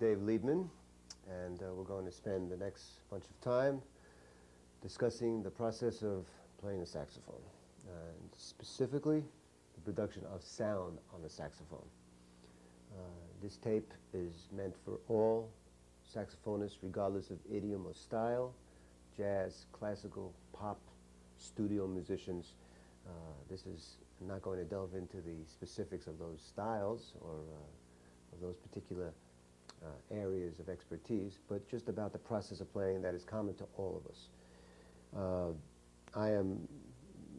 Dave Liebman, and we're going to spend the next bunch of time discussing the process of playing the saxophone, and specifically the production of sound on the saxophone. This tape is meant for all saxophonists, regardless of idiom or style, jazz, classical, pop, studio musicians. This is not going to delve into the specifics of those styles or of those particular areas of expertise, but just about the process of playing that is common to all of us. I am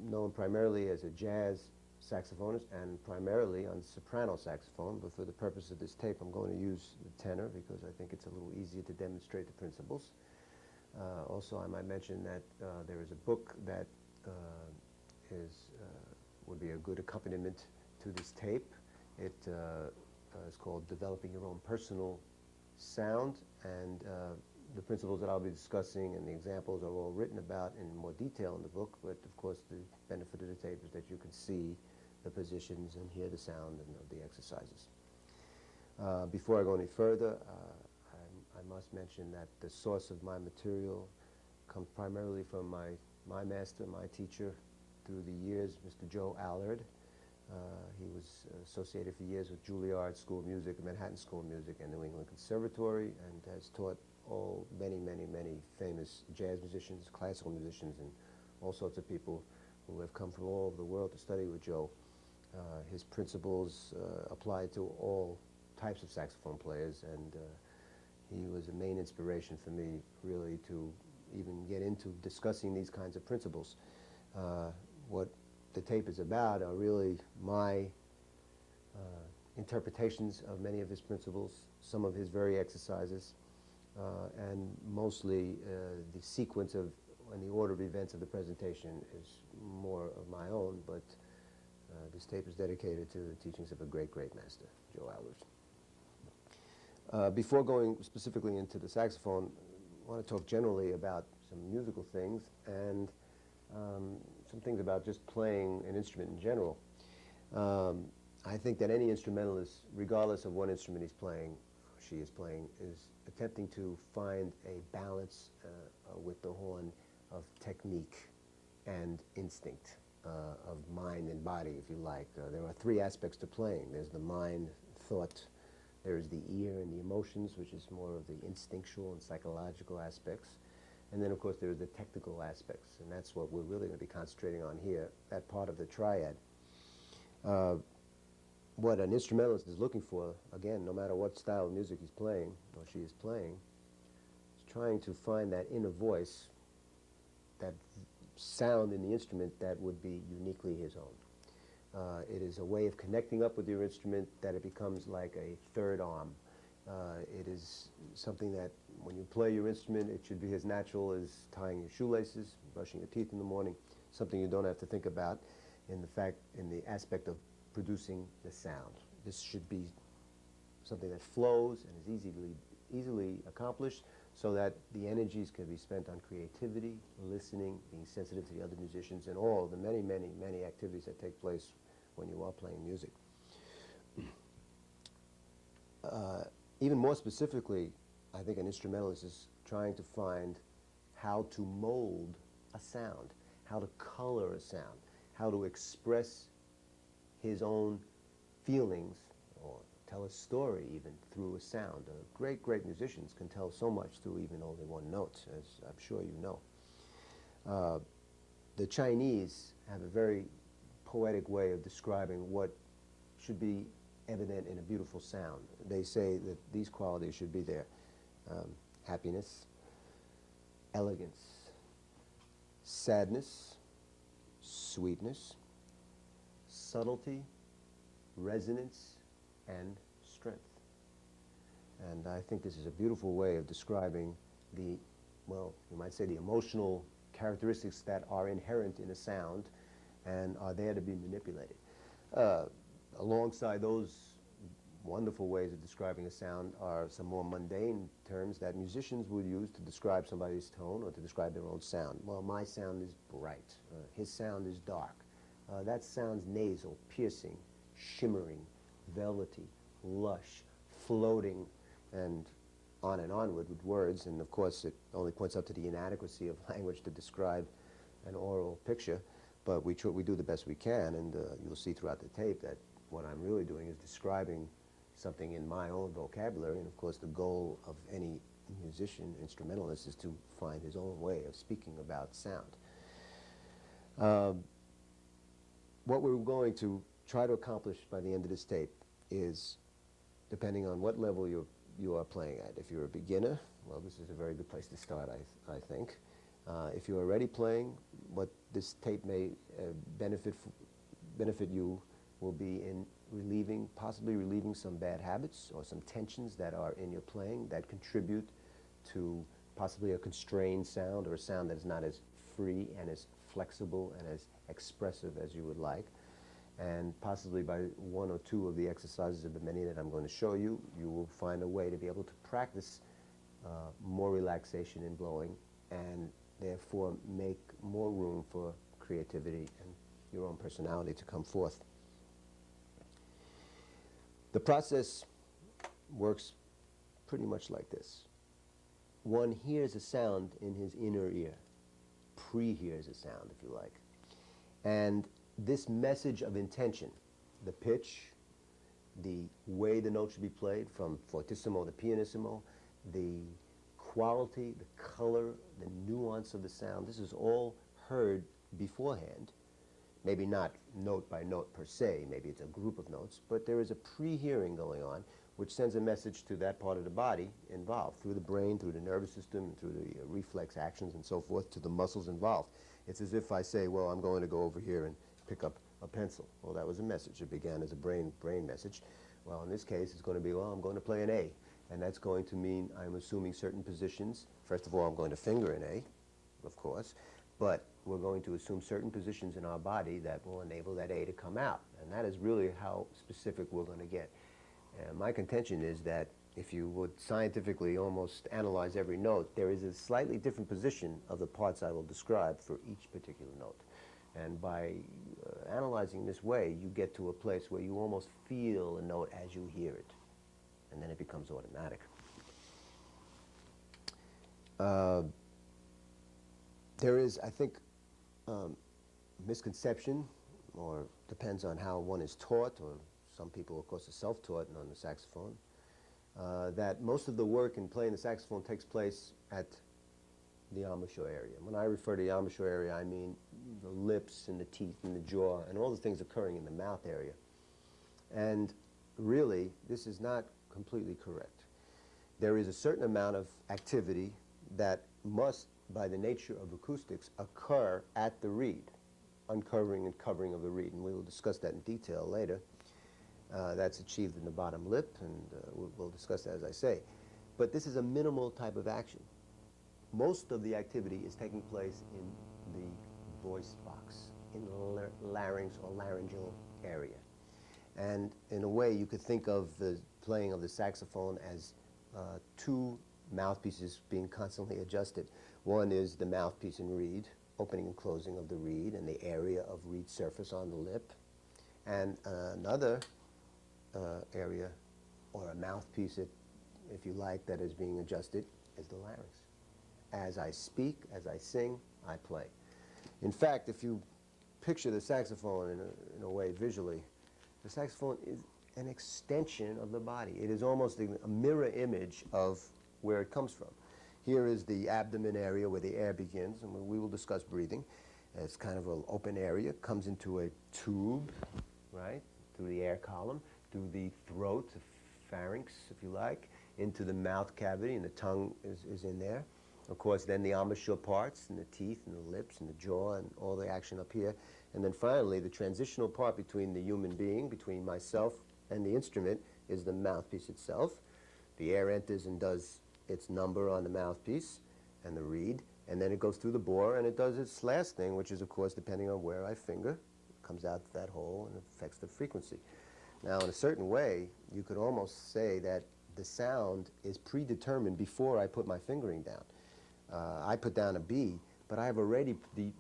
known primarily as a jazz saxophonist and primarily on soprano saxophone, but for the purpose of this tape I'm going to use the tenor because I think it's a little easier to demonstrate the principles. Also, I might mention that there is a book that would be a good accompaniment to this tape. It is called Developing Your Own Personal Sound, and the principles that I'll be discussing and the examples are all written about in more detail in the book, but of course the benefit of the tape is that you can see the positions and hear the sound and of the exercises. Before I go any further, I must mention that the source of my material comes primarily from my master, my teacher through the years, Mr. Joe Allard. He was associated for years with Juilliard School of Music, Manhattan School of Music, and New England Conservatory, and has taught many famous jazz musicians, classical musicians, and all sorts of people who have come from all over the world to study with Joe. His principles apply to all types of saxophone players, and he was a main inspiration for me, really, to even get into discussing these kinds of principles. What the tape is about are really my interpretations of many of his principles, some of his very exercises, and mostly the sequence of and the order of events of the presentation is more of my own, but this tape is dedicated to the teachings of a great master, Joe Allard. Before going specifically into the saxophone, I want to talk generally about some musical things and some things about just playing an instrument in general. I think that any instrumentalist, regardless of what instrument he's playing, or she is playing, is attempting to find a balance with the horn of technique and instinct, of mind and body, if you like. There are three aspects to playing. There's the mind, thought, there's the ear and the emotions, which is more of the instinctual and psychological aspects. And then, of course, there's the technical aspects, and that's what we're really going to be concentrating on here, that part of the triad. What an instrumentalist is looking for, again, no matter what style of music he's playing, or she is playing, is trying to find that inner voice, that sound in the instrument that would be uniquely his own. It is a way of connecting up with your instrument that it becomes like a third arm. It is something that when you play your instrument, it should be as natural as tying your shoelaces, brushing your teeth in the morning, something you don't have to think about in the aspect of producing the sound. This should be something that flows and is easily accomplished so that the energies can be spent on creativity, listening, being sensitive to the other musicians, and all the many activities that take place when you are playing music. Even more specifically, I think an instrumentalist is trying to find how to mold a sound, how to color a sound, how to express his own feelings or tell a story even through a sound. Great musicians can tell so much through even only one note, as I'm sure you know. The Chinese have a very poetic way of describing what should be evident in a beautiful sound. They say that these qualities should be there: happiness, elegance, sadness, sweetness, subtlety, resonance, and strength. And I think this is a beautiful way of describing the, well, you might say the emotional characteristics that are inherent in a sound and are there to be manipulated. Alongside those wonderful ways of describing a sound are some more mundane terms that musicians would use to describe somebody's tone or to describe their own sound. Well, my sound is bright. His sound is dark. That sounds nasal, piercing, shimmering, velvety, lush, floating, and on and onward with words, and of course it only points out to the inadequacy of language to describe an oral picture, but we do the best we can, and you'll see throughout the tape that what I'm really doing is describing something in my own vocabulary, and of course the goal of any musician, instrumentalist, is to find his own way of speaking about sound. What we're going to try to accomplish by the end of this tape is, depending on what level you are playing at. If you're a beginner, well, this is a very good place to start, I think. If you're already playing, what this tape may benefit you will be in possibly relieving some bad habits or some tensions that are in your playing that contribute to possibly a constrained sound, or a sound that is not as free and as flexible and as expressive as you would like. And possibly by one or two of the exercises of the many that I'm going to show you, you will find a way to be able to practice more relaxation in blowing, and therefore make more room for creativity and your own personality to come forth. The process works pretty much like this. One hears a sound in his inner ear, pre-hears a sound, if you like. And this message of intention, the pitch, the way the note should be played, from fortissimo to pianissimo, the quality, the color, the nuance of the sound, this is all heard beforehand. Maybe not note by note per se, maybe it's a group of notes, but there is a pre-hearing going on which sends a message to that part of the body involved, through the brain, through the nervous system, through the reflex actions and so forth, to the muscles involved. It's as if I say, well, I'm going to go over here and pick up a pencil. Well, that was a message. It began as a brain message. Well, in this case, it's going to be, well, I'm going to play an A, and that's going to mean I'm assuming certain positions. First of all, I'm going to finger an A, of course, but we're going to assume certain positions in our body that will enable that A to come out, and that is really how specific we're going to get. My contention is that if you would scientifically almost analyze every note, there is a slightly different position of the parts I will describe for each particular note. And by analyzing this way, you get to a place where you almost feel a note as you hear it, and then it becomes automatic. There is, I think, misconception, or depends on how one is taught, or some people, of course, are self-taught on the saxophone, that most of the work in playing the saxophone takes place at the embouchure area. When I refer to the embouchure area, I mean the lips and the teeth and the jaw and all the things occurring in the mouth area. And really, this is not completely correct. There is a certain amount of activity that must, by the nature of acoustics, occur at the reed, uncovering and covering of the reed, and we will discuss that in detail later. That's achieved in the bottom lip, and we'll discuss that as I say. But this is a minimal type of action. Most of the activity is taking place in the voice box, in the larynx or laryngeal area. And in a way, you could think of the playing of the saxophone as two mouthpieces being constantly adjusted. One is the mouthpiece and reed, opening and closing of the reed and the area of reed surface on the lip. And another area, or a mouthpiece, if you like, that is being adjusted is the larynx. As I speak, as I sing, I play. In fact, if you picture the saxophone in a way visually, the saxophone is an extension of the body. It is almost a mirror image of where it comes from. Here is the abdomen area where the air begins, and we will discuss breathing. It's kind of an open area, comes into a tube, right, through the air column, through the throat, the pharynx, if you like, into the mouth cavity, and the tongue is in there. Of course, then the embouchure parts, and the teeth, and the lips, and the jaw, and all the action up here. And then finally, the transitional part between the human being, between myself and the instrument, is the mouthpiece itself. The air enters and does its number on the mouthpiece and the reed, and then it goes through the bore, and it does its last thing, which is, of course, depending on where I finger, it comes out that hole and affects the frequency. Now, in a certain way, you could almost say that the sound is predetermined before I put my fingering down. I put down a B, but I have already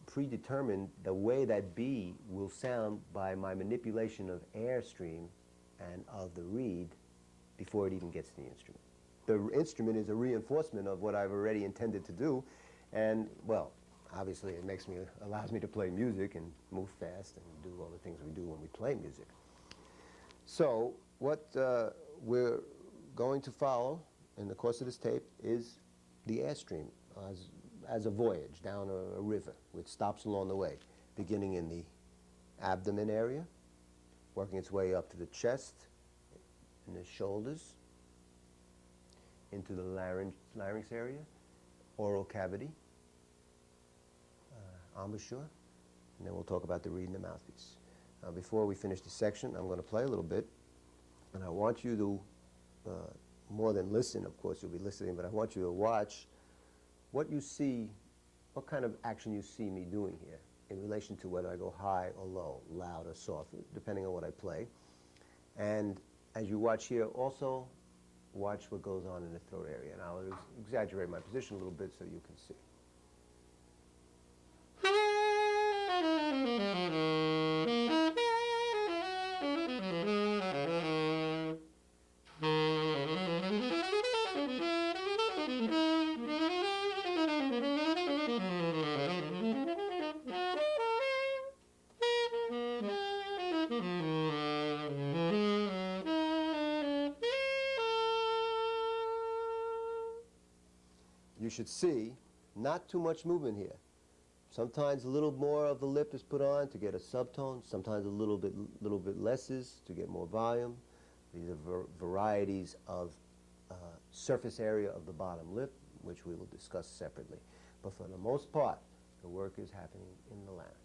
predetermined the way that B will sound by my manipulation of airstream and of the reed before it even gets to the instrument. the instrument is a reinforcement of what I've already intended to do. And, well, obviously it allows me to play music and move fast and do all the things we do when we play music. So what we're going to follow in the course of this tape is the airstream as a voyage down a river with stops along the way, beginning in the abdomen area, working its way up to the chest and the shoulders, into the larynx area, oral cavity, embouchure, and then we'll talk about the reed and the mouthpiece. Before we finish this section, I'm going to play a little bit, and I want you to, more than listen, of course you'll be listening, but I want you to watch what you see, what kind of action you see me doing here in relation to whether I go high or low, loud or soft, depending on what I play. And as you watch here, also watch what goes on in the throat area. And I'll exaggerate my position a little bit so you can see. You should see not too much movement here. Sometimes a little more of the lip is put on to get a subtone. Sometimes a little bit less is to get more volume. These are varieties of surface area of the bottom lip, which we will discuss separately. But for the most part, the work is happening in the larynx.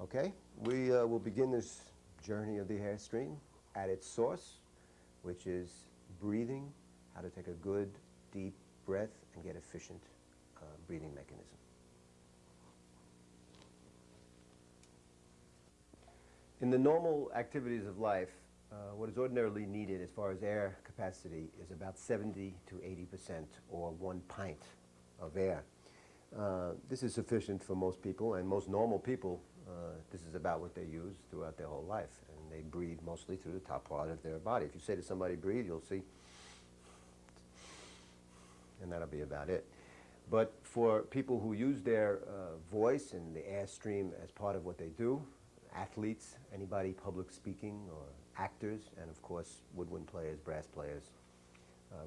Okay, we will begin this journey of the airstream at its source, which is breathing, how to take a good, deep breath and get efficient breathing mechanism. In the normal activities of life, what is ordinarily needed as far as air capacity is about 70 to 80%, or 1 pint of air. This is sufficient for most people, and most normal people, this is about what they use throughout their whole life, and they breathe mostly through the top part of their body. If you say to somebody, breathe, you'll see, and that'll be about it. But for people who use their voice and the airstream as part of what they do, athletes, anybody public speaking, or actors, and of course woodwind players, brass players,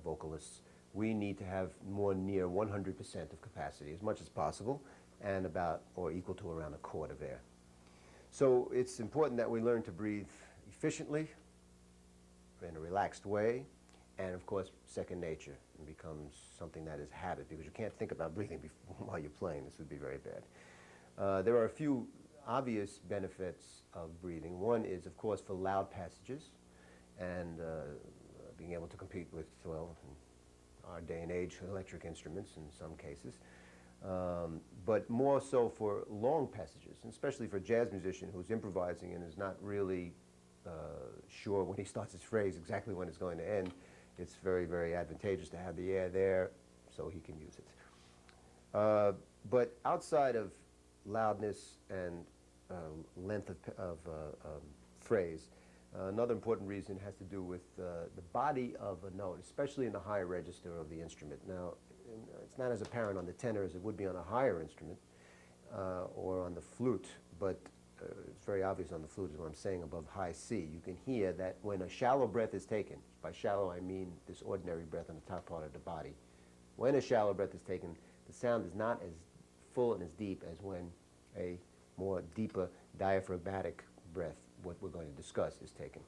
vocalists, we need to have more near 100% of capacity, as much as possible, and about or equal to around a quart of air. So it's important that we learn to breathe efficiently, in a relaxed way, and of course second nature, and becomes something that is habit, because you can't think about breathing while you're playing. This would be very bad. There are a few obvious benefits of breathing. One is, of course, for loud passages, and being able to compete with, well, in our day and age, electric instruments in some cases, but more so for long passages, and especially for a jazz musician who's improvising and is not really sure when he starts his phrase exactly when it's going to end. It's very, very advantageous to have the air there so he can use it. But outside of loudness and length of phrase, another important reason has to do with the body of a note, especially in the high register of the instrument. Now, it's not as apparent on the tenor as it would be on a higher instrument or on the flute, but it's very obvious on the flute is what I'm saying above high C. You can hear that when a shallow breath is taken, by shallow I mean this ordinary breath on the top part of the body. When a shallow breath is taken, the sound is not as full and as deep as when a more deeper diaphragmatic breath, what we're going to discuss, is taken.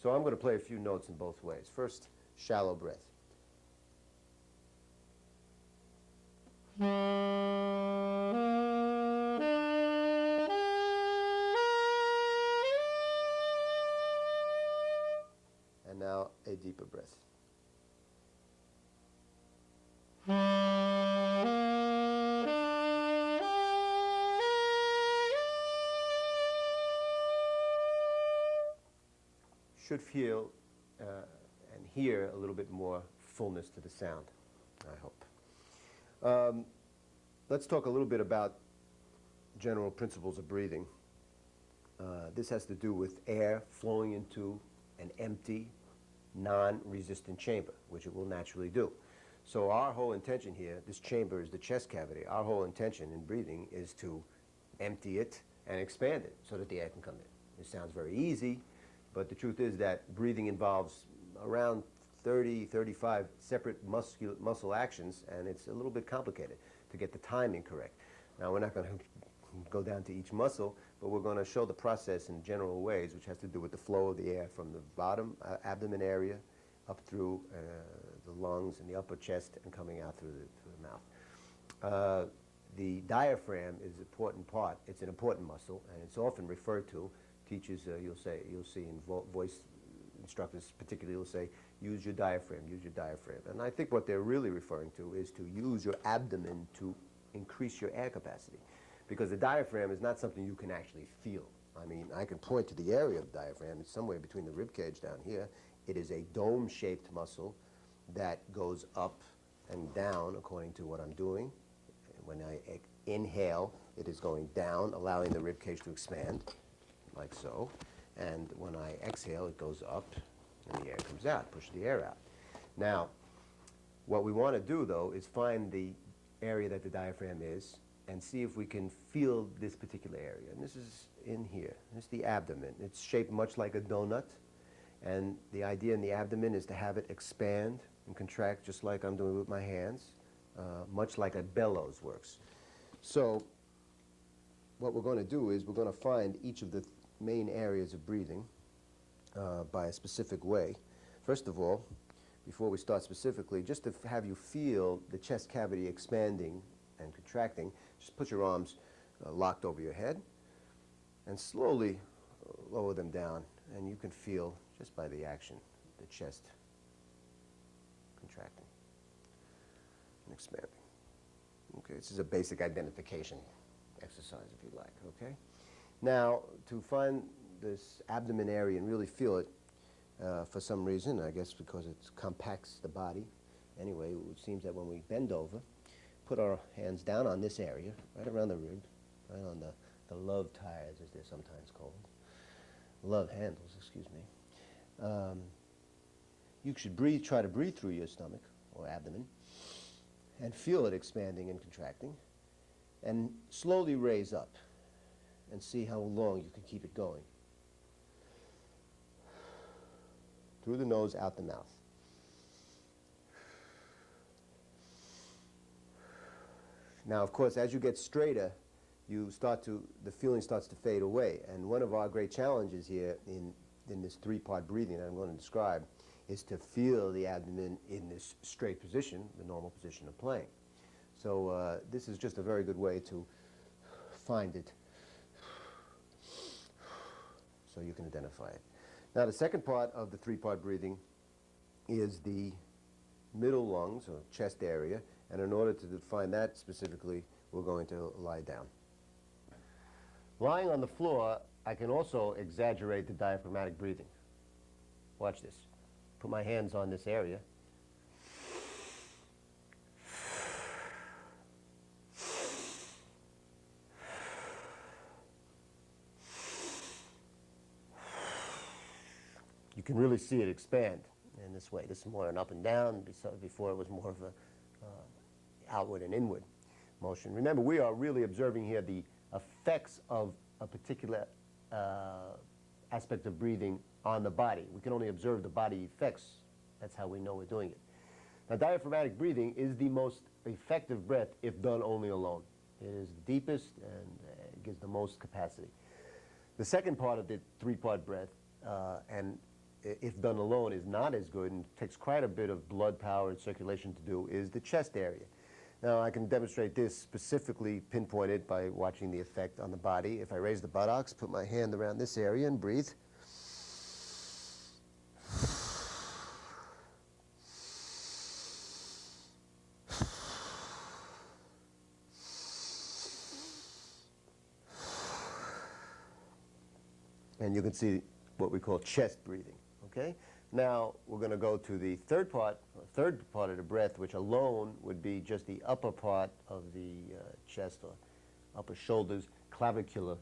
So I'm going to play a few notes in both ways. First, shallow breath. And now a deeper breath. Should feel and hear a little bit more fullness to the sound, I hope. Let's talk a little bit about general principles of breathing. This has to do with air flowing into an empty non-resistant chamber, which it will naturally do. So our whole intention here, this chamber is the chest cavity. Our whole intention in breathing is to empty it and expand it so that the air can come in. It sounds very easy, but the truth is that breathing involves around 30, 35 separate muscle actions, and it's a little bit complicated to get the timing correct. Now, we're not going to go down to each muscle, but we're going to show the process in general ways, which has to do with the flow of the air from the bottom abdomen area up through the lungs and the upper chest and coming out through the mouth. The diaphragm is an important part. It's an important muscle, and it's often referred to. Teachers, you'll see in voice instructors particularly will say, use your diaphragm, use your diaphragm. And I think what they're really referring to is to use your abdomen to increase your air capacity. Because the diaphragm is not something you can actually feel. I mean, I can point to the area of the diaphragm. It's somewhere between the rib cage down here. It is a dome-shaped muscle that goes up and down according to what I'm doing. When I inhale, it is going down, allowing the rib cage to expand, like so. And when I exhale, it goes up, and the air comes out, push the air out. Now, what we want to do, though, is find the area that the diaphragm is and see if we can feel this particular area. And this is in here. This is the abdomen. It's shaped much like a donut. And the idea in the abdomen is to have it expand and contract just like I'm doing with my hands, much like a bellows works. So what we're going to do is we're going to find each of the main areas of breathing by a specific way. First of all, before we start specifically, just to have you feel the chest cavity expanding and contracting, just put your arms locked over your head and slowly lower them down, and you can feel, just by the action, the chest contracting and expanding. Okay, this is a basic identification exercise, if you like, okay? Now, to find this abdomen area and really feel it, for some reason, I guess because it compacts the body. Anyway, it seems that when we bend over, put our hands down on this area, right around the rib, right on the love tires, as they're sometimes called. Love handles, excuse me. You should try to breathe through your stomach or abdomen and feel it expanding and contracting, and slowly raise up and see how long you can keep it going. Through the nose, out the mouth. Now, of course, as you get straighter, the feeling starts to fade away. And one of our great challenges here in this three-part breathing that I'm going to describe is to feel the abdomen in this straight position, the normal position of playing. So this is just a very good way to find it so you can identify it. Now, the second part of the three-part breathing is the middle lungs, or chest area, and in order to define that specifically, we're going to lie down. Lying on the floor, I can also exaggerate the diaphragmatic breathing. Watch this. Put my hands on this area. You can really see it expand in this way. This is more an up and down. Before it was more of a outward and inward motion. Remember, we are really observing here the effects of a particular aspect of breathing on the body. We can only observe the body effects. That's how we know we're doing it. Now, diaphragmatic breathing is the most effective breath if done only alone. It is the deepest and it gives the most capacity. The second part of the three-part breath, and if done alone, is not as good and takes quite a bit of blood power and circulation to do, is the chest area. Now, I can demonstrate this specifically pinpointed by watching the effect on the body. If I raise the buttocks, put my hand around this area and breathe. And you can see what we call chest breathing, okay? Now, we're going to go to the third part of the breath, which alone would be just the upper part of the chest or upper shoulders, clavicular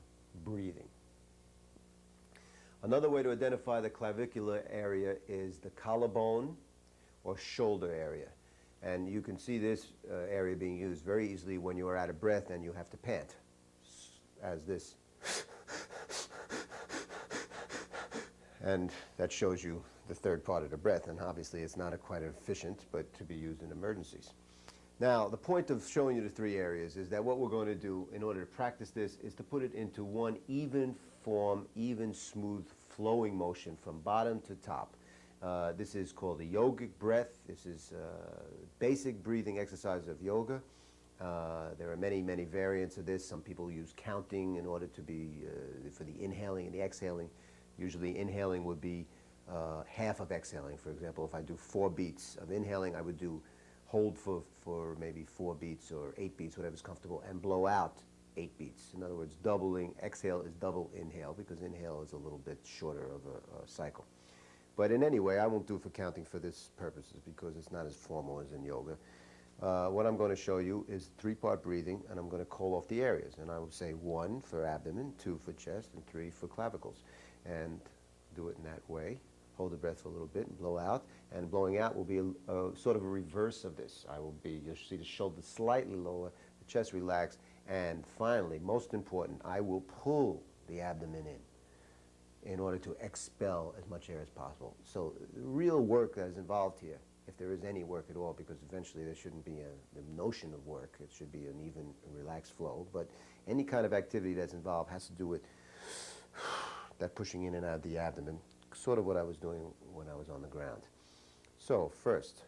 breathing. Another way to identify the clavicular area is the collarbone or shoulder area. And you can see this area being used very easily when you are out of breath and you have to pant, as this. And that shows you the third part of the breath, and obviously it's not quite efficient, but to be used in emergencies. Now, the point of showing you the three areas is that what we're going to do in order to practice this is to put it into one even form, even smooth flowing motion from bottom to top. This is called the yogic breath. This is basic breathing exercise of yoga. There are many, many variants of this. Some people use counting in order to be, for the inhaling and the exhaling. Usually inhaling would be half of exhaling. For example, if I do 4 beats of inhaling, I would do hold for maybe 4 beats or 8 beats, whatever's comfortable, and blow out 8 beats. In other words, doubling, exhale is double inhale, because inhale is a little bit shorter of a cycle. But in any way, I won't do it for counting for this purposes, because it's not as formal as in yoga. What I'm going to show you is 3-part breathing, and I'm going to call off the areas. And I will say 1 for abdomen, 2 for chest, and 3 for clavicles. And do it in that way. Hold the breath for a little bit and blow out. And blowing out will be a sort of a reverse of this. You'll see the shoulders slightly lower, the chest relaxed, and finally, most important, I will pull the abdomen in order to expel as much air as possible. So real work that is involved here, if there is any work at all, because eventually there shouldn't be the notion of work. It should be an even, relaxed flow. But any kind of activity that's involved has to do with that pushing in and out of the abdomen, sort of what I was doing when I was on the ground. So first,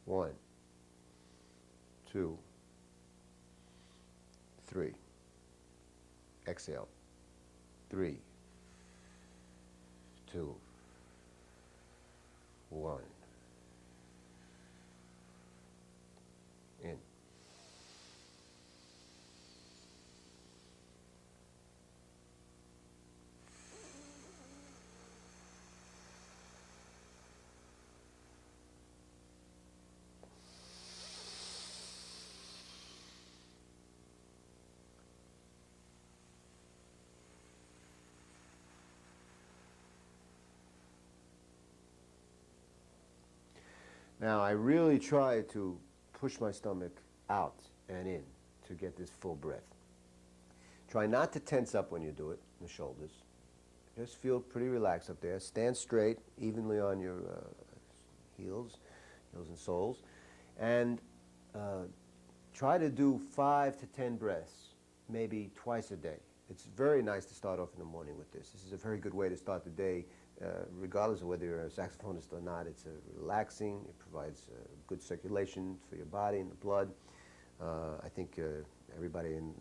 1, 2, 3. Exhale. 3, 2, 1. In. Now, I really try to push my stomach out and in to get this full breath. Try not to tense up when you do it, the shoulders. Just feel pretty relaxed up there. Stand straight, evenly on your heels and soles. And try to do 5 to 10 breaths, maybe twice a day. It's very nice to start off in the morning with this. This is a very good way to start the day. Regardless of whether you're a saxophonist or not, it's relaxing. It provides good circulation for your body and the blood. I think everybody in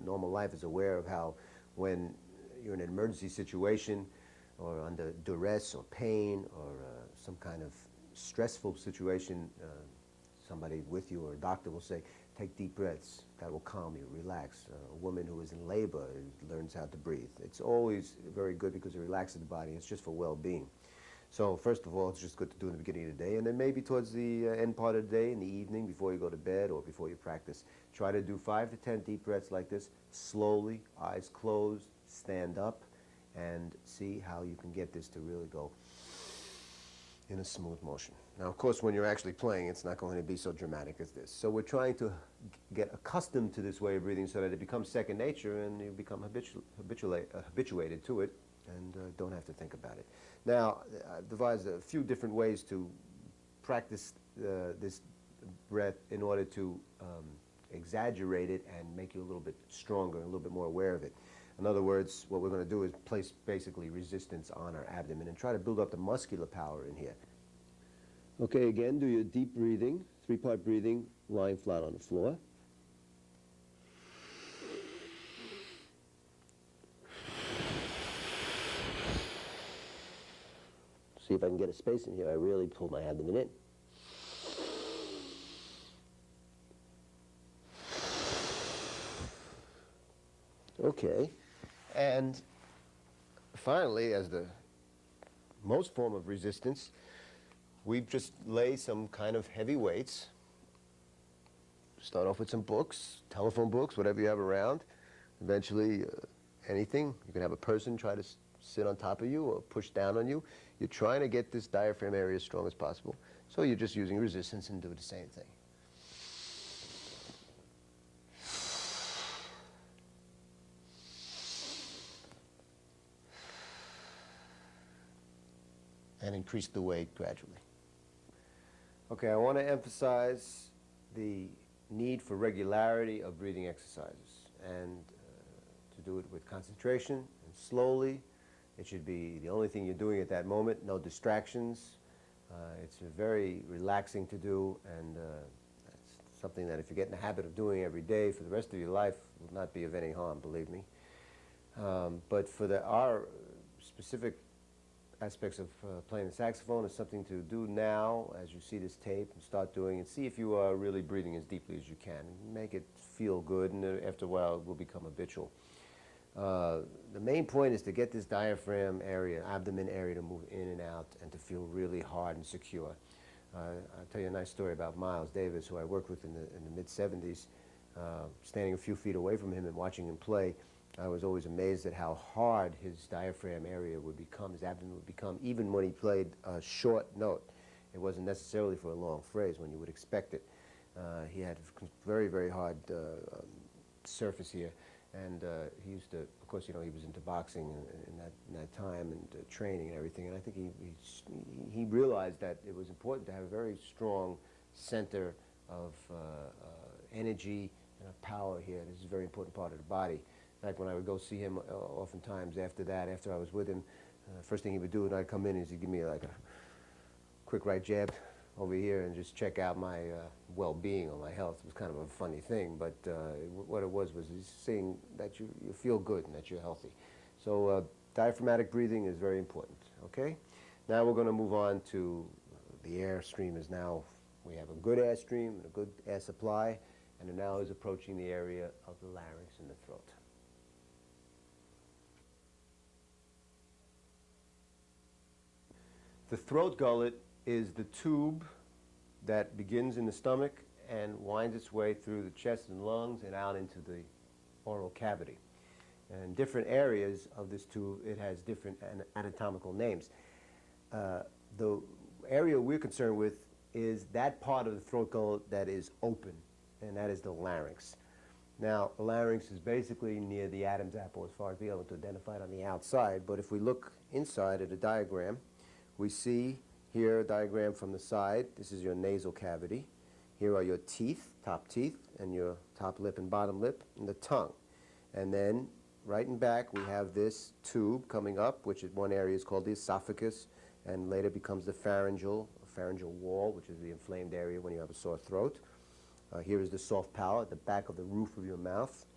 normal life is aware of how when you're in an emergency situation or under duress or pain or some kind of stressful situation, somebody with you or a doctor will say, take deep breaths. That will calm you, relax. A woman who is in labor learns how to breathe. It's always very good because it relaxes the body. It's just for well-being. So first of all, it's just good to do in the beginning of the day, and then maybe towards the end part of the day, in the evening, before you go to bed or before you practice. Try to do 5 to 10 deep breaths like this, slowly, eyes closed, stand up, and see how you can get this to really go in a smooth motion. Now, of course, when you're actually playing, it's not going to be so dramatic as this. So we're trying to get accustomed to this way of breathing so that it becomes second nature and you become habituated to it and don't have to think about it. Now, I've devised a few different ways to practice this breath in order to exaggerate it and make you a little bit stronger, a little bit more aware of it. In other words, what we're going to do is place basically resistance on our abdomen and try to build up the muscular power in here. Okay, again, do your deep breathing, 3-part breathing, lying flat on the floor. See if I can get a space in here. I really pull my abdomen in. Okay, and finally, as the most form of resistance, we just lay some kind of heavy weights. Start off with some books, telephone books, whatever you have around. Eventually, anything. You can have a person try to sit on top of you or push down on you. You're trying to get this diaphragm area as strong as possible. So you're just using resistance and do the same thing. And increase the weight gradually. Okay, I want to emphasize the need for regularity of breathing exercises, and to do it with concentration and slowly. It should be the only thing you're doing at that moment, no distractions. It's very relaxing to do, and it's something that if you get in the habit of doing every day for the rest of your life, will not be of any harm, believe me. But for our specific aspects of playing the saxophone, is something to do now as you see this tape, and start doing and see if you are really breathing as deeply as you can. Make it feel good, and after a while it will become habitual. The main point is to get this diaphragm area, abdomen area, to move in and out and to feel really hard and secure. I'll tell you a nice story about Miles Davis, who I worked with in the mid-70s. Standing a few feet away from him and watching him play, I was always amazed at how hard his diaphragm area would become, his abdomen would become, even when he played a short note. It wasn't necessarily for a long phrase when you would expect it. He had very, very hard surface here, and he used to, of course, you know, he was into boxing in that time, and training and everything, and I think he realized that it was important to have a very strong center of energy and of power here. This is a very important part of the body. In fact, when I would go see him, oftentimes after that, after I was with him, first thing he would do when I'd come in is he'd give me like a quick right jab over here and just check out my well-being or my health. It was kind of a funny thing, but what it was he's saying that you feel good and that you're healthy. So diaphragmatic breathing is very important, okay? Now we're going to move on to the air stream. Is now, we have a good air stream and a good air supply, and it now is approaching the area of the larynx and the throat. The throat gullet is the tube that begins in the stomach and winds its way through the chest and lungs and out into the oral cavity. And different areas of this tube, it has different anatomical names. The area we're concerned with is that part of the throat gullet that is open, and that is the larynx. Now, the larynx is basically near the Adam's apple as far as being able to identify it on the outside, but if we look inside at a diagram, we see here a diagram from the side. This is your nasal cavity. Here are your teeth, top teeth, and your top lip and bottom lip, and the tongue. And then, right in back, we have this tube coming up, which at one area is called the esophagus, and later becomes the pharyngeal wall, which is the inflamed area when you have a sore throat. Here is the soft palate, the back of the roof of your mouth.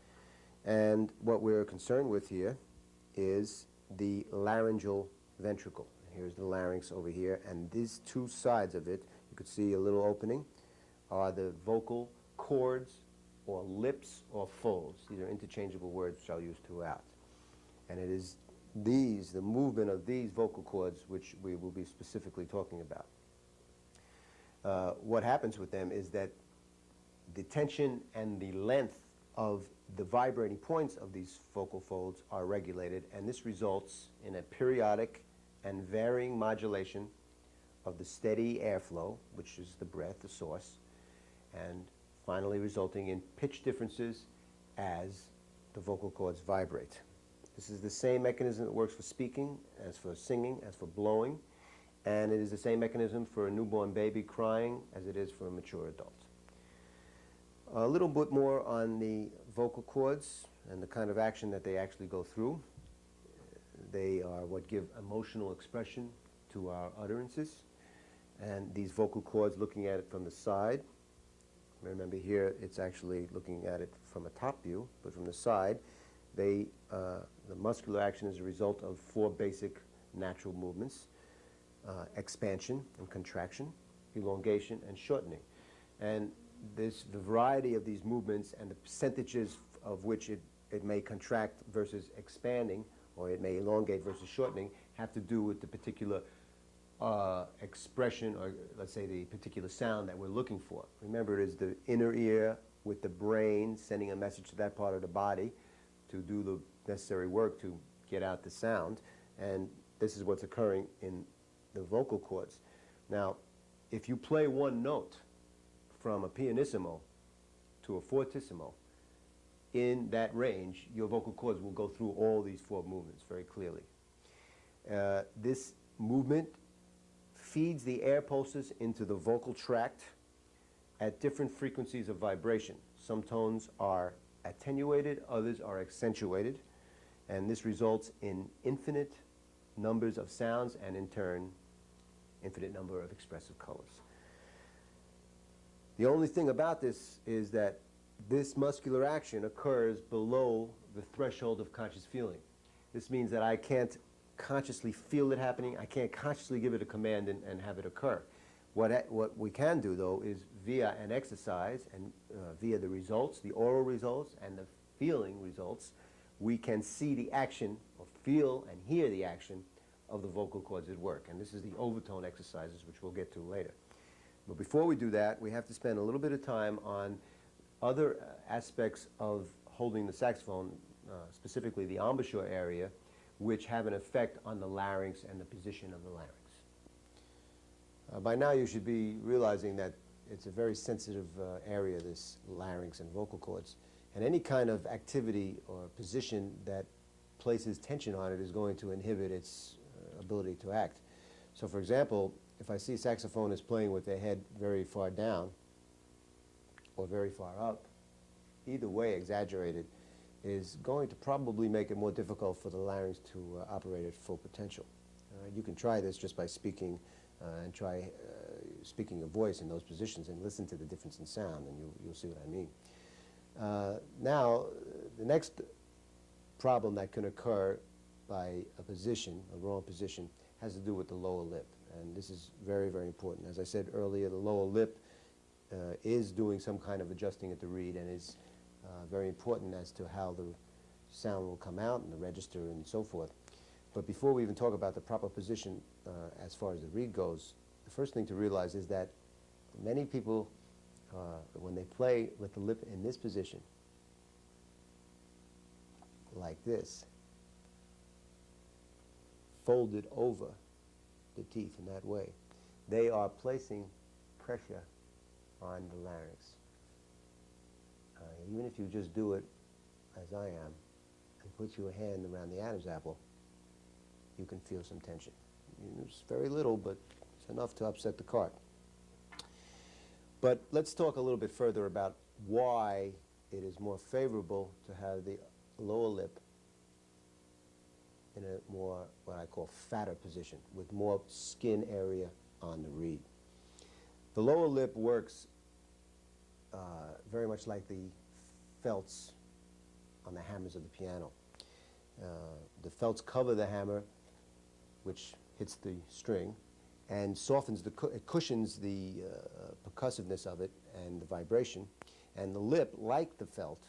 And what we're concerned with here is the laryngeal ventricle. Here's the larynx over here, and these two sides of it, you could see a little opening, are the vocal cords or lips or folds. These are interchangeable words which I'll use throughout. And it is these, the movement of these vocal cords, which we will be specifically talking about. What happens with them is that the tension and the length of the vibrating points of these vocal folds are regulated, and this results in a periodic and varying modulation of the steady airflow, which is the breath, the source, and finally resulting in pitch differences as the vocal cords vibrate. This is the same mechanism that works for speaking, as for singing, as for blowing, and it is the same mechanism for a newborn baby crying as it is for a mature adult. A little bit more on the vocal cords and the kind of action that they actually go through. They are what give emotional expression to our utterances. And these vocal cords, looking at it from the side, remember here it's actually looking at it from a top view, but from the side, the muscular action is a result of four basic natural movements: expansion and contraction, elongation and shortening. And the variety of these movements and the percentages of which it may contract versus expanding, or it may elongate versus shortening, have to do with the particular expression, or let's say the particular sound that we're looking for. Remember, it is the inner ear with the brain sending a message to that part of the body to do the necessary work to get out the sound, and this is what's occurring in the vocal cords. Now, if you play one note from a pianissimo to a fortissimo, in that range, your vocal cords will go through all these four movements very clearly. This movement feeds the air pulses into the vocal tract at different frequencies of vibration. Some tones are attenuated, others are accentuated, and this results in infinite numbers of sounds and in turn, infinite number of expressive colors. The only thing about this is that this muscular action occurs below the threshold of conscious feeling. This means that I can't consciously feel it happening. I can't consciously give it a command and have it occur. What we can do, though, is via an exercise and via the results, the oral results and the feeling results, we can see the action or feel and hear the action of the vocal cords at work. And this is the overtone exercises, which we'll get to later. But before we do that, we have to spend a little bit of time on other aspects of holding the saxophone, specifically the embouchure area, which have an effect on the larynx and the position of the larynx. By now you should be realizing that it's a very sensitive area, this larynx and vocal cords, and any kind of activity or position that places tension on it is going to inhibit its ability to act. So for example, if I see saxophonists playing with their head very far down or very far up, either way exaggerated, is going to probably make it more difficult for the larynx to operate at full potential. You can try this just by speaking and try speaking your voice in those positions and listen to the difference in sound, and you'll see what I mean. Now, the next problem that can occur by a position, a wrong position, has to do with the lower lip. And this is very, very important. As I said earlier, the lower lip is doing some kind of adjusting at the reed and is very important as to how the sound will come out and the register and so forth. But before we even talk about the proper position as far as the reed goes, the first thing to realize is that many people, when they play with the lip in this position, like this, folded over the teeth in that way, they are placing pressure on the larynx. Even if you just do it as I am and put your hand around the Adam's apple, you can feel some tension. It's very little, but it's enough to upset the cart. But let's talk a little bit further about why it is more favorable to have the lower lip in a more, what I call, fatter position, with more skin area on the reed. The lower lip works very much like the felts on the hammers of the piano. The felts cover the hammer, which hits the string, and softens it cushions the percussiveness of it and the vibration. And the lip, like the felt,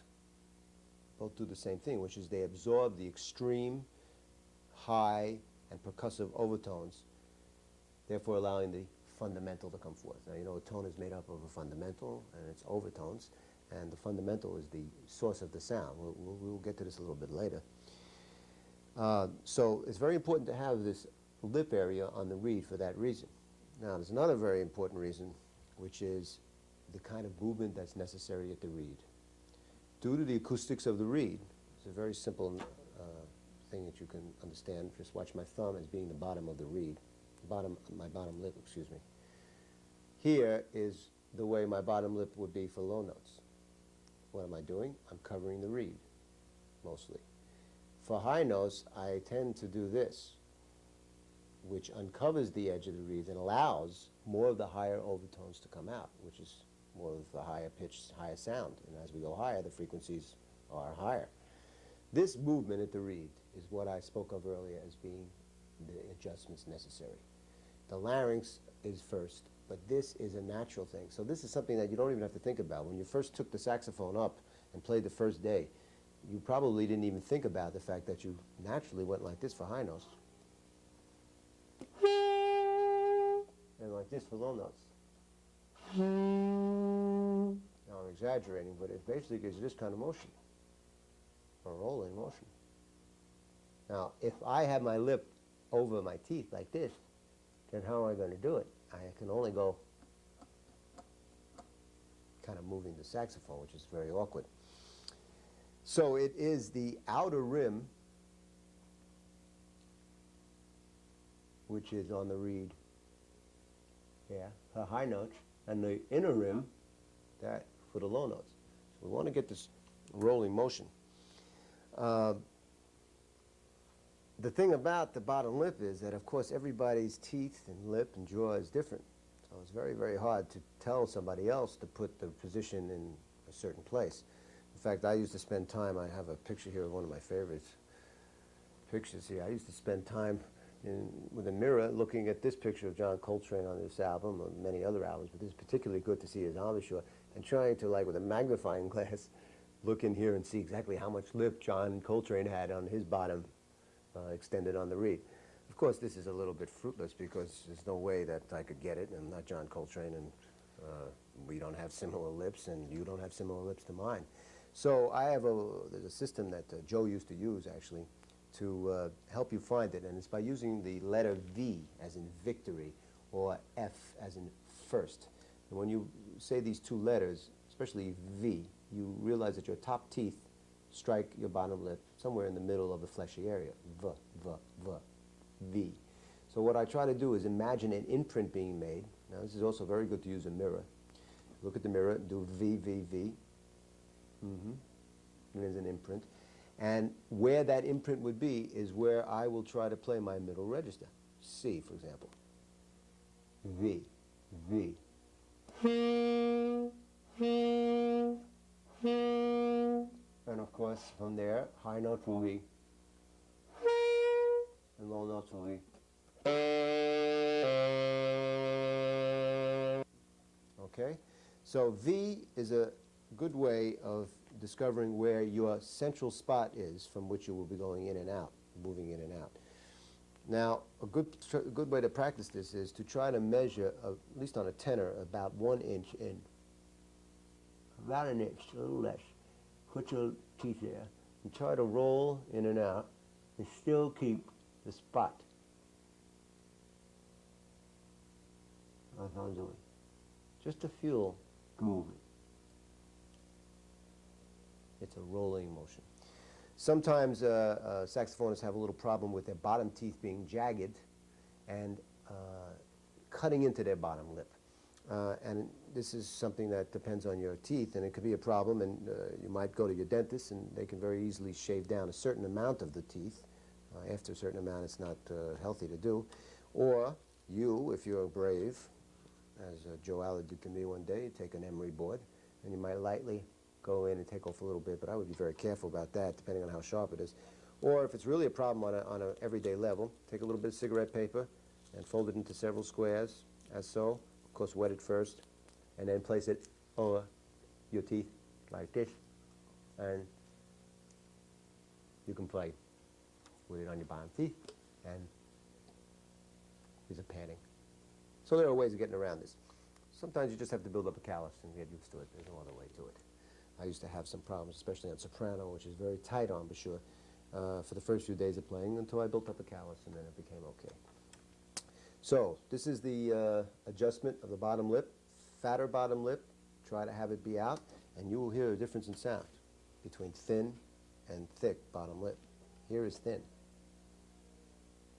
both do the same thing, which is they absorb the extreme high and percussive overtones, therefore allowing the fundamental to come forth. Now, you know, a tone is made up of a fundamental and its overtones, and the fundamental is the source of the sound. We'll get to this a little bit later. So it's very important to have this lip area on the reed for that reason. Now, there's another very important reason, which is the kind of movement that's necessary at the reed. Due to the acoustics of the reed, it's a very simple thing that you can understand. Just watch my thumb as being the bottom of the reed, my bottom lip, excuse me. Here is the way my bottom lip would be for low notes. What am I doing? I'm covering the reed, mostly. For high notes, I tend to do this, which uncovers the edge of the reed and allows more of the higher overtones to come out, which is more of the higher pitched, higher sound. And as we go higher, the frequencies are higher. This movement at the reed is what I spoke of earlier as being the adjustments necessary. The larynx is first, but this is a natural thing. So this is something that you don't even have to think about. When you first took the saxophone up and played the first day, you probably didn't even think about the fact that you naturally went like this for high notes and like this for low notes. Now I'm exaggerating, but it basically gives you this kind of motion. a rolling motion. Now, if I have my lip over my teeth like this, then how am I going to do it? I can only go kind of moving the saxophone, which is very awkward. So it is the outer rim, which is on the reed, the high notes, and the inner rim, that for the low notes. So we want to get this rolling motion. The thing about the bottom lip is that, of course, everybody's teeth and lip and jaw is different. So it's very, very hard to tell somebody else to put the position in a certain place. In fact, I used to spend time, I have a picture here of one of my favorite pictures here. I used to spend time with a mirror looking at this picture of John Coltrane on this album, or many other albums, but this is particularly good to see his embouchure, and trying to, like with a magnifying glass, look in here and see exactly how much lip John Coltrane had on his bottom extended on the reed. Of course, this is a little bit fruitless because there's no way that I could get it. I'm not John Coltrane, and we don't have similar lips, and you don't have similar lips to mine. So I have there's a system that Joe used to use, actually, to help you find it, and it's by using the letter V as in victory, or F as in first. And when you say these two letters, especially V, you realize that your top teeth strike your bottom lip somewhere in the middle of the fleshy area. V, V, V, V. So what I try to do is imagine an imprint being made. Now this is also very good to use a mirror. Look at the mirror, do V, V, V. There's an imprint. And where that imprint would be is where I will try to play my middle register. C, for example. V, V. And of course, from there, high note will be, and low notes will be. Okay? So V is a good way of discovering where your central spot is from which you will be going in and out, moving in and out. Now, a good way to practice this is to try to measure, at least on a tenor, about 1 inch in. About an inch, a little less. Put your teeth there and try to roll in and out and still keep the spot. That's what I'm doing. Just to feel the movement. It's a rolling motion. Sometimes saxophonists have a little problem with their bottom teeth being jagged and cutting into their bottom lip. And this is something that depends on your teeth, and it could be a problem, and you might go to your dentist, and they can very easily shave down a certain amount of the teeth. After a certain amount, it's not healthy to do. Or you, if you're brave, as Joe Allard did to me one day, take an emery board, and you might lightly go in and take off a little bit, but I would be very careful about that, depending on how sharp it is. Or if it's really a problem on an everyday level, take a little bit of cigarette paper and fold it into several squares, as so. Of course, wet it first, and then place it over your teeth like this, and you can play with it on your bottom teeth, and there's a padding. So there are ways of getting around this. Sometimes you just have to build up a callus and get used to it. There's no other way to it. I used to have some problems, especially on soprano, which is very tight embouchure, for the first few days of playing, until I built up a callus, and then it became okay. So this is the adjustment of the bottom lip. Fatter bottom lip, try to have it be out, and you will hear a difference in sound between thin and thick bottom lip. Here is thin.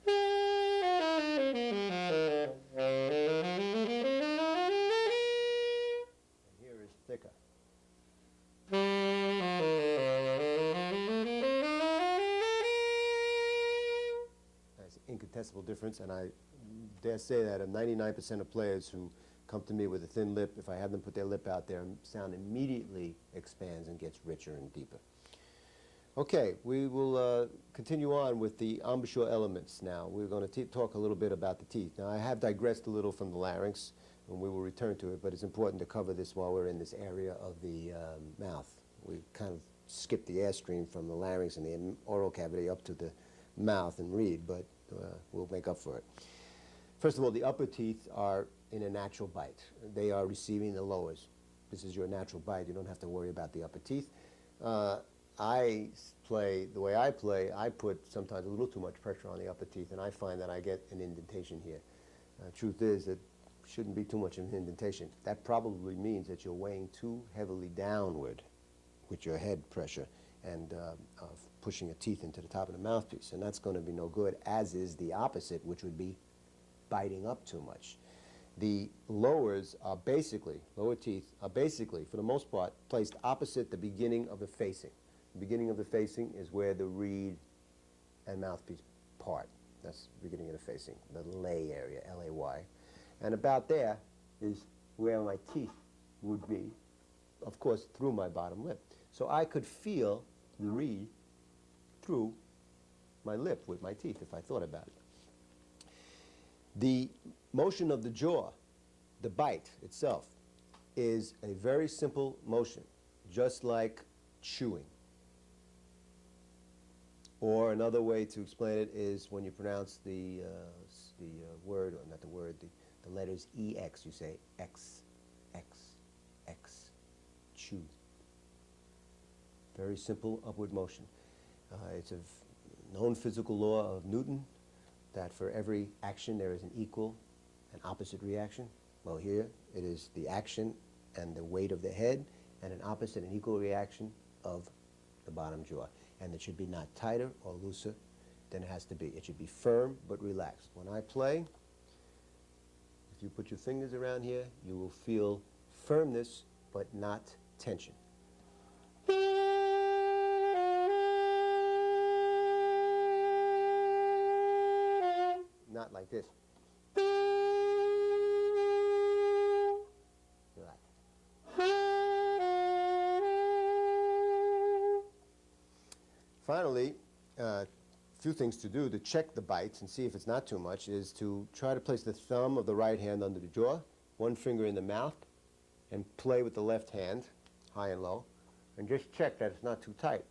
And here is thicker. That's an incontestable difference, and I dare say that of 99% of players who come to me with a thin lip, if I have them put their lip out there, sound immediately expands and gets richer and deeper. Okay, we will continue on with the embouchure elements now. We're going to talk a little bit about the teeth. Now, I have digressed a little from the larynx, and we will return to it, but it's important to cover this while we're in this area of the mouth. We kind of skipped the airstream from the larynx and the oral cavity up to the mouth and reed, but we'll make up for it. First of all, the upper teeth are in a natural bite. They are receiving the lowers. This is your natural bite. You don't have to worry about the upper teeth. I play the way I play, I put sometimes a little too much pressure on the upper teeth, and I find that I get an indentation here. Truth is that shouldn't be too much of an indentation. That probably means that you're weighing too heavily downward with your head pressure and pushing your teeth into the top of the mouthpiece, and that's going to be no good, as is the opposite, which would be biting up too much. The lowers are basically, lower teeth are basically, for the most part, placed opposite the beginning of the facing. The beginning of the facing is where the reed and mouthpiece part. That's the beginning of the facing, the lay area, L-A-Y. And about there is where my teeth would be, of course, through my bottom lip. So I could feel the reed through my lip with my teeth if I thought about it. The motion of the jaw, the bite itself, is a very simple motion, just like chewing. Or another way to explain it is when you pronounce the word, or not the word, the letters EX, you say X, X, X, chew. Very simple upward motion. It's a known physical law of Newton that for every action there is an equal and opposite reaction. Well, here it is the action and the weight of the head and an opposite and equal reaction of the bottom jaw. And it should be not tighter or looser than it has to be. It should be firm but relaxed. When I play, if you put your fingers around here, you will feel firmness but not tension. Not like this. Relax. Finally, a few things to do to check the bites and see if it's not too much is to try to place the thumb of the right hand under the jaw, one finger in the mouth, and play with the left hand, high and low, and just check that it's not too tight.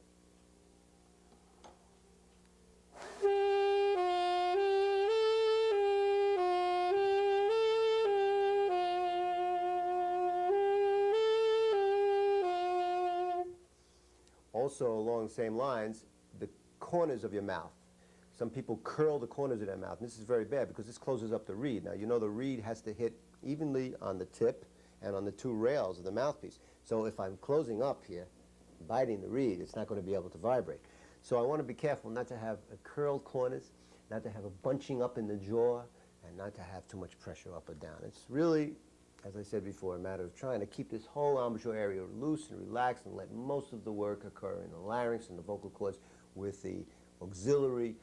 Also, along the same lines, the corners of your mouth. Some people curl the corners of their mouth, and this is very bad because this closes up the reed. Now, you know the reed has to hit evenly on the tip and on the two rails of the mouthpiece. So if I'm closing up here, biting the reed, it's not going to be able to vibrate. So I want to be careful not to have curled corners, not to have a bunching up in the jaw, and not to have too much pressure up or down. It's really, as I said before, a matter of trying to keep this whole embouchure area loose and relaxed and let most of the work occur in the larynx and the vocal cords with the auxiliary,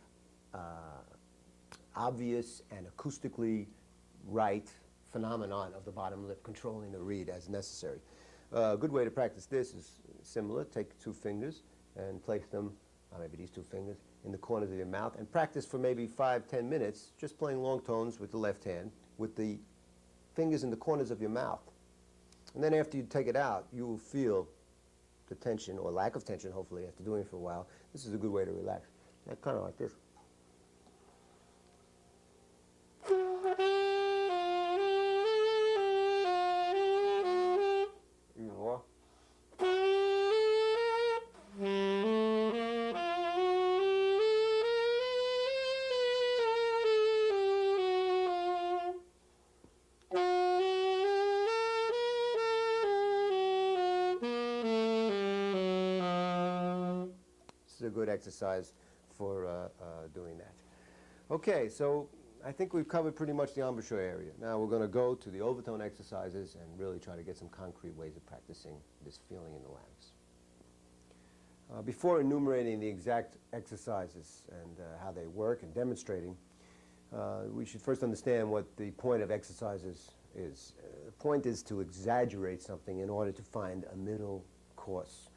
obvious and acoustically right phenomenon of the bottom lip controlling the reed as necessary. A good way to practice this is similar. Take two fingers and place them, maybe these two fingers, in the corners of your mouth and practice for maybe 5-10 minutes just playing long tones with the left hand with the fingers in the corners of your mouth. And then after you take it out, you will feel the tension or lack of tension, hopefully, after doing it for a while. This is a good way to relax. Kind of like this. Even more. This is a good exercise for doing that. Okay, so I think we've covered pretty much the embouchure area. Now we're going to go to the overtone exercises and really try to get some concrete ways of practicing this feeling in the larynx. Before enumerating the exact exercises and how they work and demonstrating, we should first understand what the point of exercises is. The point is to exaggerate something in order to find a middle course.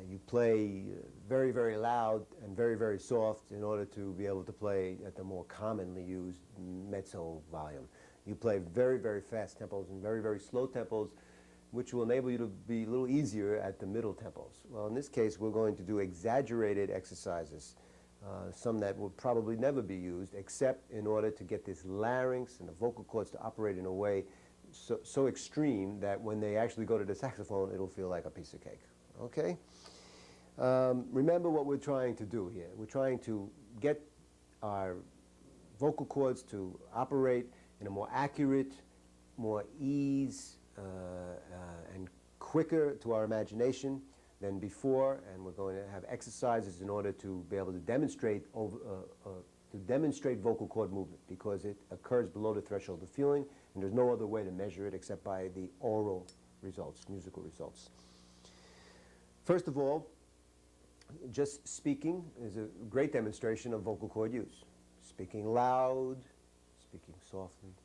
You play very, very loud and very, very soft in order to be able to play at the more commonly used mezzo volume. You play very, very fast tempos and very, very slow tempos, which will enable you to be a little easier at the middle tempos. Well, in this case, we're going to do exaggerated exercises, some that will probably never be used, except in order to get this larynx and the vocal cords to operate in a way so extreme that when they actually go to the saxophone, it'll feel like a piece of cake. Okay? Remember what we're trying to do here. We're trying to get our vocal cords to operate in a more accurate, more ease, and quicker to our imagination than before, and we're going to have exercises in order to be able to demonstrate vocal cord movement, because it occurs below the threshold of feeling, and there's no other way to measure it except by the oral results, musical results. First of all, just speaking is a great demonstration of vocal cord use. Speaking loud, speaking softly,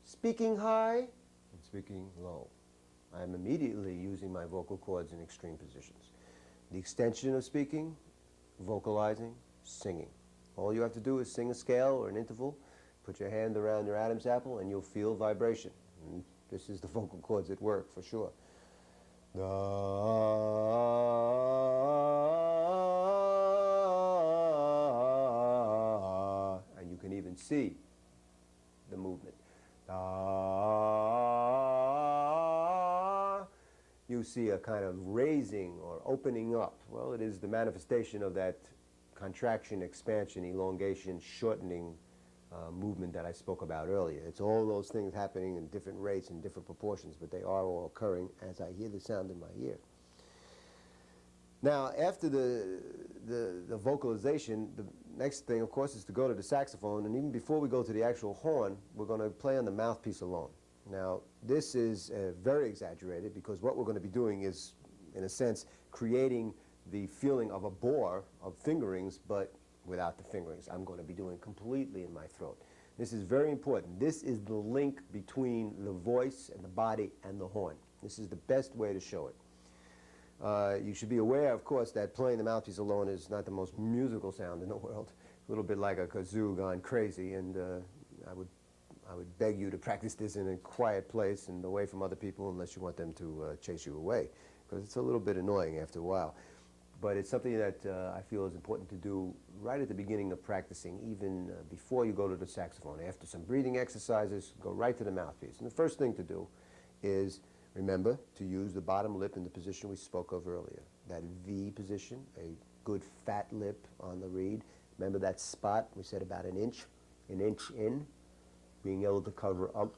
speaking high, and speaking low. I'm immediately using my vocal cords in extreme positions. The extension of speaking, vocalizing, singing. All you have to do is sing a scale or an interval, put your hand around your Adam's apple, and you'll feel vibration. And this is the vocal cords at work, for sure. And you can even see the movement. You see a kind of raising or opening up. Well, it is the manifestation of that contraction, expansion, elongation, shortening movement that I spoke about earlier. It's all those things happening in different rates and different proportions, but they are all occurring as I hear the sound in my ear. Now, after the vocalization, the next thing, of course, is to go to the saxophone, and even before we go to the actual horn, we're going to play on the mouthpiece alone. Now, this is very exaggerated, because what we're going to be doing is, in a sense, creating the feeling of a bore of fingerings, but without the fingerings. I'm going to be doing completely in my throat. This is very important. This is the link between the voice and the body and the horn. This is the best way to show it. You should be aware, of course, that playing the mouthpiece alone is not the most musical sound in the world. A little bit like a kazoo gone crazy, and I would beg you to practice this in a quiet place and away from other people, unless you want them to chase you away, because it's a little bit annoying after a while. But it's something that I feel is important to do right at the beginning of practicing, even before you go to the saxophone. After some breathing exercises, go right to the mouthpiece. And the first thing to do is remember to use the bottom lip in the position we spoke of earlier. That V position, a good fat lip on the reed. Remember that spot we said about an inch in, being able to cover up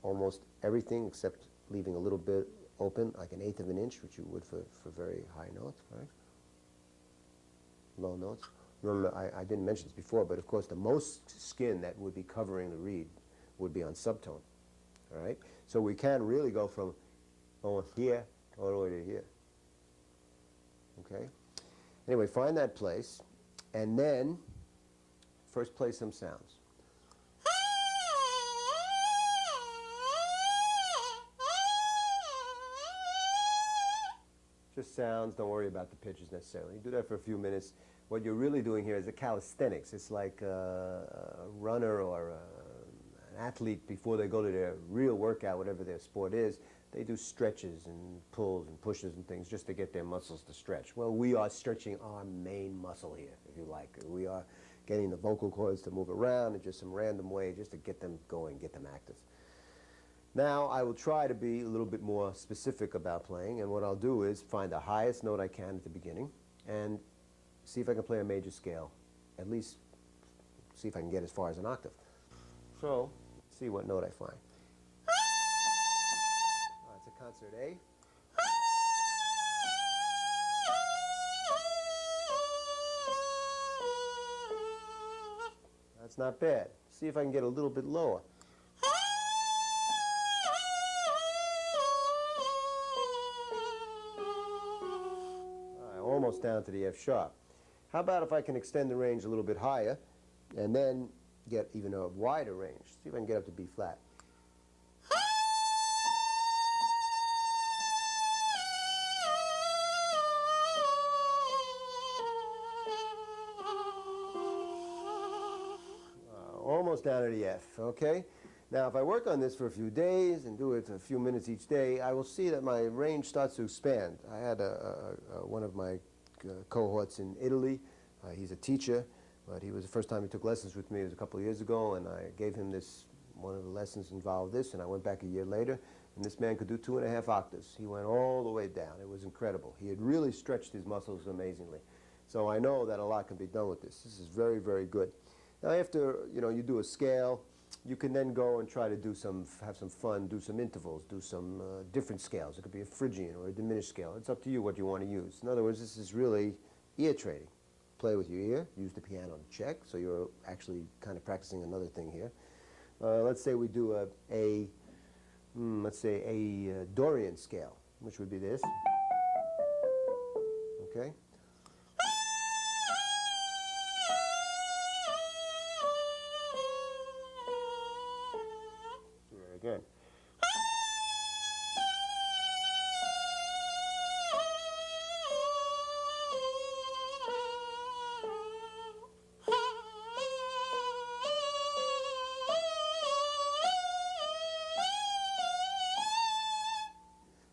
almost everything except leaving a little bit open, like 1/8 of an inch, which you would for very high notes, right? Low notes. Remember, I didn't mention this before, but of course the most skin that would be covering the reed would be on subtone, all right? So we can really go from here all the way to here, okay? Anyway, find that place, and then first play some sounds. Just sounds, don't worry about the pitches necessarily. You do that for a few minutes. What you're really doing here is a calisthenics. It's like a runner or an athlete, before they go to their real workout, whatever their sport is, they do stretches and pulls and pushes and things just to get their muscles to stretch. Well, we are stretching our main muscle here, if you like. We are getting the vocal cords to move around in just some random way, just to get them going, get them active. Now, I will try to be a little bit more specific about playing, and what I'll do is find the highest note I can at the beginning and see if I can play a major scale, at least see if I can get as far as an octave. So, see what note I find. It's a concert A. That's not bad. See if I can get a little bit lower. Almost down to the F sharp. How about if I can extend the range a little bit higher and then get even a wider range? See if I can get up to B flat. Almost down to the F, okay? Now, if I work on this for a few days and do it a few minutes each day, I will see that my range starts to expand. I had one of my cohorts in Italy. He's a teacher, but he was the first time he took lessons with me. It was a couple of years ago, and I gave him this. One of the lessons involved this, and I went back a year later, And this man could do 2.5 octaves. He went all the way down. It was incredible. He had really stretched his muscles amazingly. So I know that a lot can be done with this. This is very, very good. Now after, you do a scale, you can then go and try to have some fun, do some intervals, do some different scales. It could be a Phrygian or a diminished scale. It's up to you what you want to use. In other words, this is really ear training. Play with your ear, use the piano to check, so you're actually kind of practicing another thing here. Let's say we do a Dorian scale, which would be this. Okay? Again.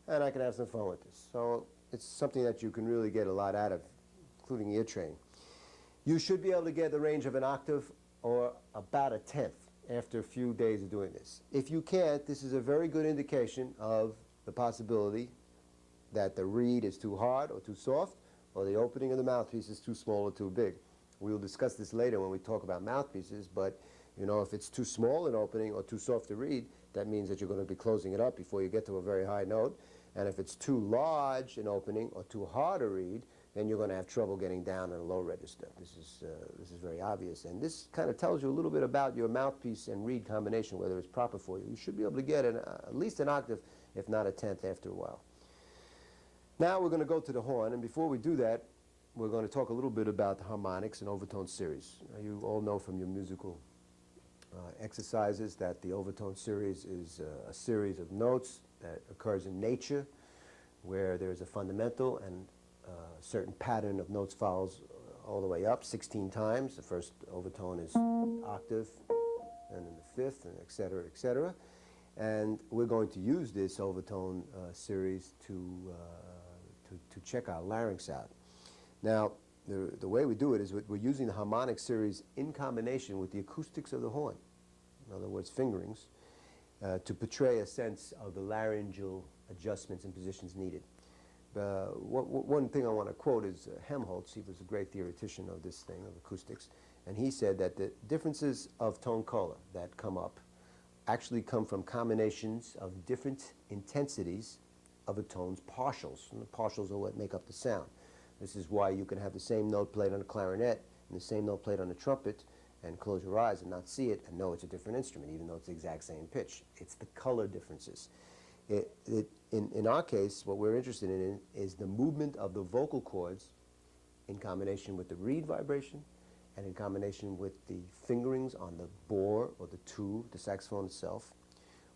And I can have some fun with this. So it's something that you can really get a lot out of, including ear training. You should be able to get the range of an octave or about a tenth after a few days of doing this. If you can't, this is a very good indication of the possibility that the reed is too hard or too soft, or the opening of the mouthpiece is too small or too big. We'll discuss this later when we talk about mouthpieces, but if it's too small an opening or too soft a reed, that means that you're going to be closing it up before you get to a very high note. And if it's too large an opening or too hard a reed, then you're going to have trouble getting down in a low register. This is very obvious. And this kind of tells you a little bit about your mouthpiece and reed combination, whether it's proper for you. You should be able to get at least an octave, if not a tenth, after a while. Now we're going to go to the horn, and before we do that, we're going to talk a little bit about the harmonics and overtone series. You all know from your musical exercises that the overtone series is a series of notes that occurs in nature, where there's a fundamental and a certain pattern of notes follows all the way up 16 times. The first overtone is octave, and then the fifth, and et cetera, et cetera. And we're going to use this overtone series to check our larynx out. Now, the way we do it is we're using the harmonic series in combination with the acoustics of the horn, in other words, fingerings, to portray a sense of the laryngeal adjustments and positions needed. One thing I want to quote is Helmholtz. He was a great theoretician of this thing, of acoustics, and he said that the differences of tone color that come up actually come from combinations of different intensities of a tone's partials, and the partials are what make up the sound. This is why you can have the same note played on a clarinet and the same note played on a trumpet and close your eyes and not see it and know it's a different instrument, even though it's the exact same pitch. It's the color differences. In our case, what we're interested in is the movement of the vocal cords in combination with the reed vibration and in combination with the fingerings on the bore or the tube, the saxophone itself,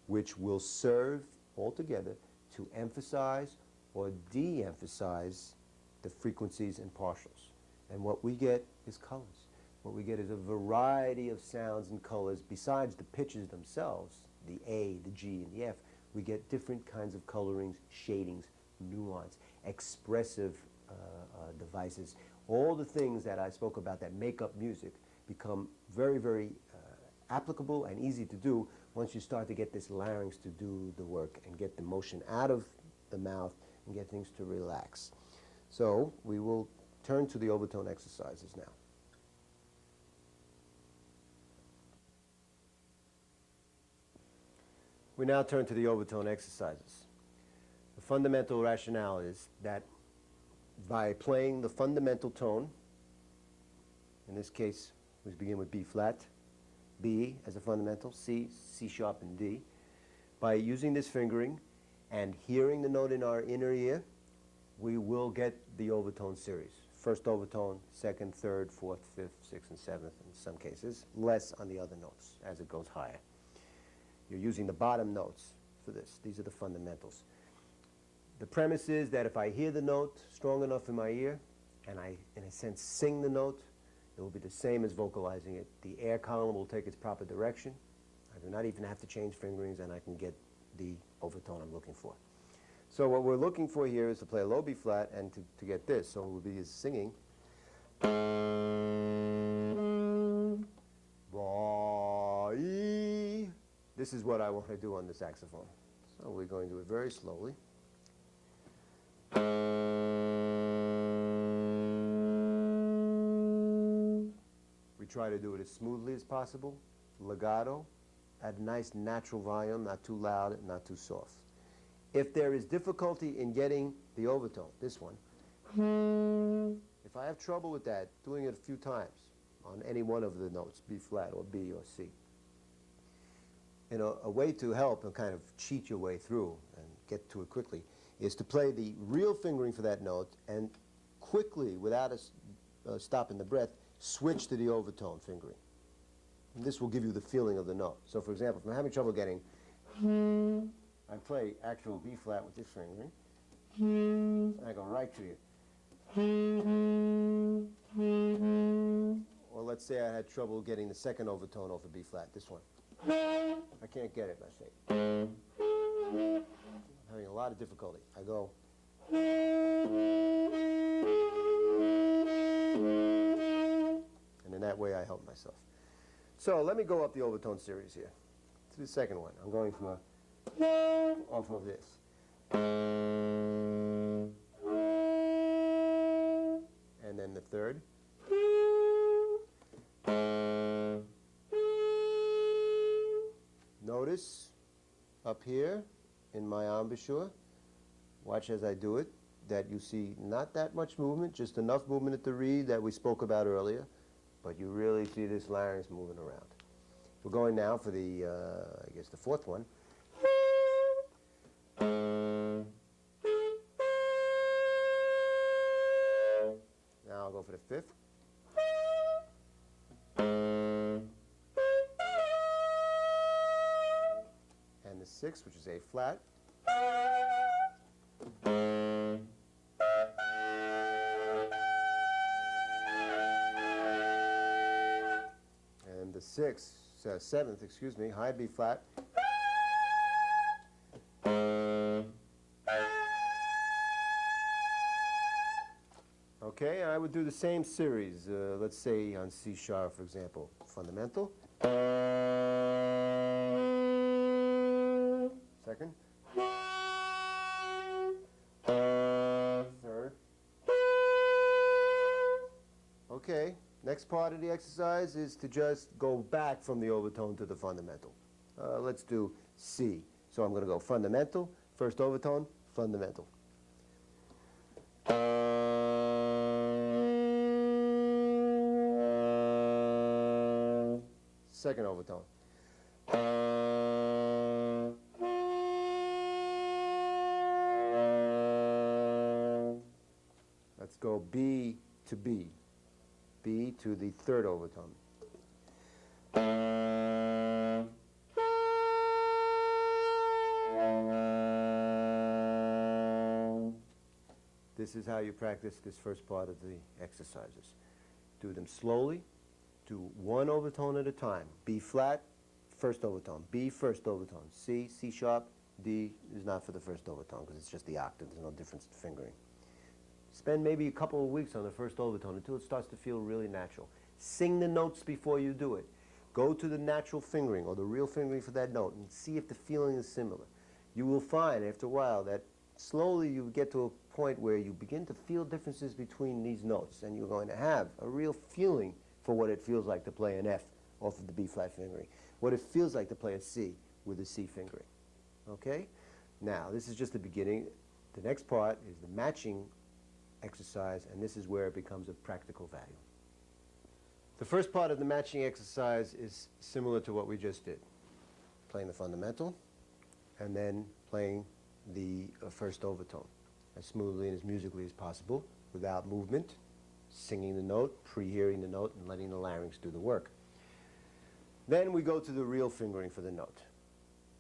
which will serve altogether to emphasize or de-emphasize the frequencies and partials. And what we get is colors. What we get is a variety of sounds and colors besides the pitches themselves, the A, the G, and the F. We get different kinds of colorings, shadings, nuance, expressive devices. All the things that I spoke about that make up music become very, very applicable and easy to do once you start to get this larynx to do the work and get the motion out of the mouth and get things to relax. So we will turn to the overtone exercises now. We now turn to the overtone exercises. The fundamental rationale is that by playing the fundamental tone, in this case we begin with B flat, B as a fundamental, C, C sharp, and D. By using this fingering and hearing the note in our inner ear, we will get the overtone series. First overtone, second, third, fourth, fifth, sixth, and seventh in some cases, less on the other notes as it goes higher. You're using the bottom notes for this. These are the fundamentals. The premise is that if I hear the note strong enough in my ear, and I, in a sense, sing the note, it will be the same as vocalizing it. The air column will take its proper direction. I do not even have to change fingerings, and I can get the overtone I'm looking for. So what we're looking for here is to play a low B flat and to get this. So it will be singing. This is what I want to do on the saxophone. we're going to do it very slowly. We try to do it as smoothly as possible, legato, at a nice natural volume, not too loud and not too soft. If there is difficulty in getting the overtone, this one, if I have trouble with that, doing it a few times on any one of the notes, B flat or B or C, you know, a way to help and kind of cheat your way through and get to it quickly is to play the real fingering for that note and quickly, without a stop in the breath, switch to the overtone fingering. And this will give you the feeling of the note. So for example, if I'm having trouble getting, I play actual B flat with this fingering, and I go right to you. Or let's say I had trouble getting the second overtone off of B flat, this one. I can't get it, let's say. I'm having a lot of difficulty. I go. And in that way I help myself. So let me go up the overtone series here to the second one. I'm going from off of this. And then the third. Notice up here in my embouchure, watch as I do it, that you see not that much movement, just enough movement at the reed that we spoke about earlier, but you really see this larynx moving around. We're going now for the, I guess the fourth one. Now I'll go for the fifth. And the sixth, which is A flat. And the sixth, seventh, excuse me, high B flat. Okay, I would do the same series, let's say on C sharp, for example, fundamental. Second. Third. Okay, next part of the exercise is to just go back from the overtone to the fundamental. Let's do C. So I'm going to go fundamental, first overtone, fundamental. Second overtone. Let's go B to B. B to the third overtone. This is how you practice this first part of the exercises. Do them slowly. Do one overtone at a time. B flat, first overtone. B, first overtone. C, C sharp. D is not for the first overtone because it's just the octave. There's no difference in fingering. Spend maybe a couple of weeks on the first overtone until it starts to feel really natural. Sing the notes before you do it. Go to the natural fingering or the real fingering for that note and see if the feeling is similar. You will find after a while that slowly you get to a point where you begin to feel differences between these notes, and you're going to have a real feeling for what it feels like to play an F off of the B flat fingering, what it feels like to play a C with a C fingering. Okay? Now, this is just the beginning. The next part is the matching exercise, and this is where it becomes of practical value. The first part of the matching exercise is similar to what we just did. Playing the fundamental, and then playing the first overtone as smoothly and as musically as possible without movement, singing the note, pre-hearing the note, and letting the larynx do the work. Then we go to the real fingering for the note.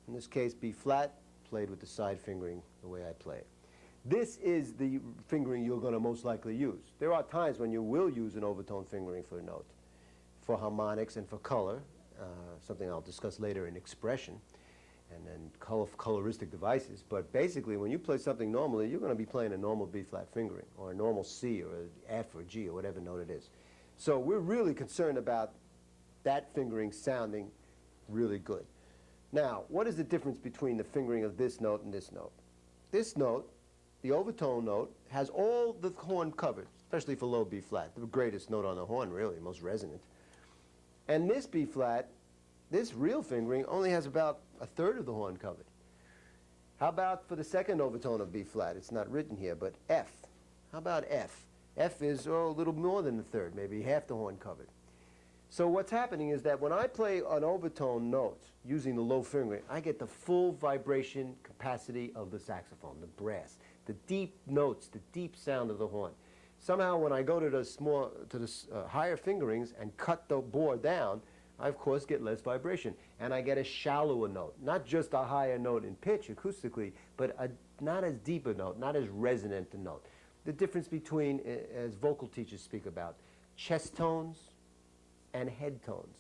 In this case, B flat, played with the side fingering the way I play it. This is the fingering you're going to most likely use. There are times when you will use an overtone fingering for a note, for harmonics and for color, something I'll discuss later in expression, and then coloristic devices. But basically, when you play something normally, you're going to be playing a normal B flat fingering, or a normal C, or an F, or G, or whatever note it is. So we're really concerned about that fingering sounding really good. Now, what is the difference between the fingering of this note and this note? This note, the overtone note, has all the horn covered, especially for low B flat, the greatest note on the horn, really, most resonant. And this B flat, this real fingering, only has about a third of the horn covered. How about for the second overtone of B flat? It's not written here, but F. How about F? F is a little more than a third, maybe half the horn covered. So what's happening is that when I play an overtone note using the low fingering, I get the full vibration capacity of the saxophone, the brass, the deep notes, the deep sound of the horn. Somehow when I go to the higher fingerings and cut the bore down, I of course get less vibration, and I get a shallower note, not just a higher note in pitch acoustically, but not as deep a note, not as resonant a note. The difference between, as vocal teachers speak about, chest tones and head tones.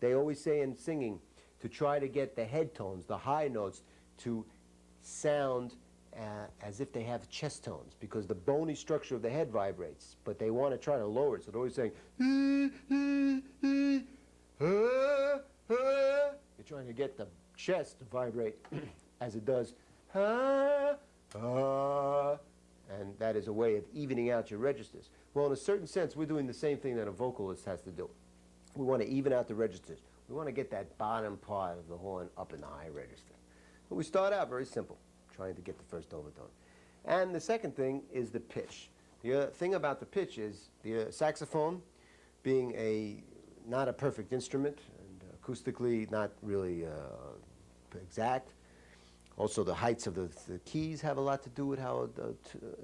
They always say in singing to try to get the head tones, the high notes, to sound as if they have chest tones, because the bony structure of the head vibrates, but they want to try to lower it, so they're always saying, you're trying to get the chest to vibrate as it does, and that is a way of evening out your registers. Well, in a certain sense, we're doing the same thing that a vocalist has to do. We want to even out the registers. We want to get that bottom part of the horn up in the high register. But we start out very simple, trying to get the first overtone. And the second thing is the pitch. The thing about the pitch is the saxophone, being not a perfect instrument, and acoustically not really exact. Also, the heights of the keys have a lot to do with how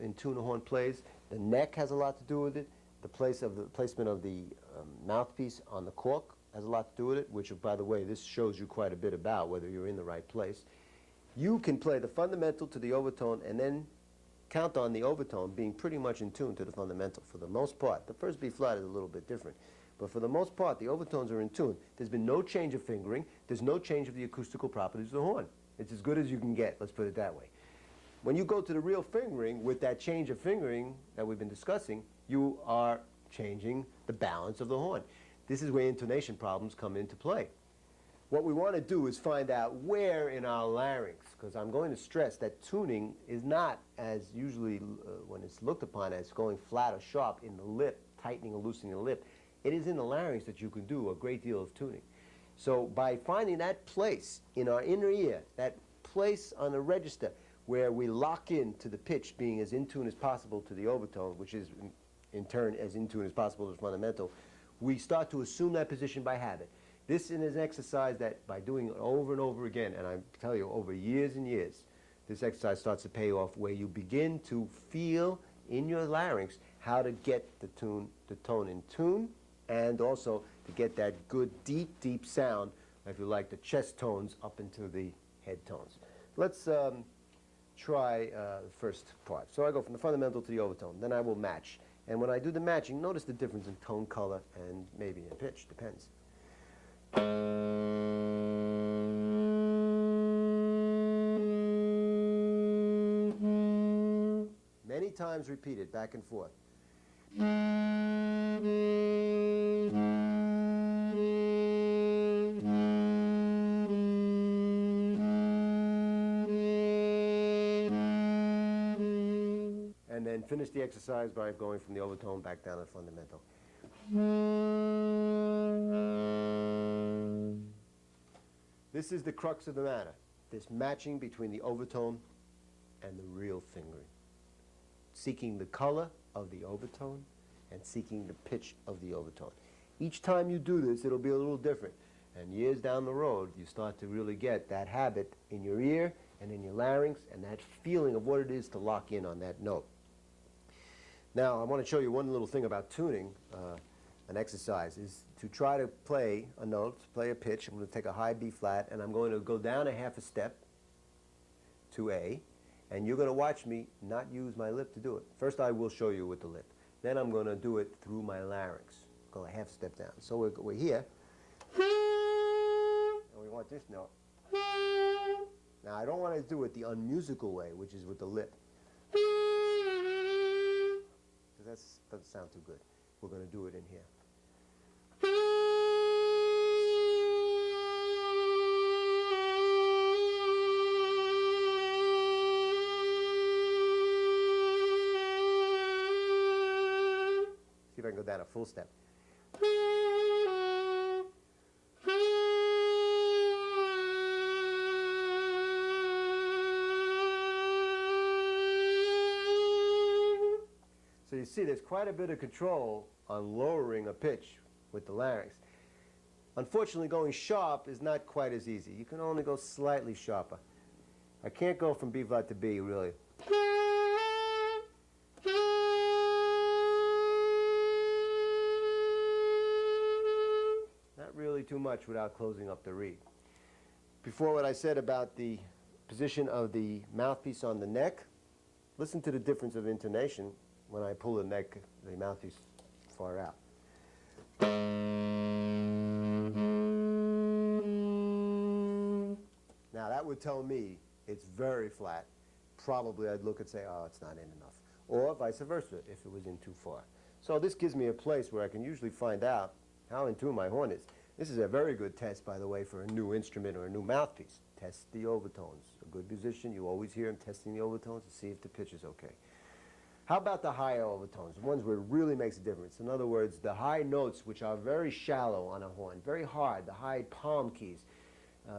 in tune a horn plays. The neck has a lot to do with it. The placement of the mouthpiece on the cork has a lot to do with it, which, by the way, this shows you quite a bit about whether you're in the right place. You can play the fundamental to the overtone and then count on the overtone being pretty much in tune to the fundamental for the most part. The first B flat is a little bit different, but for the most part, the overtones are in tune. There's been no change of fingering. There's no change of the acoustical properties of the horn. It's as good as you can get, let's put it that way. When you go to the real fingering, with that change of fingering that we've been discussing, you are changing the balance of the horn. This is where intonation problems come into play. What we want to do is find out where in our larynx, because I'm going to stress that tuning is not as usually, when it's looked upon as going flat or sharp in the lip, tightening or loosening the lip. It is in the larynx that you can do a great deal of tuning. So by finding that place in our inner ear, that place on the register where we lock in to the pitch being as in tune as possible to the overtone, which is in turn as in tune as possible to the fundamental, we start to assume that position by habit. This is an exercise that by doing it over and over again, and I tell you over years and years, this exercise starts to pay off where you begin to feel in your larynx how to get the tone in tune, and also to get that good deep, deep sound, if you like, the chest tones up into the head tones. Let's try the first part. So I go from the fundamental to the overtone, then I will match. And when I do the matching, notice the difference in tone color and maybe in pitch, depends. Many times repeated, back and forth. And then finish the exercise by going from the overtone back down to the fundamental. This is the crux of the matter, this matching between the overtone and the real fingering. Seeking the color of the overtone and seeking the pitch of the overtone. Each time you do this, it'll be a little different. And years down the road, you start to really get that habit in your ear and in your larynx and that feeling of what it is to lock in on that note. Now, I want to show you one little thing about tuning. An exercise is to try to play a note, play a pitch. I'm going to take a high B flat, and I'm going to go down a half a step to A, and you're going to watch me not use my lip to do it. First, I will show you with the lip. Then I'm going to do it through my larynx. Go a half step down. So we're here, and we want this note. Now, I don't want to do it the unmusical way, which is with the lip. That doesn't sound too good. We're going to do it in here. down a full step. So you see there's quite a bit of control on lowering a pitch with the larynx. Unfortunately, going sharp is not quite as easy. You can only go slightly sharper. I can't go from B flat to B, really. Not really too much without closing up the reed. Before what I said about the position of the mouthpiece on the neck, listen to the difference of intonation when I pull the neck, the mouthpiece far out. Now that would tell me it's very flat. Probably I'd look and say, oh, it's not in enough. Or vice versa, if it was in too far. So this gives me a place where I can usually find out how in tune my horn is. This is a very good test, by the way, for a new instrument or a new mouthpiece. Test the overtones. A good musician, you always hear him testing the overtones to see if the pitch is okay. How about the higher overtones, the ones where it really makes a difference? In other words, the high notes, which are very shallow on a horn, very hard, the high palm keys,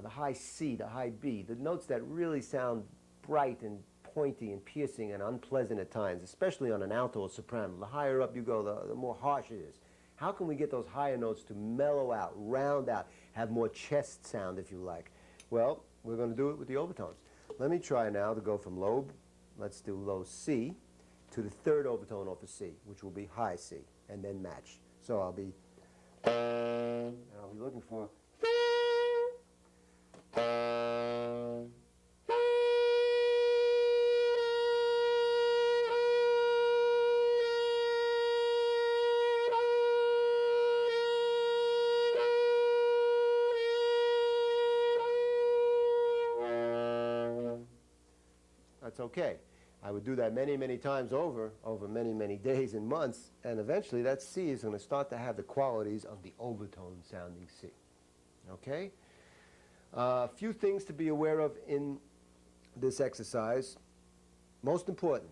the high C, the high B, the notes that really sound bright and pointy and piercing and unpleasant at times, especially on an alto or soprano. The higher up you go, the more harsh it is. How can we get those higher notes to mellow out, round out, have more chest sound, if you like? Well, we're going to do it with the overtones. Let me try now to go from low, let's do low C, to the third overtone off of C, which will be high C, and then match. So I'll be looking for that's okay. I would do that many, many times over many, many days and months, and eventually that C is going to start to have the qualities of the overtone sounding C. Okay? A few things to be aware of in this exercise. Most important,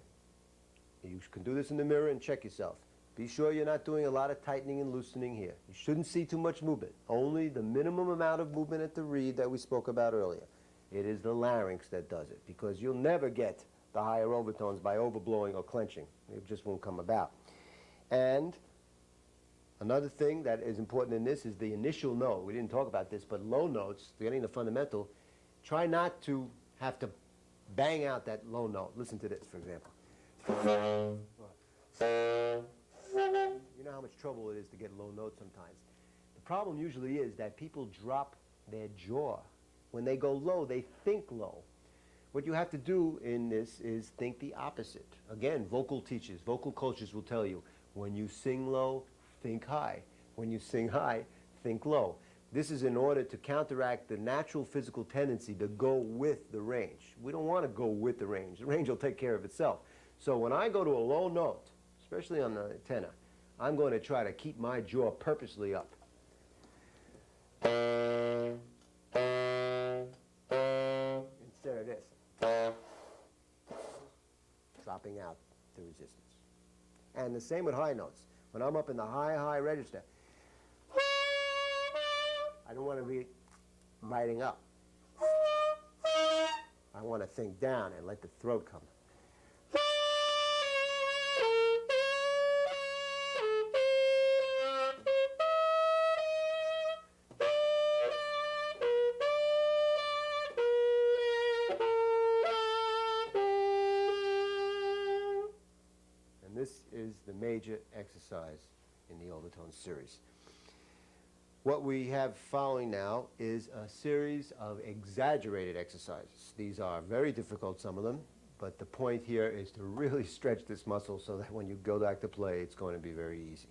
you can do this in the mirror and check yourself. Be sure you're not doing a lot of tightening and loosening here. You shouldn't see too much movement. Only the minimum amount of movement at the reed that we spoke about earlier. It is the larynx that does it, because you'll never get the higher overtones by overblowing or clenching. It just won't come about. And another thing that is important in this is the initial note. We didn't talk about this, but low notes, getting the fundamental, try not to have to bang out that low note. Listen to this, for example. You know how much trouble it is to get low notes sometimes. The problem usually is that people drop their jaw. When they go low, they think low. What you have to do in this is think the opposite. Again, vocal teachers, vocal coaches will tell you, when you sing low, think high. When you sing high, think low. This is in order to counteract the natural physical tendency to go with the range. We don't want to go with the range. The range will take care of itself. So when I go to a low note, especially on the tenor, I'm going to try to keep my jaw purposely up. Instead of this. Dropping out the resistance. And the same with high notes. When I'm up in the high, high register, I don't want to be biting up. I want to think down and let the throat come. This is the major exercise in the overtone series. What we have following now is a series of exaggerated exercises. These are very difficult, some of them, but the point here is to really stretch this muscle so that when you go back to play, it's going to be very easy.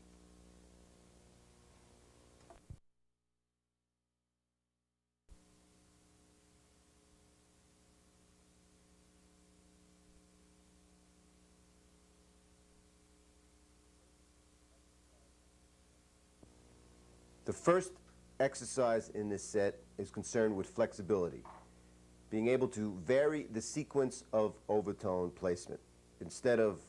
The first exercise in this set is concerned with flexibility, being able to vary the sequence of overtone placement. Instead of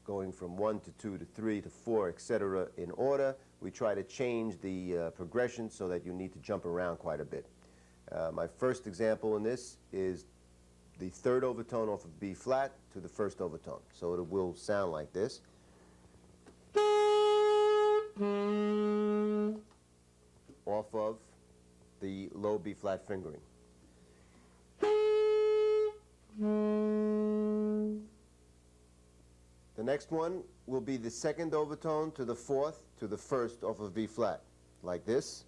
going from 1 to 2 to 3 to 4, etc. in order. We try to change the progression so that you need to jump around quite a bit. My first example in this is the third overtone off of B flat to the first overtone. So it will sound like this. Off of the low B flat fingering. The next one will be the second overtone to the fourth to the first off of B flat, like this.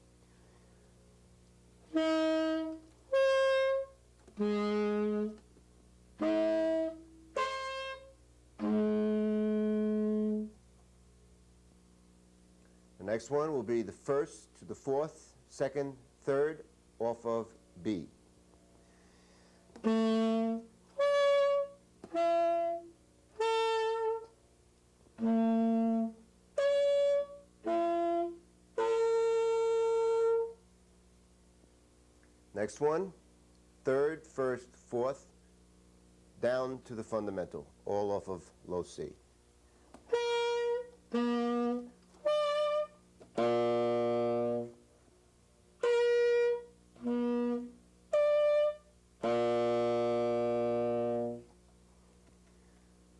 The next one will be the first to the fourth, second, third off of B. Next one, third, first, fourth, down to the fundamental, all off of low C.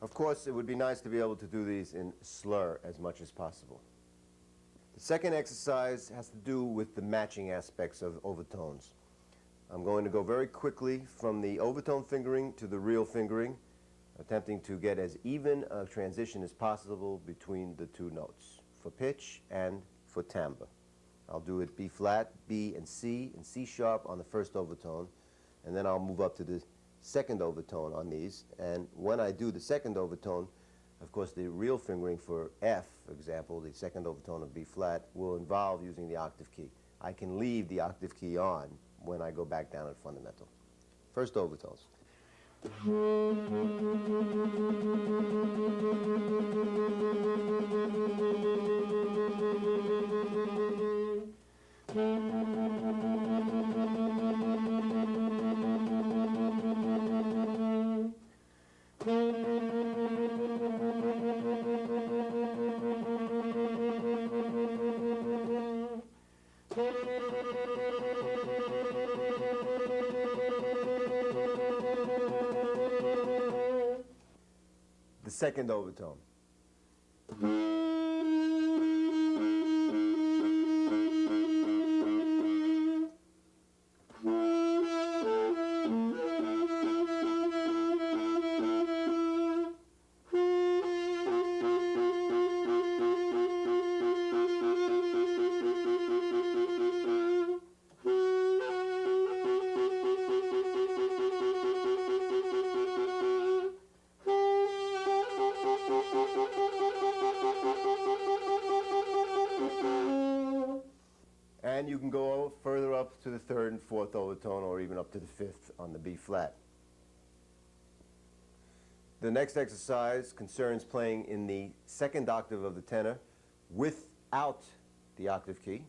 Of course, it would be nice to be able to do these in slur as much as possible. The second exercise has to do with the matching aspects of overtones. I'm going to go very quickly from the overtone fingering to the real fingering, attempting to get as even a transition as possible between the two notes, for pitch and for timbre. I'll do it B flat, B and C sharp on the first overtone, and then I'll move up to the second overtone on these. And when I do the second overtone, of course the real fingering for F, for example, the second overtone of B flat, will involve using the octave key. I can leave the octave key on when I go back down at fundamental. First overtones. The second overtone. And you can go further up to the third and fourth overtone, or even up to the fifth on the B flat. The next exercise concerns playing in the second octave of the tenor without the octave key,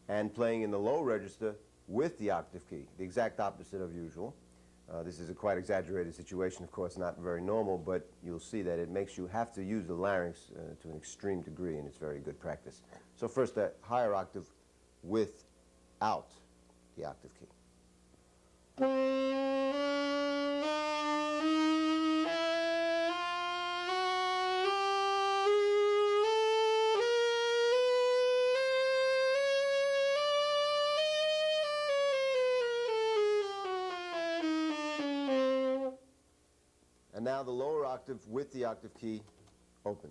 and playing in the low register with the octave key, the exact opposite of usual. This is a quite exaggerated situation, of course, not very normal, but you'll see that it makes you have to use the larynx to an extreme degree, and it's very good practice. So first, that higher octave without the octave key. And now the lower octave with the octave key open.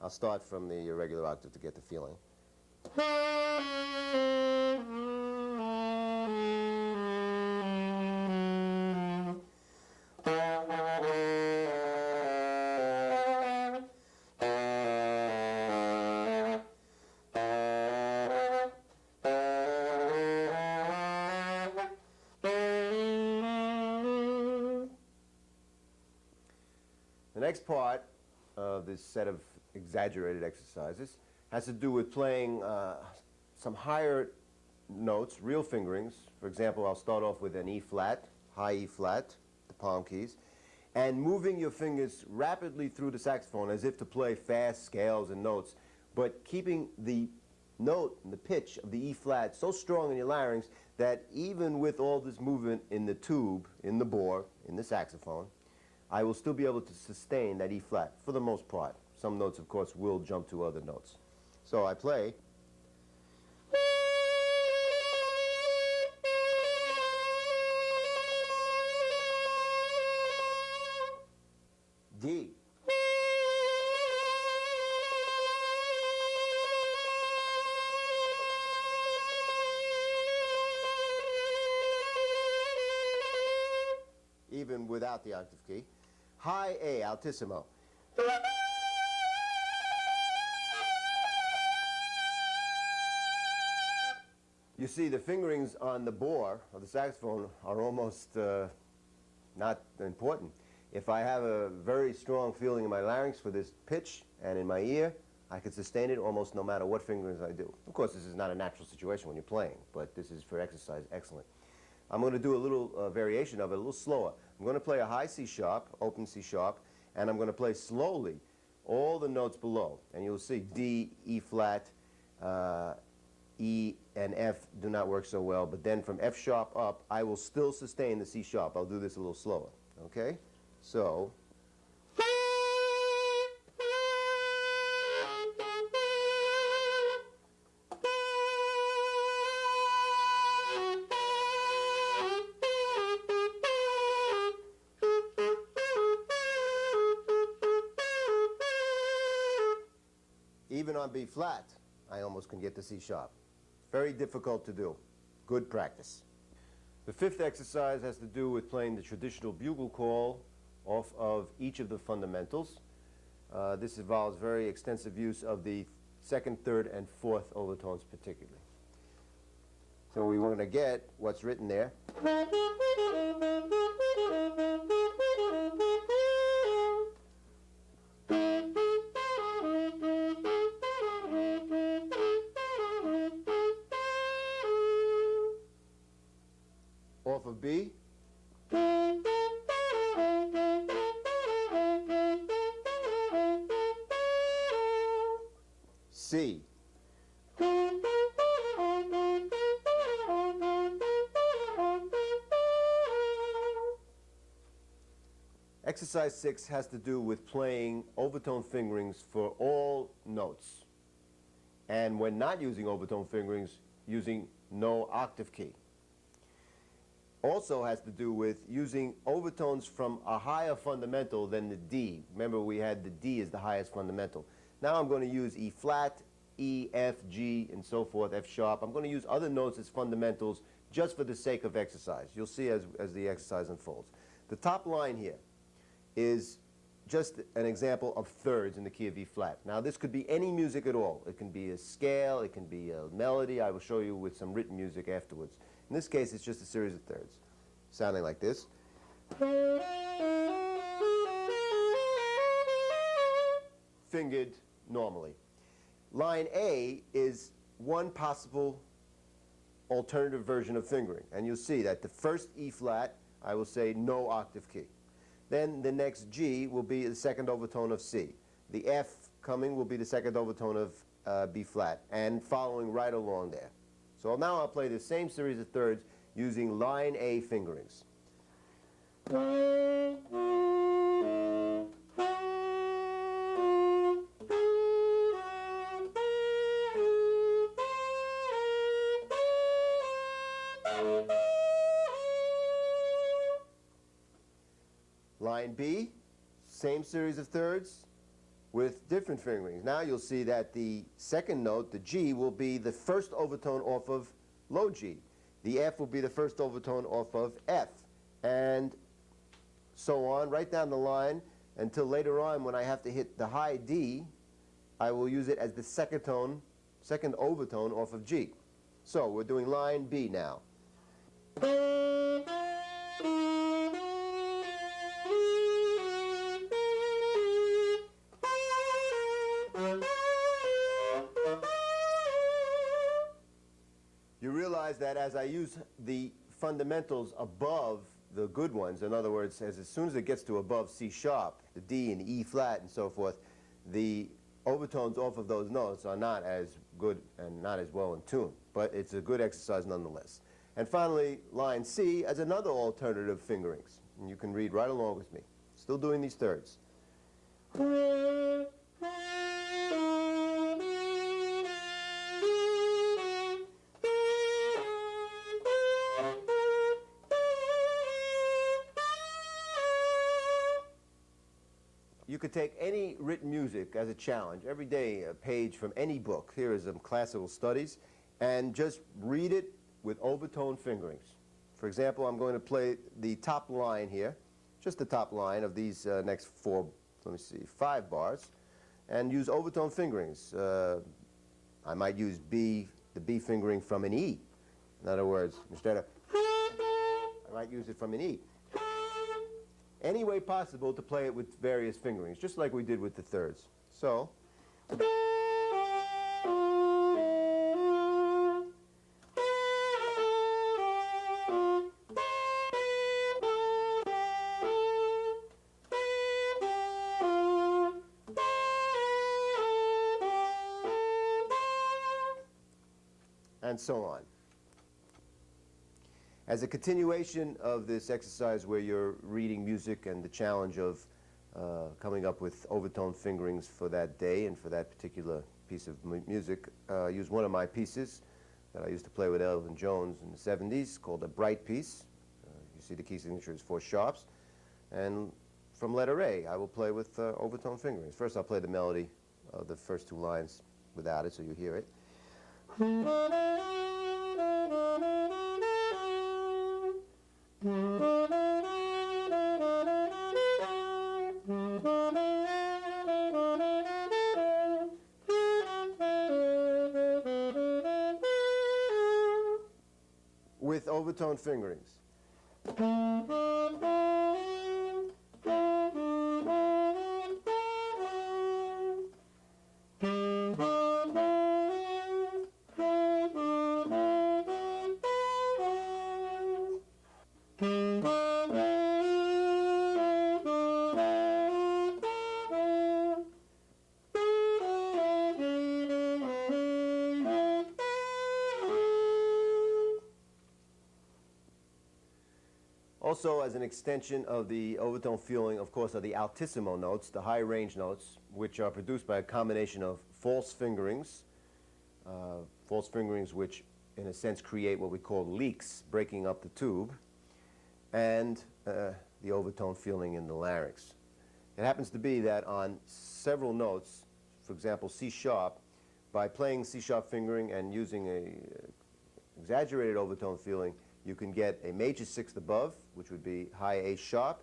I'll start from the irregular octave to get the feeling. The next part of this set of exaggerated exercises has to do with playing some higher notes, real fingerings. For example, I'll start off with an E flat, high E flat, the palm keys, and moving your fingers rapidly through the saxophone as if to play fast scales and notes, but keeping the note and the pitch of the E flat so strong in your larynx that even with all this movement in the tube, in the bore, in the saxophone, I will still be able to sustain that E flat for the most part. Some notes, of course, will jump to other notes. So I play. D. Even without the octave key. High A, altissimo. You see, the fingerings on the bore of the saxophone are almost not important. If I have a very strong feeling in my larynx for this pitch and in my ear, I can sustain it almost no matter what fingerings I do. Of course, this is not a natural situation when you're playing, but this is for exercise excellent. I'm going to do a little variation of it, a little slower. I'm going to play a high C sharp, open C sharp, and I'm going to play slowly all the notes below. And you'll see D, E flat, E and F do not work so well, but then from F sharp up, I will still sustain the C sharp. I'll do this a little slower, okay? So, even on B flat, I almost can get the C sharp. Very difficult to do. Good practice. The fifth exercise has to do with playing the traditional bugle call off of each of the fundamentals. This involves very extensive use of the second, third, and fourth overtones particularly. So we want to get what's written there. Off of B. C. Exercise 6 has to do with playing overtone fingerings for all notes. And when not using overtone fingerings, using no octave key. Also has to do with using overtones from a higher fundamental than the D. Remember, we had the D as the highest fundamental. Now I'm going to use E flat, E, F, G, and so forth, F sharp. I'm going to use other notes as fundamentals just for the sake of exercise. You'll see as the exercise unfolds. The top line here is just an example of thirds in the key of E flat. Now this could be any music at all. It can be a scale, it can be a melody. I will show you with some written music afterwards. In this case, it's just a series of thirds, sounding like this. Fingered normally. Line A is one possible alternative version of fingering. And you'll see that the first E flat, I will say no octave key. Then the next G will be the second overtone of C. The F coming will be the second overtone of B flat, and following right along there. So now I'll play the same series of thirds using line A fingerings. Line B, same series of thirds with different fingerings. Now you'll see that the second note, the G, will be the first overtone off of low G. The F will be the first overtone off of F. And so on, right down the line, until later on when I have to hit the high D, I will use it as the second overtone off of G. So we're doing line B now. You realize that as I use the fundamentals above the good ones. In other words, as soon as it gets to above C sharp, the D and E flat and so forth, the overtones off of those notes are not as good and not as well in tune. But it's a good exercise nonetheless. And finally, line C as another alternative fingerings. And you can read right along with me. Still doing these thirds. You could take any written music as a challenge. Every day, a page from any book. Here is classical studies. And just read it with overtone fingerings. For example, I'm going to play the top line here, just the top line of these next five bars, and use overtone fingerings. I might use the B fingering from an E. In other words, instead of, I might use it from an E. Any way possible to play it with various fingerings, just like we did with the thirds. So, and so on. As a continuation of this exercise where you're reading music and the challenge of coming up with overtone fingerings for that day and for that particular piece of music, use one of my pieces that I used to play with Elvin Jones in the 70s called a bright piece. You see the key signature is 4 sharps. And from letter A, I will play with overtone fingerings. First I'll play the melody of the first 2 lines without it so you hear it. With overtone fingerings. Also, as an extension of the overtone feeling, of course, are the altissimo notes, the high range notes, which are produced by a combination of false fingerings which, in a sense, create what we call leaks, breaking up the tube, and the overtone feeling in the larynx. It happens to be that on several notes, for example, C sharp, by playing C sharp fingering and using a exaggerated overtone feeling, you can get a major 6th above, which would be high A sharp,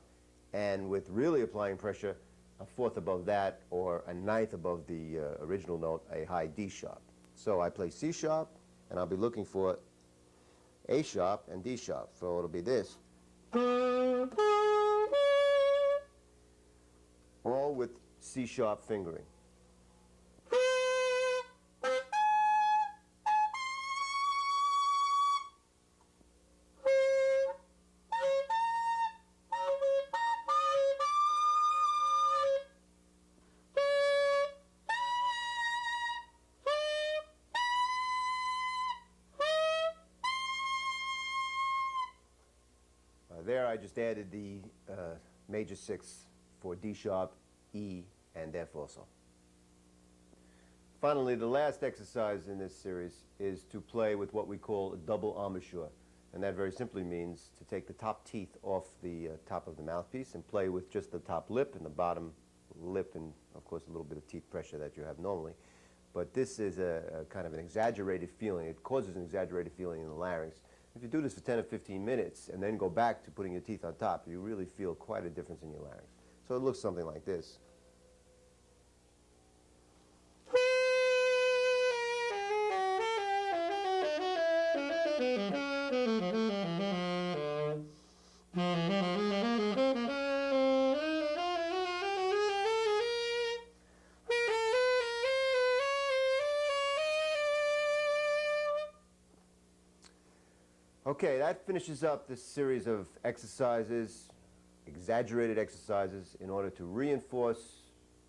and with really applying pressure, a 4th above that, or a 9th above the original note, a high D sharp. So I play C sharp, and I'll be looking for A sharp and D sharp. So it'll be this. All with C sharp fingering. There I just added the major 6 for D sharp, E, and F also. Finally, the last exercise in this series is to play with what we call a double embouchure. And that very simply means to take the top teeth off the top of the mouthpiece and play with just the top lip and the bottom lip and, of course, a little bit of teeth pressure that you have normally. But this is a kind of an exaggerated feeling. It causes an exaggerated feeling in the larynx. If you do this for 10 or 15 minutes and then go back to putting your teeth on top, you really feel quite a difference in your larynx. So it looks something like this. Okay, that finishes up this series of exercises, exaggerated exercises, in order to reinforce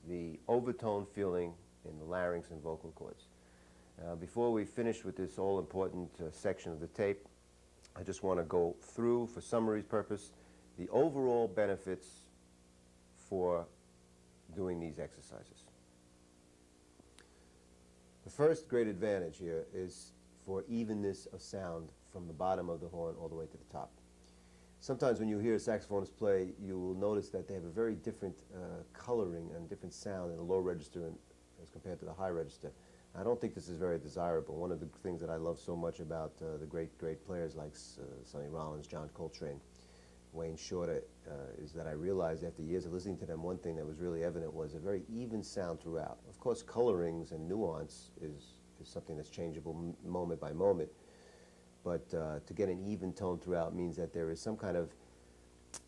the overtone feeling in the larynx and vocal cords. Before we finish with this all-important section of the tape, I just want to go through, for summary's purpose, the overall benefits for doing these exercises. The first great advantage here is for evenness of sound from the bottom of the horn all the way to the top. Sometimes when you hear a saxophonist play, you will notice that they have a very different coloring and different sound in the low register as compared to the high register. I don't think this is very desirable. One of the things that I love so much about the great players like Sonny Rollins, John Coltrane, Wayne Shorter, is that I realized after years of listening to them, one thing that was really evident was a very even sound throughout. Of course, colorings and nuance is something that's changeable moment by moment, but to get an even tone throughout means that there is some kind of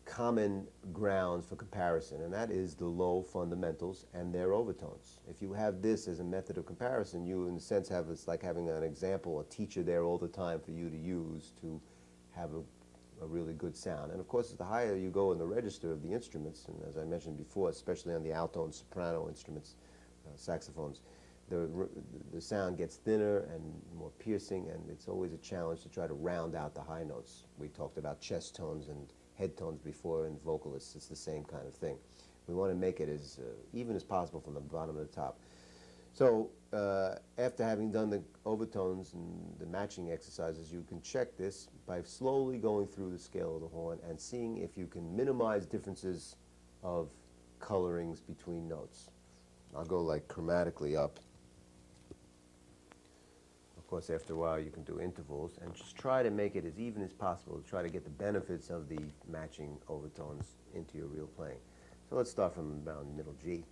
common grounds for comparison, and that is the low fundamentals and their overtones. If you have this as a method of comparison, you in a sense have, it's like having an example, a teacher there all the time for you to use to have a really good sound. And of course, the higher you go in the register of the instruments, and as I mentioned before, especially on the alto and soprano instruments, saxophones, the sound gets thinner and more piercing, and it's always a challenge to try to round out the high notes. We talked about chest tones and head tones before in vocalists. It's the same kind of thing. We want to make it as even as possible from the bottom to the top. So after having done the overtones and the matching exercises, you can check this by slowly going through the scale of the horn and seeing if you can minimize differences of colorings between notes. I'll go like chromatically up. Of course, after a while you can do intervals and just try to make it as even as possible to try to get the benefits of the matching overtones into your real playing. So let's start from around middle G.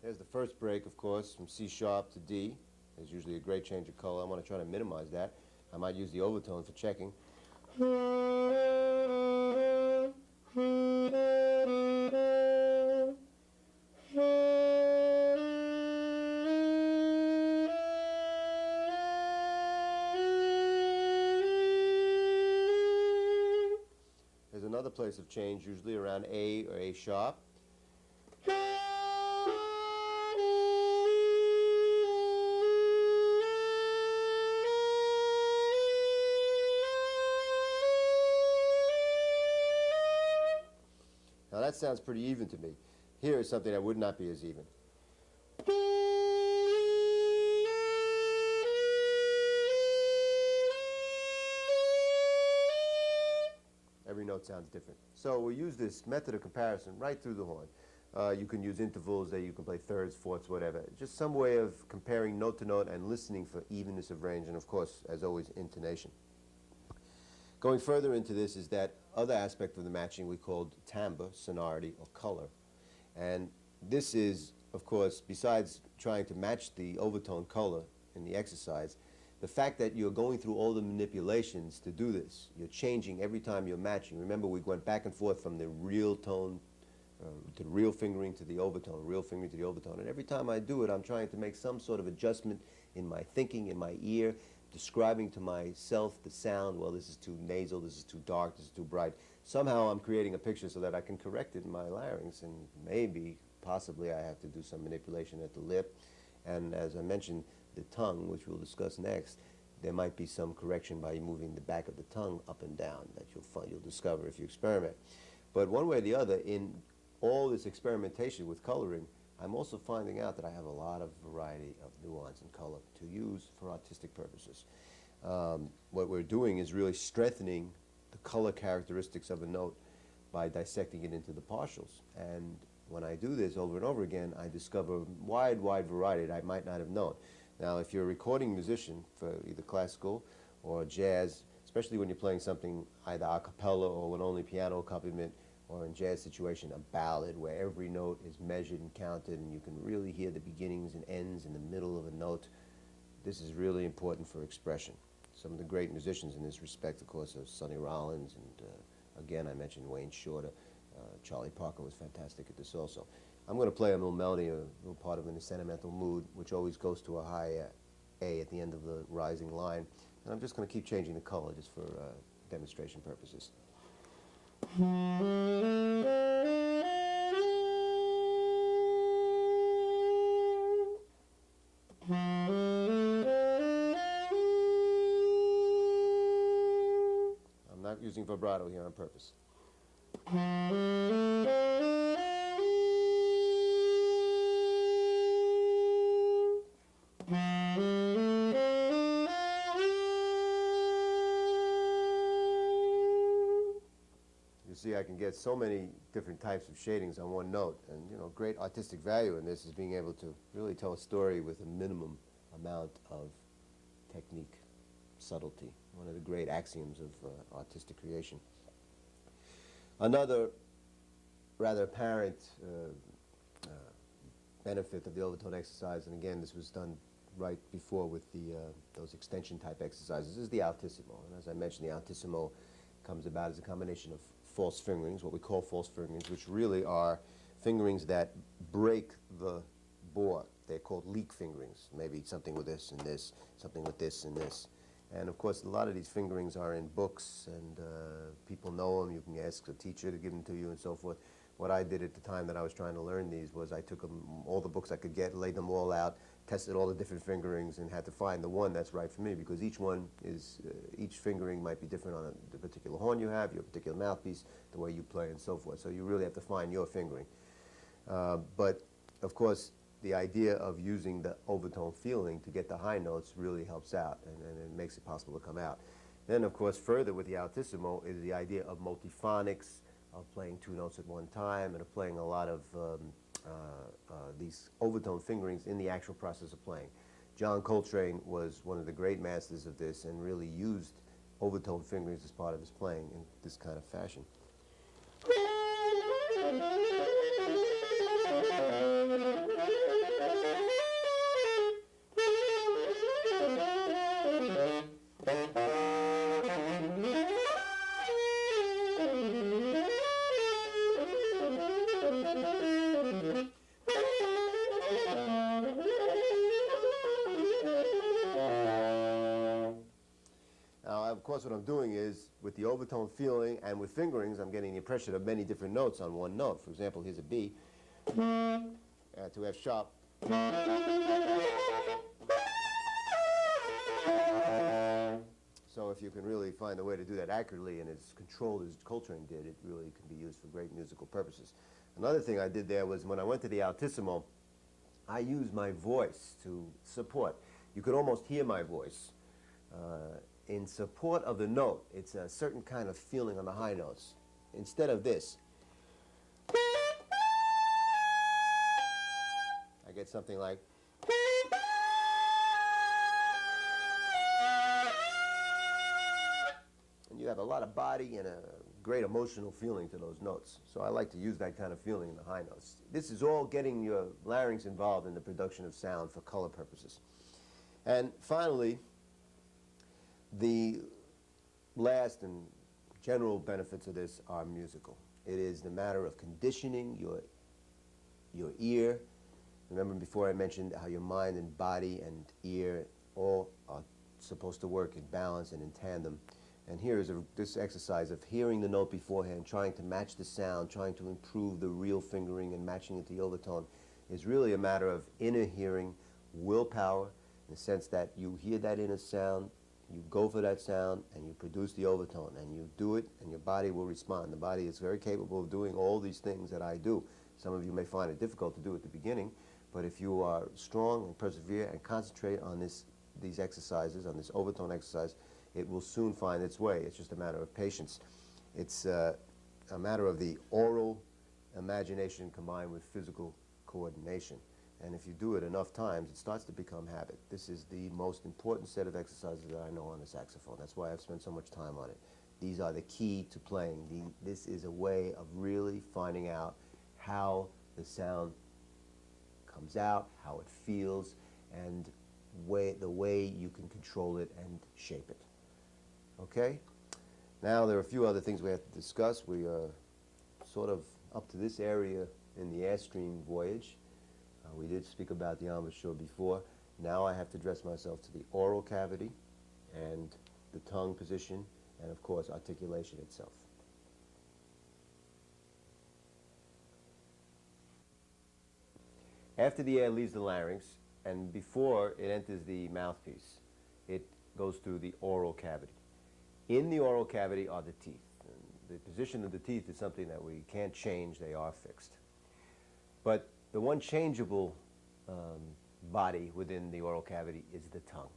There's the first break, of course, from C sharp to D. There's usually a great change of color. I want to try to minimize that. I might use the overtone for checking. There's another place of change, usually around A or A sharp. Now that sounds pretty even to me. Here is something that would not be as even. Every note sounds different. So we use this method of comparison right through the horn. You can use intervals that you can play thirds, fourths, whatever. Just some way of comparing note to note and listening for evenness of range, and of course, as always, intonation. Going further into this is that other aspect of the matching we called timbre, sonority, or color. And this is, of course, besides trying to match the overtone color in the exercise, the fact that you're going through all the manipulations to do this. You're changing every time you're matching. Remember, we went back and forth from the real tone to the real fingering to the overtone, real fingering to the overtone. And every time I do it, I'm trying to make some sort of adjustment in my thinking, in my ear, describing to myself the sound. Well, this is too nasal, this is too dark, this is too bright. Somehow I'm creating a picture so that I can correct it in my larynx, and maybe, possibly, I have to do some manipulation at the lip. And as I mentioned, the tongue, which we'll discuss next, there might be some correction by moving the back of the tongue up and down that you'll discover if you experiment. But one way or the other, in all this experimentation with coloring, I'm also finding out that I have a lot of variety of nuance and color to use for artistic purposes. What we're doing is really strengthening the color characteristics of a note by dissecting it into the partials. And when I do this over and over again, I discover a wide variety that I might not have known. Now, if you're a recording musician for either classical or jazz, especially when you're playing something either a cappella or with only piano accompaniment, or in jazz situation, a ballad where every note is measured and counted and you can really hear the beginnings and ends in the middle of a note, this is really important for expression. some of the great musicians in this respect, of course, are Sonny Rollins, and again, I mentioned Wayne Shorter. Charlie Parker was fantastic at this also. I'm going to play a little melody, a little part of it in a sentimental mood, which always goes to a high A at the end of the rising line. And I'm just going to keep changing the color just for demonstration purposes. I'm not using vibrato here on purpose. You see, I can get so many different types of shadings on one note, and great artistic value in this is being able to really tell a story with a minimum amount of technique, subtlety, one of the great axioms of artistic creation. Another rather apparent benefit of the overtone exercise, and again, this was done right before with those extension type exercises, is the altissimo. And as I mentioned, the altissimo comes about as a combination of false fingerings, what we call false fingerings, which really are fingerings that break the bore. They're called leak fingerings. Maybe something with this and this, something with this and this. And of course, a lot of these fingerings are in books, and people know them. You can ask a teacher to give them to you and so forth. What I did at the time that I was trying to learn these was I took all the books I could get, laid them all out, tested all the different fingerings, and had to find the one that's right for me, because each one is, each fingering might be different on the particular horn you have, your particular mouthpiece, the way you play, and so forth. So you really have to find your fingering. But of course, the idea of using the overtone feeling to get the high notes really helps out, and it makes it possible to come out. Then, of course, further with the altissimo is the idea of multiphonics, of playing two notes at one time, and of playing a lot of these overtone fingerings in the actual process of playing. John Coltrane was one of the great masters of this and really used overtone fingerings as part of his playing in this kind of fashion. Of course, what I'm doing is, with the overtone feeling and with fingerings, I'm getting the impression of many different notes on one note. For example, here's a B to F sharp. So if you can really find a way to do that accurately and as controlled as Coltrane did, it really can be used for great musical purposes. Another thing I did there was when I went to the altissimo, I used my voice to support. You could almost hear my voice. In support of the note, it's a certain kind of feeling on the high notes. Instead of this, I get something like, and you have a lot of body and a great emotional feeling to those notes. So I like to use that kind of feeling in the high notes. This is all getting your larynx involved in the production of sound for color purposes. And finally, the last and general benefits of this are musical. It is the matter of conditioning your ear. Remember before I mentioned how your mind and body and ear all are supposed to work in balance and in tandem. And here is this exercise of hearing the note beforehand, trying to match the sound, trying to improve the real fingering and matching it to the overtone, is really a matter of inner hearing, willpower, in the sense that you hear that inner sound, you go for that sound, and you produce the overtone, and you do it, and your body will respond. The body is very capable of doing all these things that I do. Some of you may find it difficult to do at the beginning, but if you are strong and persevere and concentrate on these exercises, on this overtone exercise, it will soon find its way. It's just a matter of patience. It's a matter of the oral imagination combined with physical coordination. And if you do it enough times, it starts to become habit. This is the most important set of exercises that I know on the saxophone. That's why I've spent so much time on it. These are the key to playing. This is a way of really finding out how the sound comes out, how it feels, and the way you can control it and shape it. Okay? Now there are a few other things we have to discuss. We are sort of up to this area in the airstream voyage. We did speak about the embouchure before. Now I have to address myself to the oral cavity and the tongue position and, of course, articulation itself. After the air leaves the larynx and before it enters the mouthpiece, it goes through the oral cavity. In the oral cavity are the teeth. And the position of the teeth is something that we can't change. They are fixed. But the one changeable body within the oral cavity is the tongue.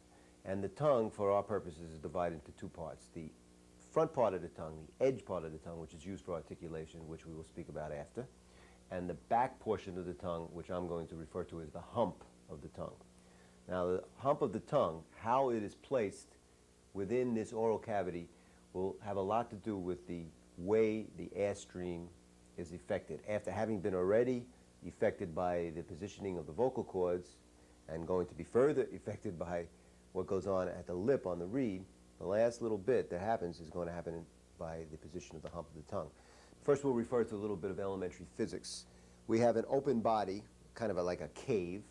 And the tongue, for our purposes, is divided into two parts. The front part of the tongue, the edge part of the tongue, which is used for articulation, which we will speak about after, and the back portion of the tongue, which I'm going to refer to as the hump of the tongue. Now, the hump of the tongue, how it is placed within this oral cavity, will have a lot to do with the way the airstream is affected. After having been already affected by the positioning of the vocal cords and going to be further affected by what goes on at the lip on the reed, the last little bit that happens is going to happen by the position of the hump of the tongue. First, we'll refer to a little bit of elementary physics. We have an open body, kind of like a cave,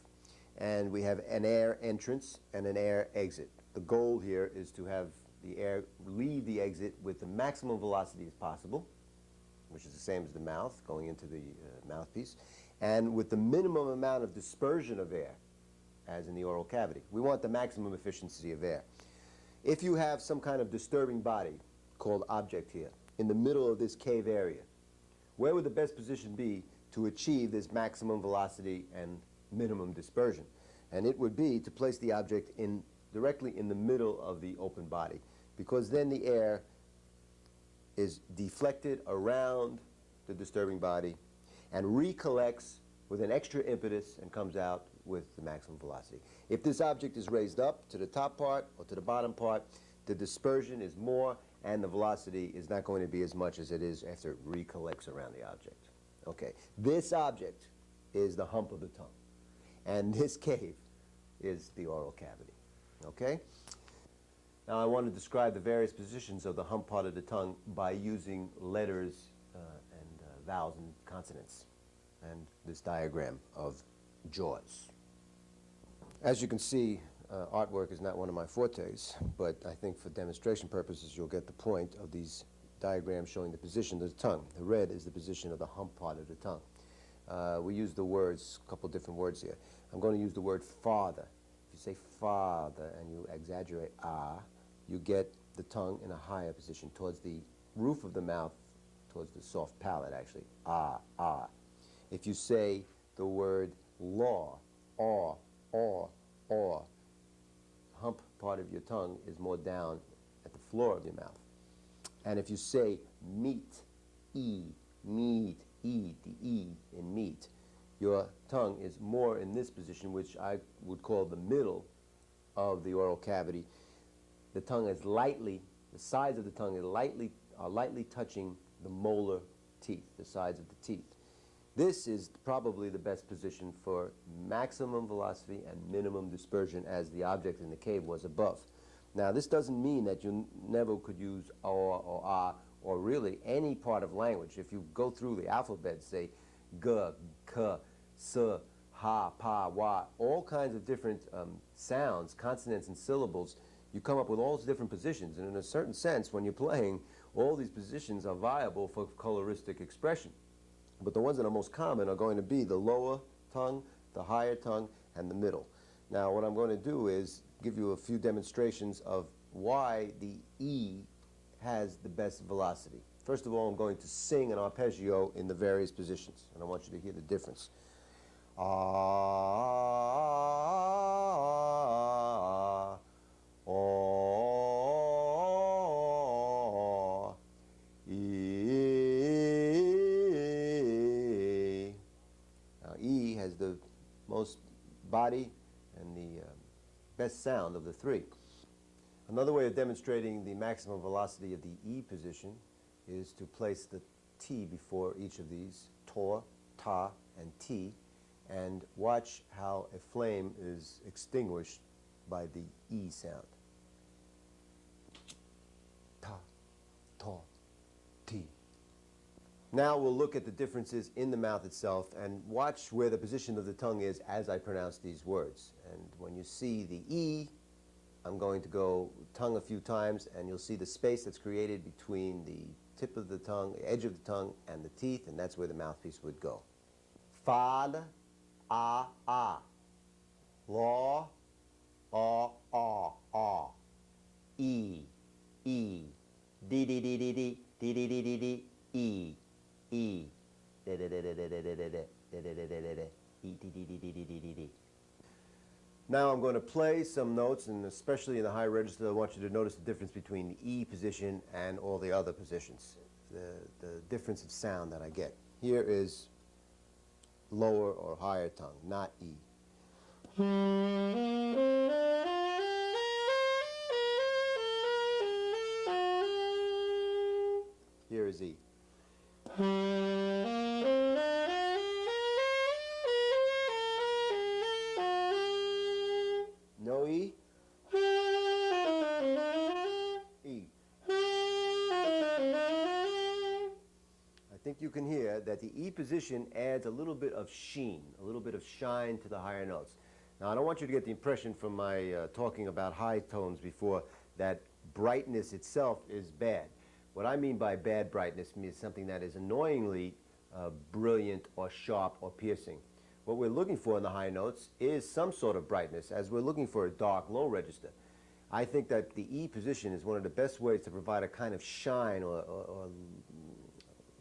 and we have an air entrance and an air exit. The goal here is to have the air leave the exit with the maximum velocity as possible, which is the same as the mouth going into the mouthpiece, and with the minimum amount of dispersion of air, as in the oral cavity. We want the maximum efficiency of air. If you have some kind of disturbing body, called object here, in the middle of this cave area, where would the best position be to achieve this maximum velocity and minimum dispersion? And it would be to place the object directly in the middle of the open body, because then the air is deflected around the disturbing body and recollects with an extra impetus and comes out with the maximum velocity. If this object is raised up to the top part or to the bottom part, the dispersion is more and the velocity is not going to be as much as it is after it recollects around the object. Okay, this object is the hump of the tongue, and this cave is the oral cavity. Okay? Now I want to describe the various positions of the hump part of the tongue by using letters and vowels and consonants, and this diagram of jaws. As you can see, artwork is not one of my fortes, but I think for demonstration purposes you'll get the point of these diagrams showing the position of the tongue. The red is the position of the hump part of the tongue. We use the words, a couple different words here. I'm going to use the word father. If you say father and you exaggerate ah, you get the tongue in a higher position towards the roof of the mouth, towards the soft palate actually, ah, ah. If you say the word law, or, hump part of your tongue is more down at the floor of your mouth. And if you say meat, meat, the E in meat, your tongue is more in this position, which I would call the middle of the oral cavity. The tongue is lightly, the sides of the tongue are lightly touching the molar teeth, the sides of the teeth. This is probably the best position for maximum velocity and minimum dispersion, as the object in the cave was above. Now, this doesn't mean that you never could use or ah, or really any part of language. If you go through the alphabet, say g, k, s, ha, pa, wa, all kinds of different sounds, consonants and syllables, you come up with all these different positions. And in a certain sense, when you're playing, all these positions are viable for coloristic expression. But the ones that are most common are going to be the lower tongue, the higher tongue, and the middle. Now, what I'm going to do is give you a few demonstrations of why the E has the best velocity. First of all, I'm going to sing an arpeggio in the various positions, and I want you to hear the difference. E has the most body and the best sound of the three. Another way of demonstrating the maximum velocity of the E position is to place the T before each of these, tor, ta, and T, and watch how a flame is extinguished by the E sound. Now we'll look at the differences in the mouth itself and watch where the position of the tongue is as I pronounce these words. And when you see the E, I'm going to go tongue a few times, and you'll see the space that's created between the tip of the tongue, the edge of the tongue, and the teeth, and that's where the mouthpiece would go. Fad, ah, ah. Law, ah, ah, ah. E, E. D, D, D, D, D, D, D, D, D, D, E. E. Da da da da da da da da da da da da da da. E, D, D, D, D, D, D, D, D. Now I'm going to play some notes, and especially in the high register, I want you to notice the difference between the E position and all the other positions, the difference of sound that I get. Here is lower or higher tongue, not E. Here is E. No E. E. I think you can hear that the E position adds a little bit of sheen, a little bit of shine to the higher notes. Now, I don't want you to get the impression from my talking about high tones before that brightness itself is bad. What I mean by bad brightness means something that is annoyingly brilliant or sharp or piercing. What we're looking for in the high notes is some sort of brightness, as we're looking for a dark low register. I think that the E position is one of the best ways to provide a kind of shine or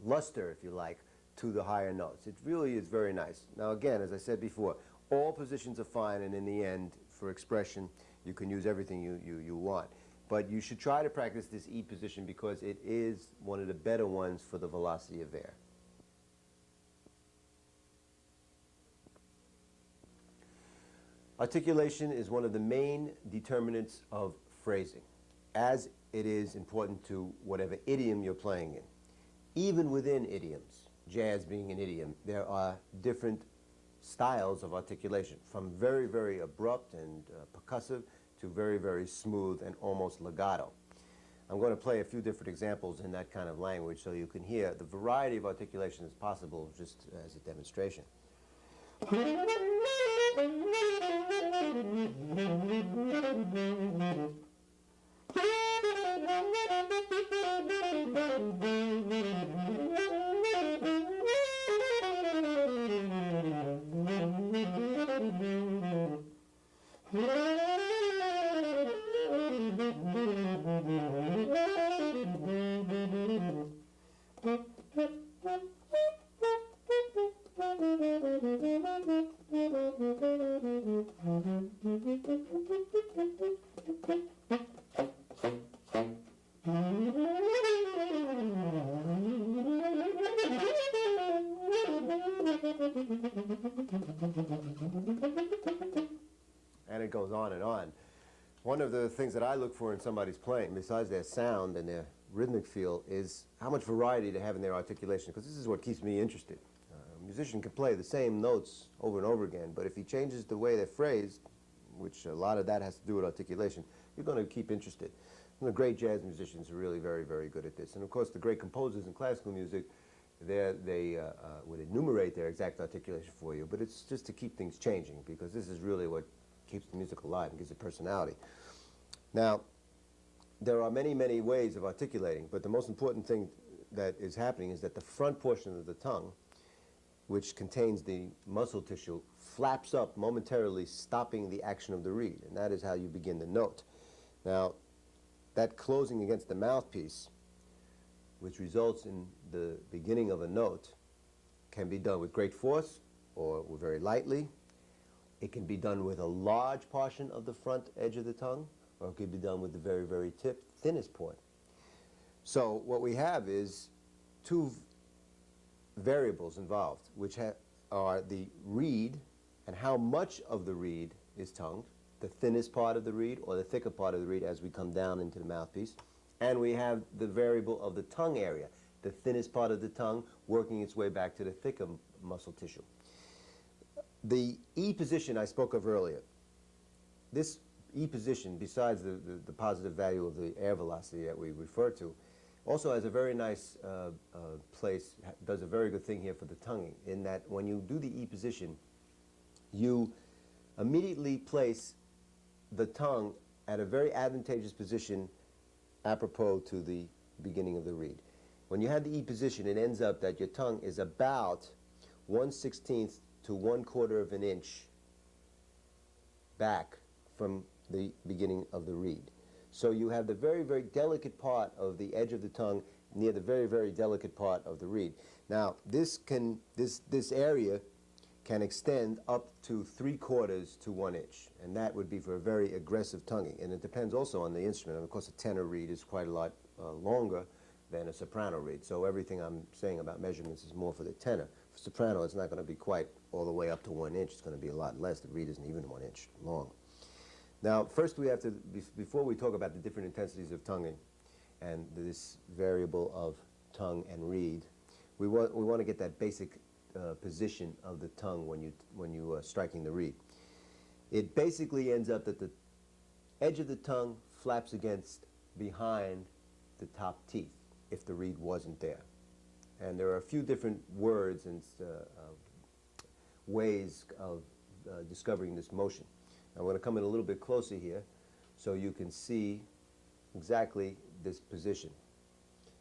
luster, if you like, to the higher notes. It really is very nice. Now again, as I said before, all positions are fine, and in the end, for expression, you can use everything you want. But you should try to practice this E position because it is one of the better ones for the velocity of air. Articulation is one of the main determinants of phrasing, as it is important to whatever idiom you're playing in. Even within idioms, jazz being an idiom, there are different styles of articulation, from very, very abrupt and percussive to very, very smooth and almost legato. I'm going to play a few different examples in that kind of language so you can hear the variety of articulation that's possible just as a demonstration. And it goes on and on. One of the things that I look for in somebody's playing, besides their sound and their rhythmic feel, is how much variety they have in their articulation, because this is what keeps me interested. A musician can play the same notes over and over again, but if he changes the way they're phrased, which a lot of that has to do with articulation, you're going to keep interested. And the great jazz musicians are really very, very good at this. And of course, the great composers in classical music, they would enumerate their exact articulation for you, but it's just to keep things changing, because this is really what keeps the music alive and gives it personality. Now, there are many, many ways of articulating, but the most important thing that is happening is that the front portion of the tongue, which contains the muscle tissue, flaps up momentarily, stopping the action of the reed, and that is how you begin the note. Now, that closing against the mouthpiece, which results in the beginning of a note, can be done with great force or very lightly. It can be done with a large portion of the front edge of the tongue, or it could be done with the very, very tip, thinnest point. So what we have is two variables involved, which are the reed and how much of the reed is tongued, the thinnest part of the reed or the thicker part of the reed as we come down into the mouthpiece. And we have the variable of the tongue area, the thinnest part of the tongue working its way back to the thicker muscle tissue. The E position I spoke of earlier, this E position, besides the positive value of the air velocity that we refer to, Also has a very nice place, does a very good thing here for the tonguing, in that when you do the E position, you immediately place the tongue at a very advantageous position apropos to the beginning of the reed. When you have the E position, it ends up that your tongue is about 1/16 to 1/4 of an inch back from the beginning of the reed. So you have the very, very delicate part of the edge of the tongue near the very, very delicate part of the reed. Now, this area can extend up to 3/4 to 1 inch, and that would be for a very aggressive tonguing. And it depends also on the instrument. And of course, a tenor reed is quite a lot longer than a soprano reed. So everything I'm saying about measurements is more for the tenor. For soprano, it's not going to be quite all the way up to 1 inch. It's going to be a lot less. The reed isn't even 1 inch long. Now, first we have to, before we talk about the different intensities of tonguing and this variable of tongue and reed, we want to get that basic position of the tongue when you are striking the reed. It basically ends up that the edge of the tongue flaps against behind the top teeth if the reed wasn't there. And there are a few different words and ways of discovering this motion. I'm going to come in a little bit closer here so you can see exactly this position.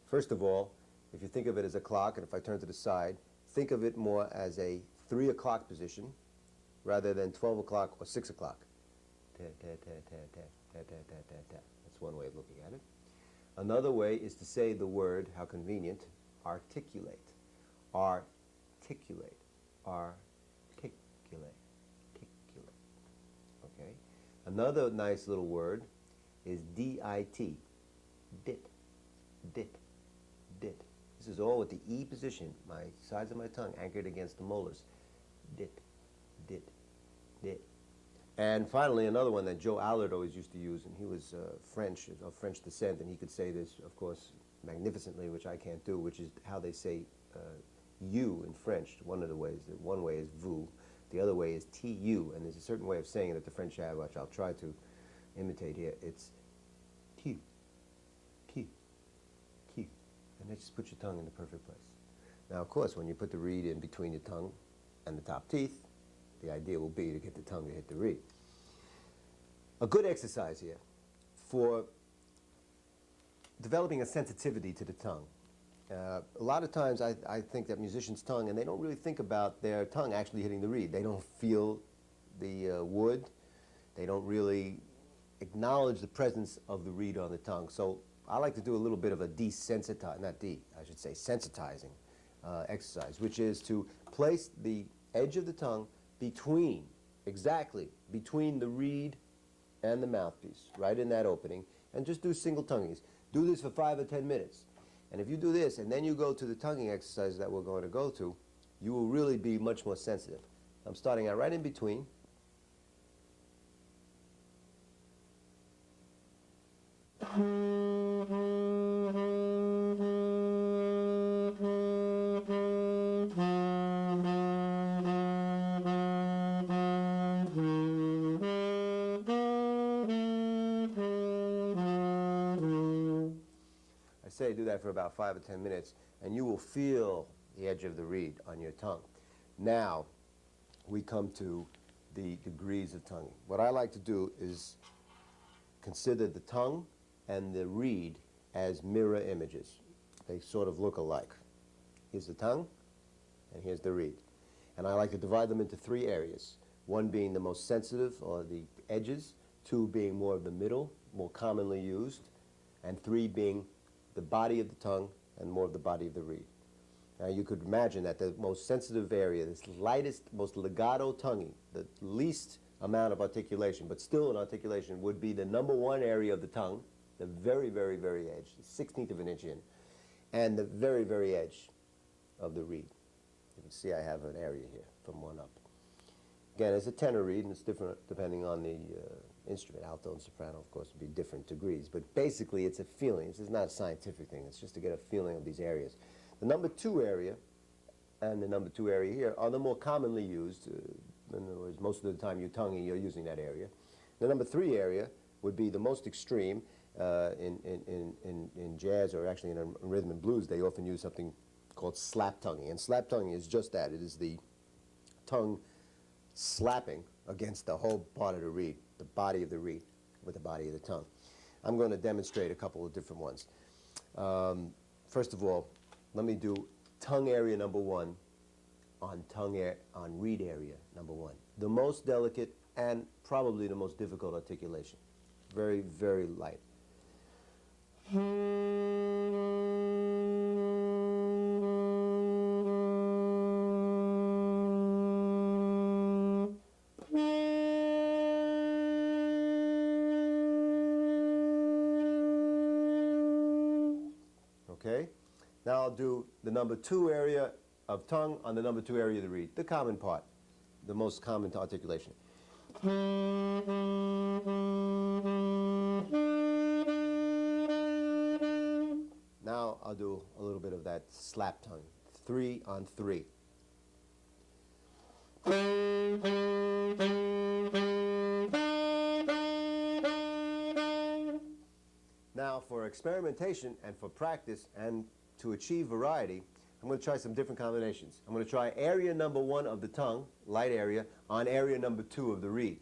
First of all, if you think of it as a clock, and if I turn to the side, think of it more as a 3 o'clock position rather than 12 o'clock or 6 o'clock. That's one way of looking at it. Another way is to say the word, how convenient, articulate. Articulate. Articulate. Okay. Another nice little word is dit. Dit. Dit. Dit. This is all with the E position, my sides of my tongue anchored against the molars. Dit. Dit. Dit. And finally, another one that Joe Allard always used to use, and he was French, of French descent, and he could say this, of course, magnificently, which I can't do, which is how they say you in French. One of the ways, one way is vous, the other way is tu, and there's a certain way of saying it that the French have, which I'll try to imitate here. It's tu, tu, tu, and then just put your tongue in the perfect place. Now, of course, when you put the reed in between your tongue and the top teeth, the idea will be to get the tongue to hit the reed. A good exercise here for developing a sensitivity to the tongue. A lot of times I think that musicians' tongue, and they don't really think about their tongue actually hitting the reed. They don't feel the wood. They don't really acknowledge the presence of the reed on the tongue. So I like to do a little bit of a sensitizing exercise, which is to place the edge of the tongue exactly between the reed and the mouthpiece, right in that opening, and just do single tonguings. Do this for 5 or 10 minutes. And if you do this, and then you go to the tonguing exercise that we're going to go to, you will really be much more sensitive. I'm starting out right in between. Do that for about 5 or 10 minutes, and you will feel the edge of the reed on your tongue. Now, we come to the degrees of tonguing. What I like to do is consider the tongue and the reed as mirror images. They sort of look alike. Here's the tongue, and here's the reed. And I like to divide them into 3 areas, one being the most sensitive, or the edges, 2 being more of the middle, more commonly used, and 3 being the body of the tongue and more of the body of the reed. Now you could imagine that the most sensitive area, this lightest, most legato tonguing, the least amount of articulation, but still an articulation, would be the number 1 area of the tongue, the very, very, very edge, the 16th of an inch in, and the very, very edge of the reed. You can see I have an area here from 1 up. Again, it's a tenor reed, and it's different depending on the instrument. Alto and soprano, of course, would be different degrees. But basically, it's a feeling. This is not a scientific thing. It's just to get a feeling of these areas. The number 2 area and the number 2 area here are the more commonly used. In other words, most of the time you're tonguing, you're using that area. The number 3 area would be the most extreme, In jazz, or actually in rhythm and blues, they often use something called slap tonguing. And slap tonguing is just that. It is the tongue slapping against the whole part of the reed, the body of the reed with the body of the tongue. I'm going to demonstrate a couple of different ones. First of all, let me do tongue area number 1 on reed area number 1. The most delicate and probably the most difficult articulation. Very, very light. Okay? Now I'll do the number 2 area of tongue on the number 2 area of the reed, the common part, the most common articulation. Now I'll do a little bit of that slap tongue, 3 on 3. Now for experimentation and for practice and to achieve variety, I'm going to try some different combinations. I'm going to try area number 1 of the tongue, light area, on area number 2 of the reed.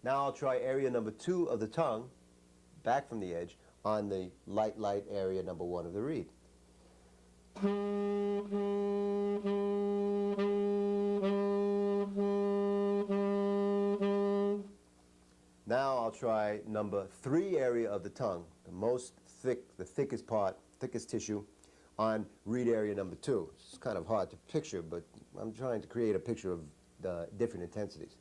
Now I'll try area number 2 of the tongue, back from the edge, on the light area number 1 of the reed. Now I'll try number 3 area of the tongue, the most thick, the thickest part, thickest tissue, on reed area number 2. It's kind of hard to picture, but I'm trying to create a picture of the different intensities.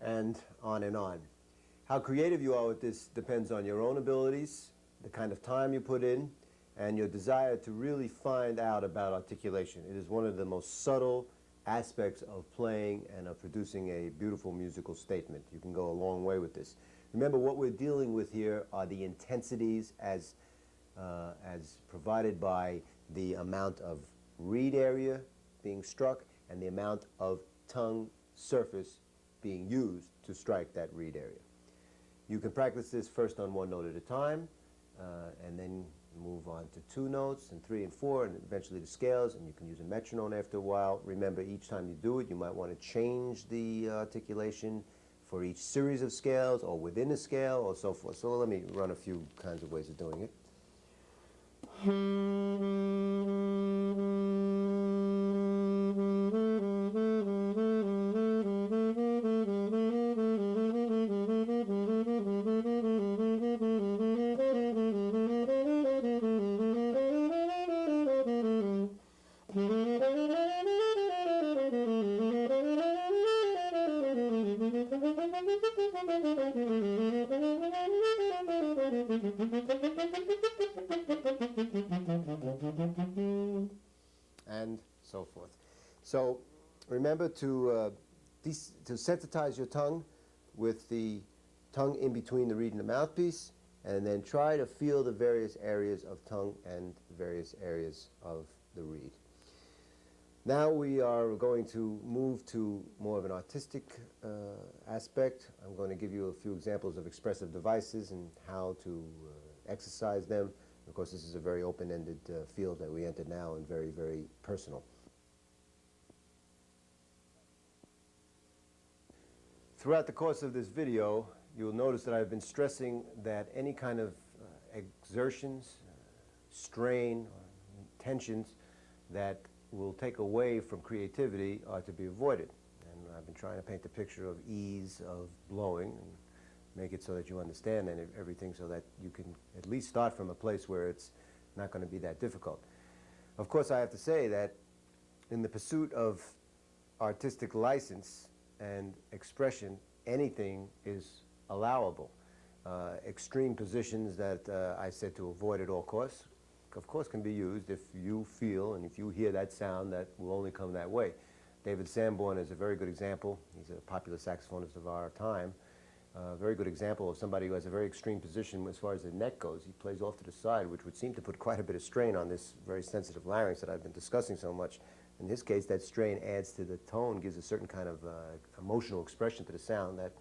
And on and on. How creative you are with this depends on your own abilities, the kind of time you put in, and your desire to really find out about articulation. It is one of the most subtle aspects of playing and of producing a beautiful musical statement. You can go a long way with this. Remember, what we're dealing with here are the intensities as provided by the amount of reed area being struck and the amount of tongue surface being used to strike that reed area. You can practice this first on 1 note at a time, and then move on to 2 notes, and 3 and 4, and eventually the scales, and you can use a metronome after a while. Remember, each time you do it, you might want to change the articulation for each series of scales, or within a scale, or so forth. So let me run a few kinds of ways of doing it. And so forth. So remember to sensitize your tongue with the tongue in between the reed and the mouthpiece, and then try to feel the various areas of tongue and various areas of the reed. Now we are going to move to more of an artistic aspect. I'm going to give you a few examples of expressive devices and how to exercise them. Of course, this is a very open-ended field that we enter now, and very, very personal. Throughout the course of this video, you'll notice that I've been stressing that any kind of exertions, strain, or tensions that will take away from creativity are to be avoided. And I've been trying to paint a picture of ease of blowing and make it so that you understand and everything, so that you can at least start from a place where it's not going to be that difficult. Of course, I have to say that in the pursuit of artistic license and expression, anything is allowable. Extreme positions that I said to avoid at all costs, of course, can be used if you feel and if you hear that sound that will only come that way. David Sanborn is a very good example. He's a popular saxophonist of our time. A very good example of somebody who has a very extreme position as far as the neck goes. He plays off to the side, which would seem to put quite a bit of strain on this very sensitive larynx that I've been discussing so much. In this case, that strain adds to the tone, gives a certain kind of emotional expression to the sound that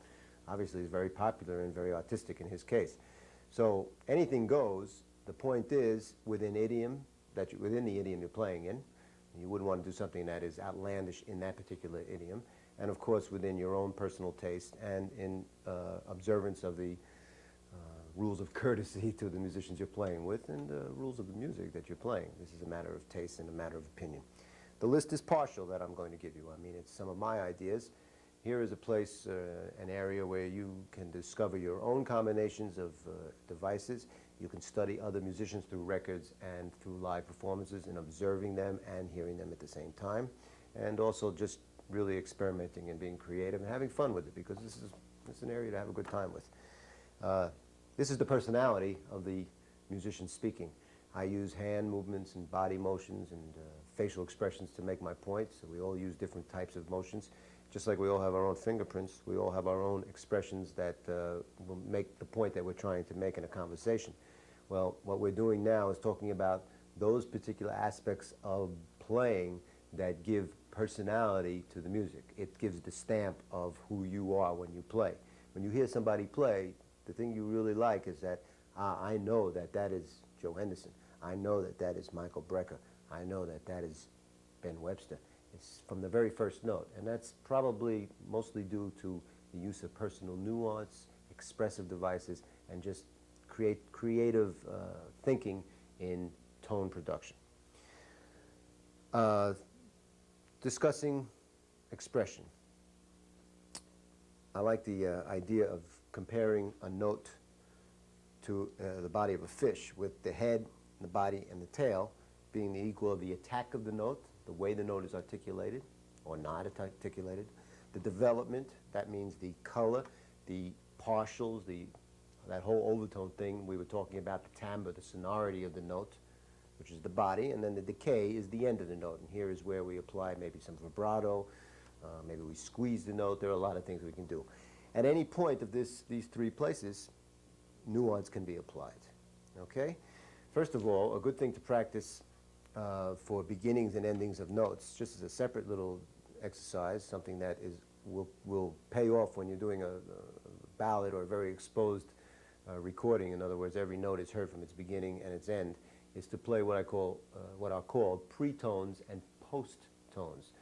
obviously is very popular and very artistic in his case. So anything goes. The point is, within idiom, within the idiom you're playing in, you wouldn't want to do something that is outlandish in that particular idiom, and of course within your own personal taste and in observance of the rules of courtesy to the musicians you're playing with and the rules of the music that you're playing. This is a matter of taste and a matter of opinion. The list is partial that I'm going to give you. I mean, it's some of my ideas. Here is a place, an area where you can discover your own combinations of devices. You can study other musicians through records and through live performances and observing them and hearing them at the same time. And also just really experimenting and being creative and having fun with it, because this is an area to have a good time with. This is the personality of the musician speaking. I use hand movements and body motions and facial expressions to make my point. So we all use different types of motions. Just like we all have our own fingerprints, we all have our own expressions that will make the point that we're trying to make in a conversation. Well, what we're doing now is talking about those particular aspects of playing that give personality to the music. It gives the stamp of who you are when you play. When you hear somebody play, the thing you really like is that, I know that that is Joe Henderson. I know that that is Michael Brecker. I know that that is Ben Webster. It's from the very first note, and that's probably mostly due to the use of personal nuance, expressive devices, and just creative thinking in tone production. Discussing expression. I like the idea of comparing a note to the body of a fish, with the head, the body, and the tail being the equal of the attack of the note, the way the note is articulated or not articulated, the development, that means the color, the partials, that whole overtone thing we were talking about, the timbre, the sonority of the note, which is the body, and then the decay is the end of the note. And here is where we apply maybe some vibrato, maybe we squeeze the note. There are a lot of things we can do. At any point of these three places, nuance can be applied. Okay? First of all, a good thing to practice for beginnings and endings of notes, just as a separate little exercise, something that will pay off when you're doing a ballad or a very exposed recording. In other words, every note is heard from its beginning and its end, is to play what are called pre-tones and post-tones.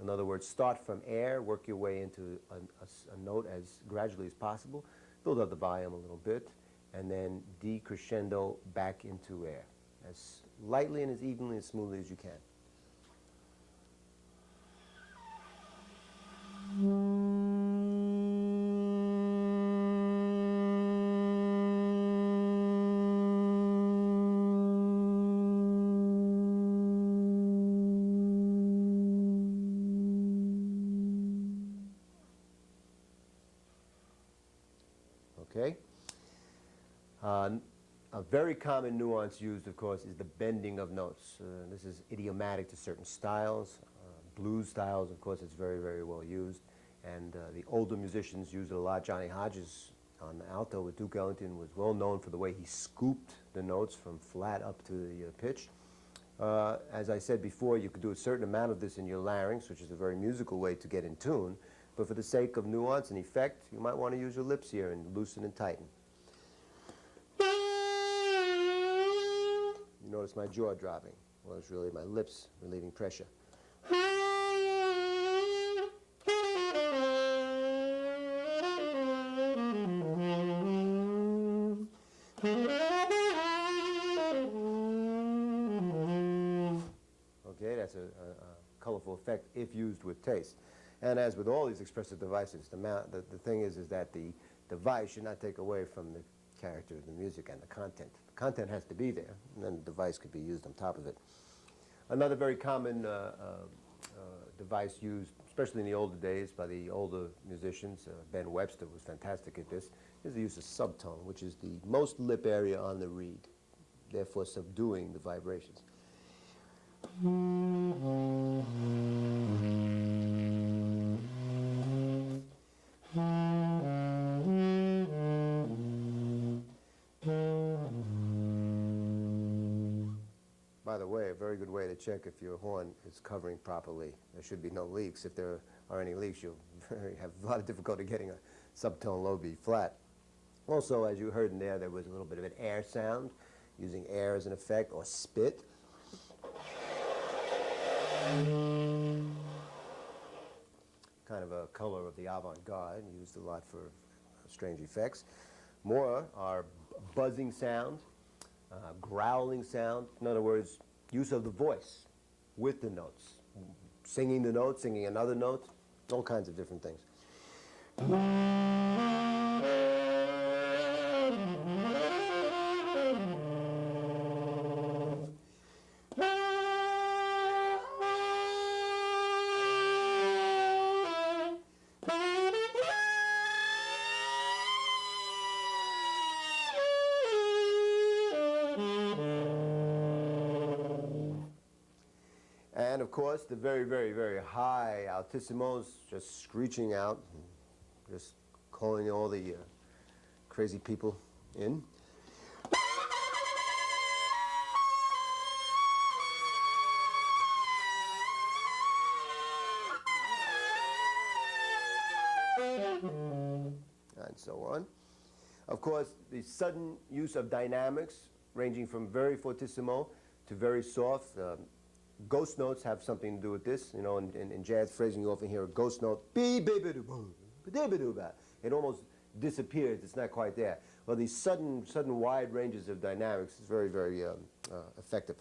In other words, start from air, work your way into a note as gradually as possible, build up the volume a little bit, and then decrescendo back into air, as lightly and as evenly and smoothly as you can. Okay? A very common nuance used, of course, is the bending of notes. This is idiomatic to certain styles. Blues styles, of course, it's very, very well used. And the older musicians use it a lot. Johnny Hodges on the alto with Duke Ellington was well known for the way he scooped the notes from flat up to the pitch. As I said before, you could do a certain amount of this in your larynx, which is a very musical way to get in tune. But for the sake of nuance and effect, you might want to use your lips here and loosen and tighten. You notice my jaw dropping. Well, it's really my lips relieving pressure. Okay, that's a colorful effect if used with taste. And as with all these expressive devices, the thing is that the device should not take away from the character of the music and the content. The content has to be there, and then the device could be used on top of it. Another very common device used, especially in the older days by the older musicians, Ben Webster was fantastic at this, is the use of subtone, which is the most lip area on the reed, therefore subduing the vibrations. By the way, a very good way to check if your horn is covering properly. There should be no leaks. If there are any leaks, you'll have a lot of difficulty getting a subtone low B flat. Also, as you heard in there was a little bit of an air sound, using air as an effect, or spit. Kind of a color of the avant-garde, used a lot for strange effects. More are buzzing sound, growling sound. In other words, use of the voice with the notes. Singing the note, singing another note, all kinds of different things. And of course, the very, very, very high altissimos, just screeching out, just calling all the crazy people in. And so on. Of course, the sudden use of dynamics, ranging from very fortissimo to very soft. Ghost notes have something to do with this. You know, in jazz phrasing, you often hear a ghost note. It almost disappears. It's not quite there. Well, these sudden wide ranges of dynamics is very, very effective.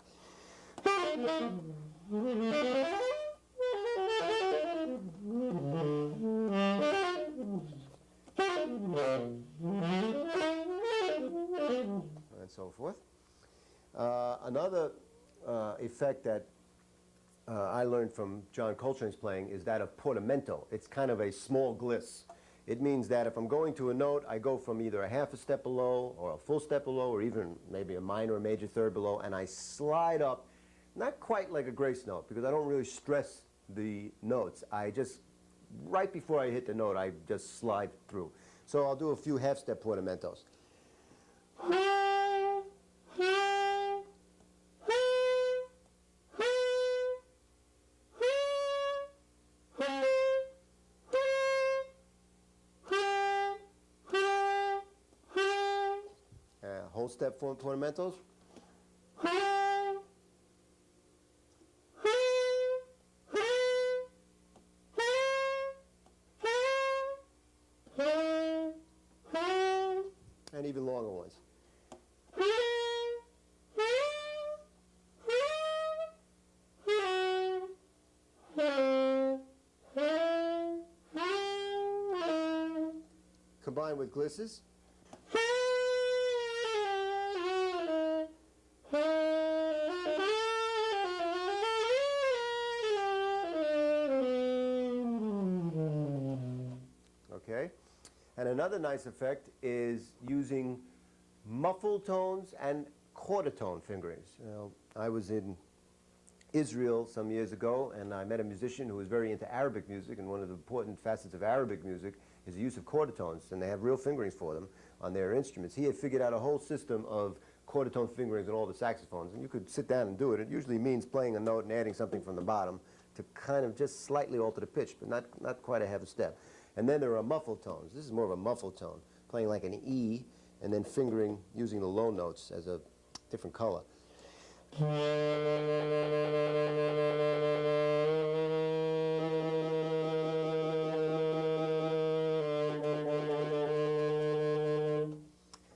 And so forth. Another effect that I learned from John Coltrane's playing is that of portamento. It's kind of a small gliss. It means that if I'm going to a note, I go from either a half a step below or a full step below or even maybe a minor or major third below, and I slide up, not quite like a grace note because I don't really stress the notes. I just, right before I hit the note, I just slide through. So I'll do a few half step portamentos. Whole step portamentos. And even longer ones. Combined with glisses. Okay, and another nice effect is using muffled tones and quarter tone fingerings. You know, I was in Israel some years ago, and I met a musician who was very into Arabic music, and one of the important facets of Arabic music is the use of quarter tones, and they have real fingerings for them on their instruments. He had figured out a whole system of quarter tone fingerings on all the saxophones, and you could sit down and do it. It usually means playing a note and adding something from the bottom to kind of just slightly alter the pitch, but not quite a half a step. And then there are muffled tones. This is more of a muffled tone, playing like an E, and then fingering, using the low notes as a different color.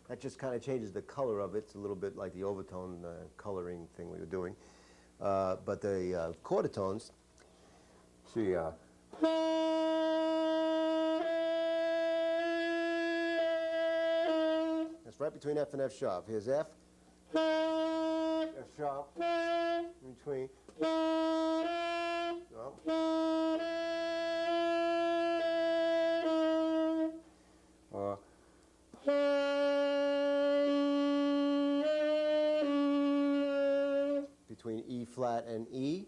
That just kind of changes the color of it. It's a little bit like the overtone coloring thing we were doing. But the quarter tones, see, that's right between F and F sharp. Here's F, F sharp, in between. Between E flat and E.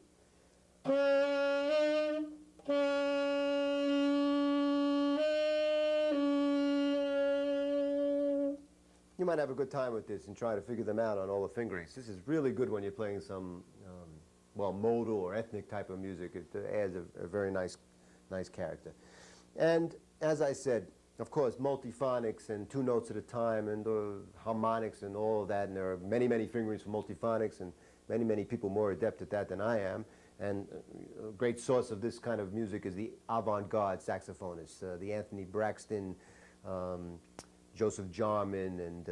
You might have a good time with this and try to figure them out on all the fingerings. This is really good when you're playing some, well, modal or ethnic type of music. It adds a very nice character. And as I said, of course, multiphonics and 2 notes at a time and harmonics and all of that, and there are many, many fingerings for multiphonics, and many, many people more adept at that than I am. And a great source of this kind of music is the avant-garde saxophonists, the Anthony Braxton, Joseph Jarman, and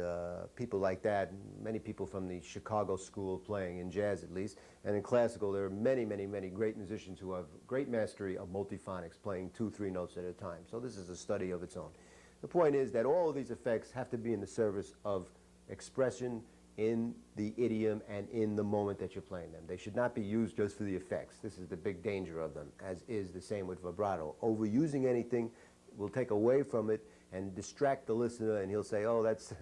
people like that. Many people from the Chicago school of playing, in jazz at least. And in classical, there are many, many, many great musicians who have great mastery of multiphonics, playing 2, 3 notes at a time. So this is a study of its own. The point is that all of these effects have to be in the service of expression in the idiom and in the moment that you're playing them. They should not be used just for the effects. This is the big danger of them, as is the same with vibrato. Overusing anything will take away from it and distract the listener, and he'll say, oh, that's,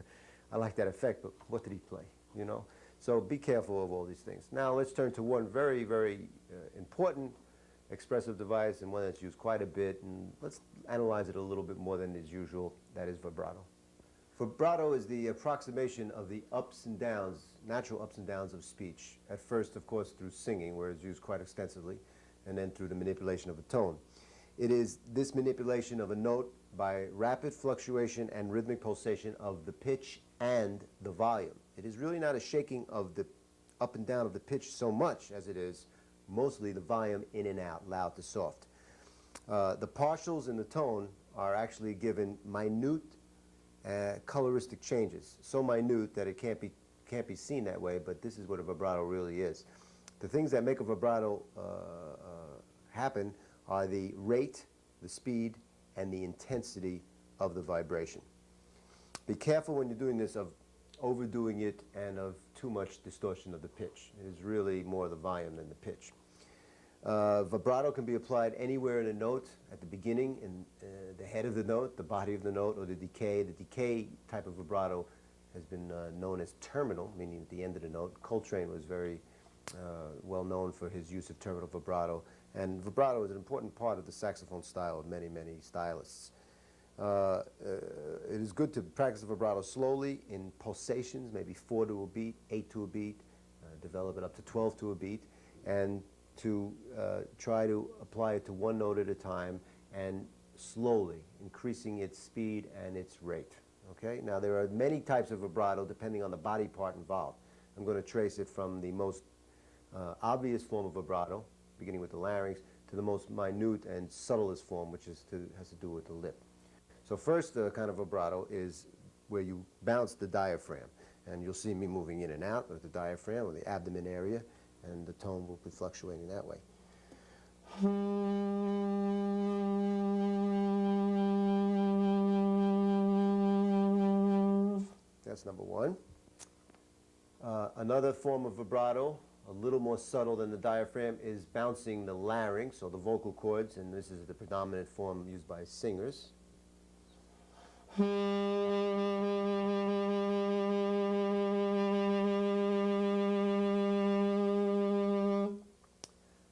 I like that effect, but what did he play, you know? So be careful of all these things. Now let's turn to one very, very important expressive device, and one that's used quite a bit, and let's analyze it a little bit more than is usual. That is vibrato. Vibrato is the approximation of the ups and downs, natural ups and downs of speech. At first, of course, through singing, where it's used quite extensively, and then through the manipulation of a tone. It is this manipulation of a note by rapid fluctuation and rhythmic pulsation of the pitch and the volume. It is really not a shaking of the up and down of the pitch so much as it is mostly the volume in and out, loud to soft. The partials in the tone are actually given minute coloristic changes, so minute that it can't be seen that way, but this is what a vibrato really is. The things that make a vibrato happen are the rate, the speed, and the intensity of the vibration. Be careful when you're doing this of overdoing it and of too much distortion of the pitch. It is really more the volume than the pitch. Vibrato can be applied anywhere in a note, at the beginning, in the head of the note, the body of the note, or the decay. The decay type of vibrato has been known as terminal, meaning at the end of the note. Coltrane was very well known for his use of terminal vibrato, and vibrato is an important part of the saxophone style of many, many stylists. It is good to practice the vibrato slowly in pulsations, maybe 4 to a beat, 8 to a beat, develop it up to 12 to a beat, and to try to apply it to one note at a time and slowly, increasing its speed and its rate. Okay? Now there are many types of vibrato depending on the body part involved. I'm going to trace it from the most obvious form of vibrato, beginning with the larynx, to the most minute and subtlest form, which has to do with the lip. So first kind of vibrato is where you bounce the diaphragm, and you'll see me moving in and out with the diaphragm or the abdomen area, and the tone will be fluctuating that way. That's number one. Another form of vibrato, a little more subtle than the diaphragm, is bouncing the larynx, or the vocal cords, and this is the predominant form used by singers.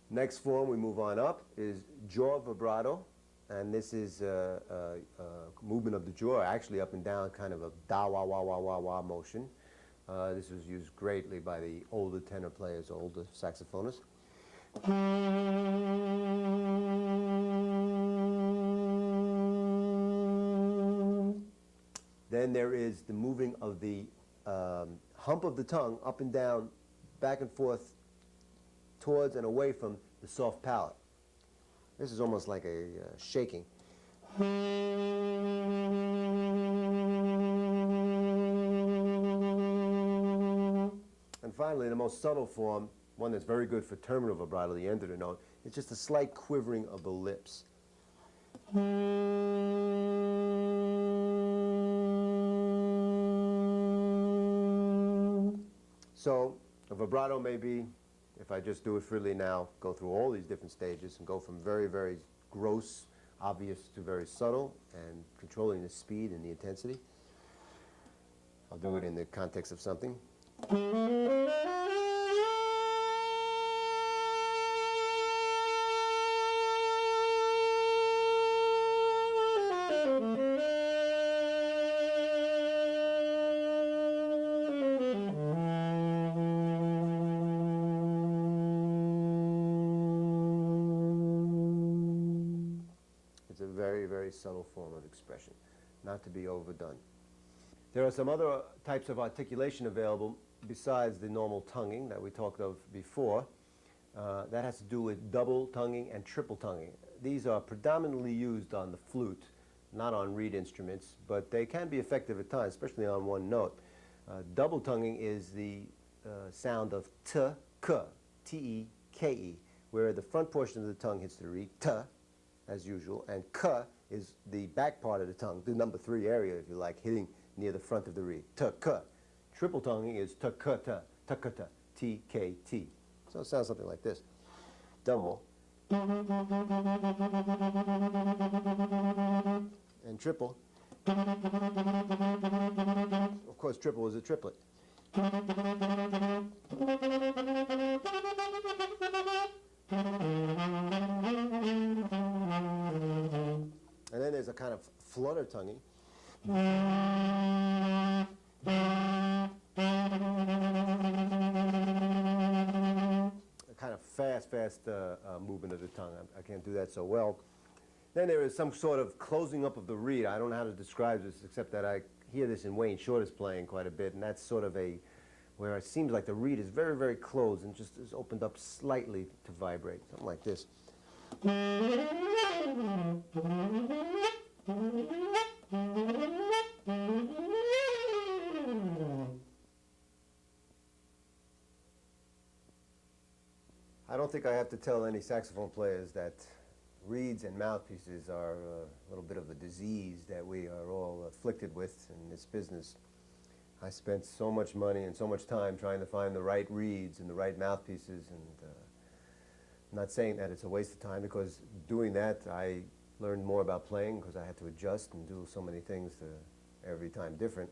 Next form we move on up is jaw vibrato, and this is a movement of the jaw, actually up and down, kind of a da-wah-wah-wah-wah-wah motion. This was used greatly by the older tenor players, older saxophonists. Then there is the moving of the hump of the tongue up and down, back and forth, towards and away from the soft palate. This is almost like a shaking. And finally, the most subtle form, one that's very good for terminal vibrato, the end of the note, is just a slight quivering of the lips. So a vibrato may be, if I just do it freely now, go through all these different stages and go from very, very gross, obvious to very subtle, and controlling the speed and the intensity. I'll do it in the context of something. very, very subtle form of expression, not to be overdone. There are some other types of articulation available besides the normal tonguing that we talked of before. That has to do with double tonguing and triple tonguing. These are predominantly used on the flute, not on reed instruments, but they can be effective at times, especially on one note. Double tonguing is the sound of t, k, T-E, K-E, where the front portion of the tongue hits the reed, t, as usual, and k is the back part of the tongue, the number 3 area, if you like, hitting near the front of the reed, t, k. Triple tonguing is t, k, t, t, k, t, T, K, T. So it sounds something like this. Double. And triple. Of course, triple is a triplet. And then there's a kind of flutter tonguing. A kind of fast movement of the tongue. I can't do that so well. Then there is some sort of closing up of the reed. I don't know how to describe this, except that I hear this in Wayne Shorter's playing quite a bit, and that's sort of where it seems like the reed is very, very closed and just is opened up slightly to vibrate, something like this. I don't think I have to tell any saxophone players that reeds and mouthpieces are a little bit of a disease that we are all afflicted with in this business. I spent so much money and so much time trying to find the right reeds and the right mouthpieces, and I'm not saying that it's a waste of time, because doing that I learned more about playing, because I had to adjust and do so many things every time different.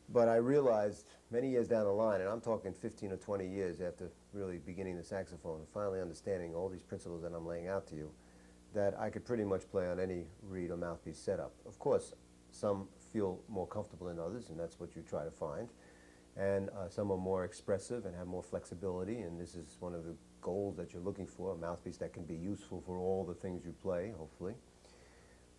But I realized many years down the line, and I'm talking 15 or 20 years after really beginning the saxophone and finally understanding all these principles that I'm laying out to you, that I could pretty much play on any reed or mouthpiece setup. Of course, some feel more comfortable than others, and that's what you try to find. And some are more expressive and have more flexibility, and this is one of the goals that you're looking for, a mouthpiece that can be useful for all the things you play, hopefully.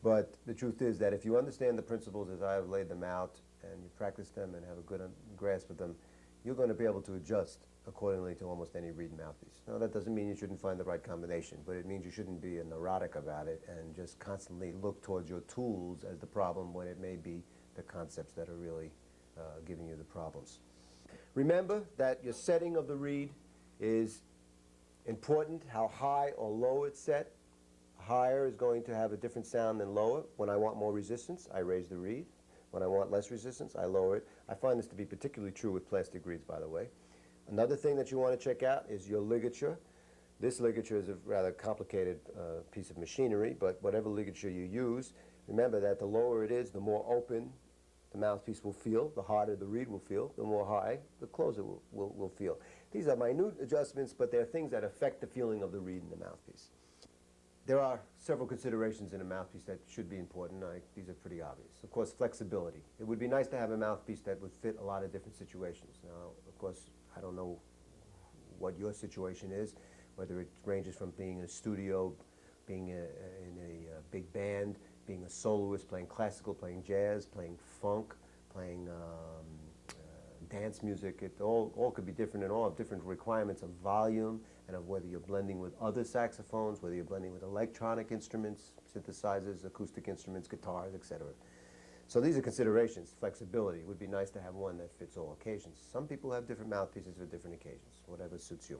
But the truth is that if you understand the principles as I have laid them out, and you practice them and have a good grasp of them, you're going to be able to adjust accordingly to almost any reed mouthpiece. Now, that doesn't mean you shouldn't find the right combination, but it means you shouldn't be a neurotic about it and just constantly look towards your tools as the problem, when it may be the concepts that are really giving you the problems. Remember that your setting of the reed is important, how high or low it's set. Higher is going to have a different sound than lower. When I want more resistance, I raise the reed. When I want less resistance, I lower it. I find this to be particularly true with plastic reeds, by the way. Another thing that you want to check out is your ligature. This ligature is a rather complicated piece of machinery, but whatever ligature you use, remember that the lower it is, the more open the mouthpiece will feel, the harder the reed will feel, the more high the closer will feel. These are minute adjustments, but they're things that affect the feeling of the reed in the mouthpiece. There are several considerations in a mouthpiece that should be important. These are pretty obvious. Of course, flexibility. It would be nice to have a mouthpiece that would fit a lot of different situations. Now, of course, I don't know what your situation is, whether it ranges from being in a studio, being in a big band, being a soloist, playing classical, playing jazz, playing funk, playing dance music. It all could be different, and all have different requirements of volume and of whether you're blending with other saxophones, whether you're blending with electronic instruments, synthesizers, acoustic instruments, guitars, etc. So these are considerations. Flexibility. It would be nice to have one that fits all occasions. Some people have different mouthpieces for different occasions, whatever suits you.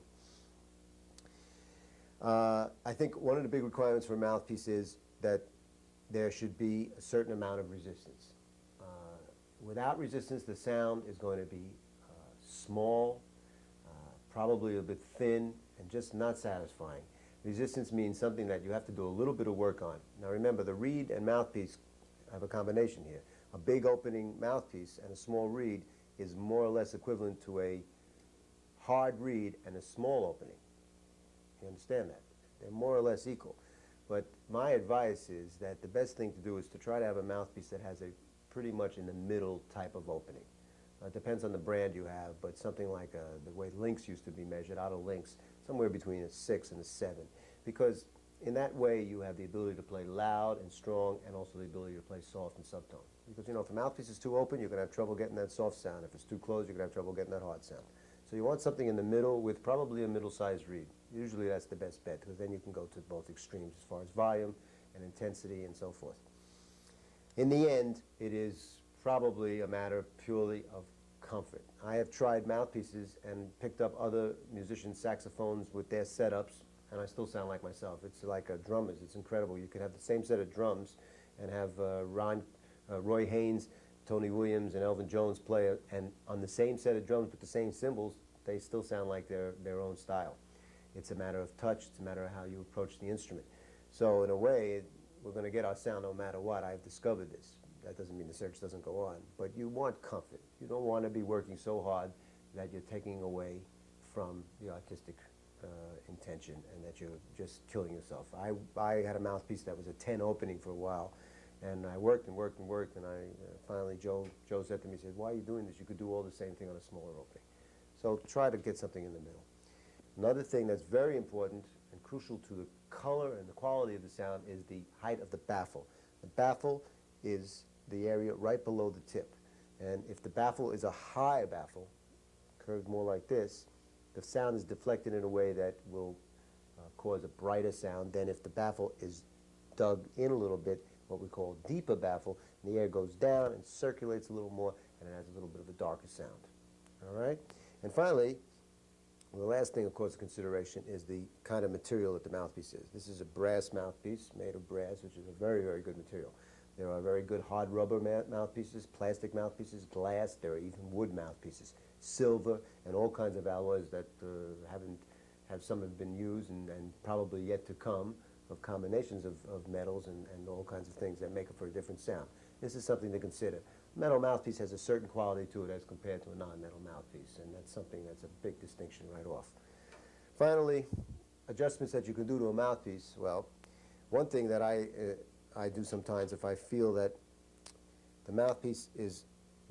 I think one of the big requirements for a mouthpiece is that there should be a certain amount of resistance. Without resistance, the sound is going to be small, probably a bit thin, and just not satisfying. Resistance means something that you have to do a little bit of work on. Now remember, the reed and mouthpiece have a combination here. A big opening mouthpiece and a small reed is more or less equivalent to a hard reed and a small opening. You understand that? They're more or less equal. But my advice is that the best thing to do is to try to have a mouthpiece that has a pretty much in the middle type of opening. It depends on the brand you have, but something like the way links used to be measured, out of links, somewhere between a 6 and a 7. Because in that way, you have the ability to play loud and strong, and also the ability to play soft and subtone. Because, you know, if a mouthpiece is too open, you're going to have trouble getting that soft sound. If it's too closed, you're going to have trouble getting that hard sound. So you want something in the middle with probably a middle-sized reed. Usually that's the best bet, because then you can go to both extremes as far as volume and intensity and so forth. In the end, it is probably a matter purely of comfort. I have tried mouthpieces and picked up other musicians' saxophones with their setups, and I still sound like myself. It's like a drummer's. It's incredible. You can have the same set of drums and have Roy Haynes, Tony Williams, and Elvin Jones play, and on the same set of drums with the same cymbals, they still sound like their own style. It's a matter of touch. It's a matter of how you approach the instrument. So in a way, we're going to get our sound no matter what. I've discovered this. That doesn't mean the search doesn't go on, but you want comfort. You don't want to be working so hard that you're taking away from the artistic intention and that you're just killing yourself. I had a mouthpiece that was a 10 opening for a while, and I worked and worked and worked, and finally Joe said to me, he said, "Why are you doing this? You could do all the same thing on a smaller opening." So try to get something in the middle. Another thing that's very important and crucial to the color and the quality of the sound is the height of the baffle. The baffle is the area right below the tip, and if the baffle is a high baffle, curved more like this, the sound is deflected in a way that will cause a brighter sound than if the baffle is dug in a little bit, what we call deeper baffle, and the air goes down and circulates a little more, and it has a little bit of a darker sound. All right? And finally, the last thing, of course, of consideration is the kind of material that the mouthpiece is. This is a brass mouthpiece made of brass, which is a very, very good material. There are very good hard rubber mouthpieces, plastic mouthpieces, glass. There are even wood mouthpieces, silver, and all kinds of alloys that some have been used and probably yet to come, of combinations of metals and all kinds of things that make it for a different sound. This is something to consider. Metal mouthpiece has a certain quality to it as compared to a non-metal mouthpiece, and that's something that's a big distinction right off. Finally, adjustments that you can do to a mouthpiece. Well, one thing that I do sometimes if I feel that the mouthpiece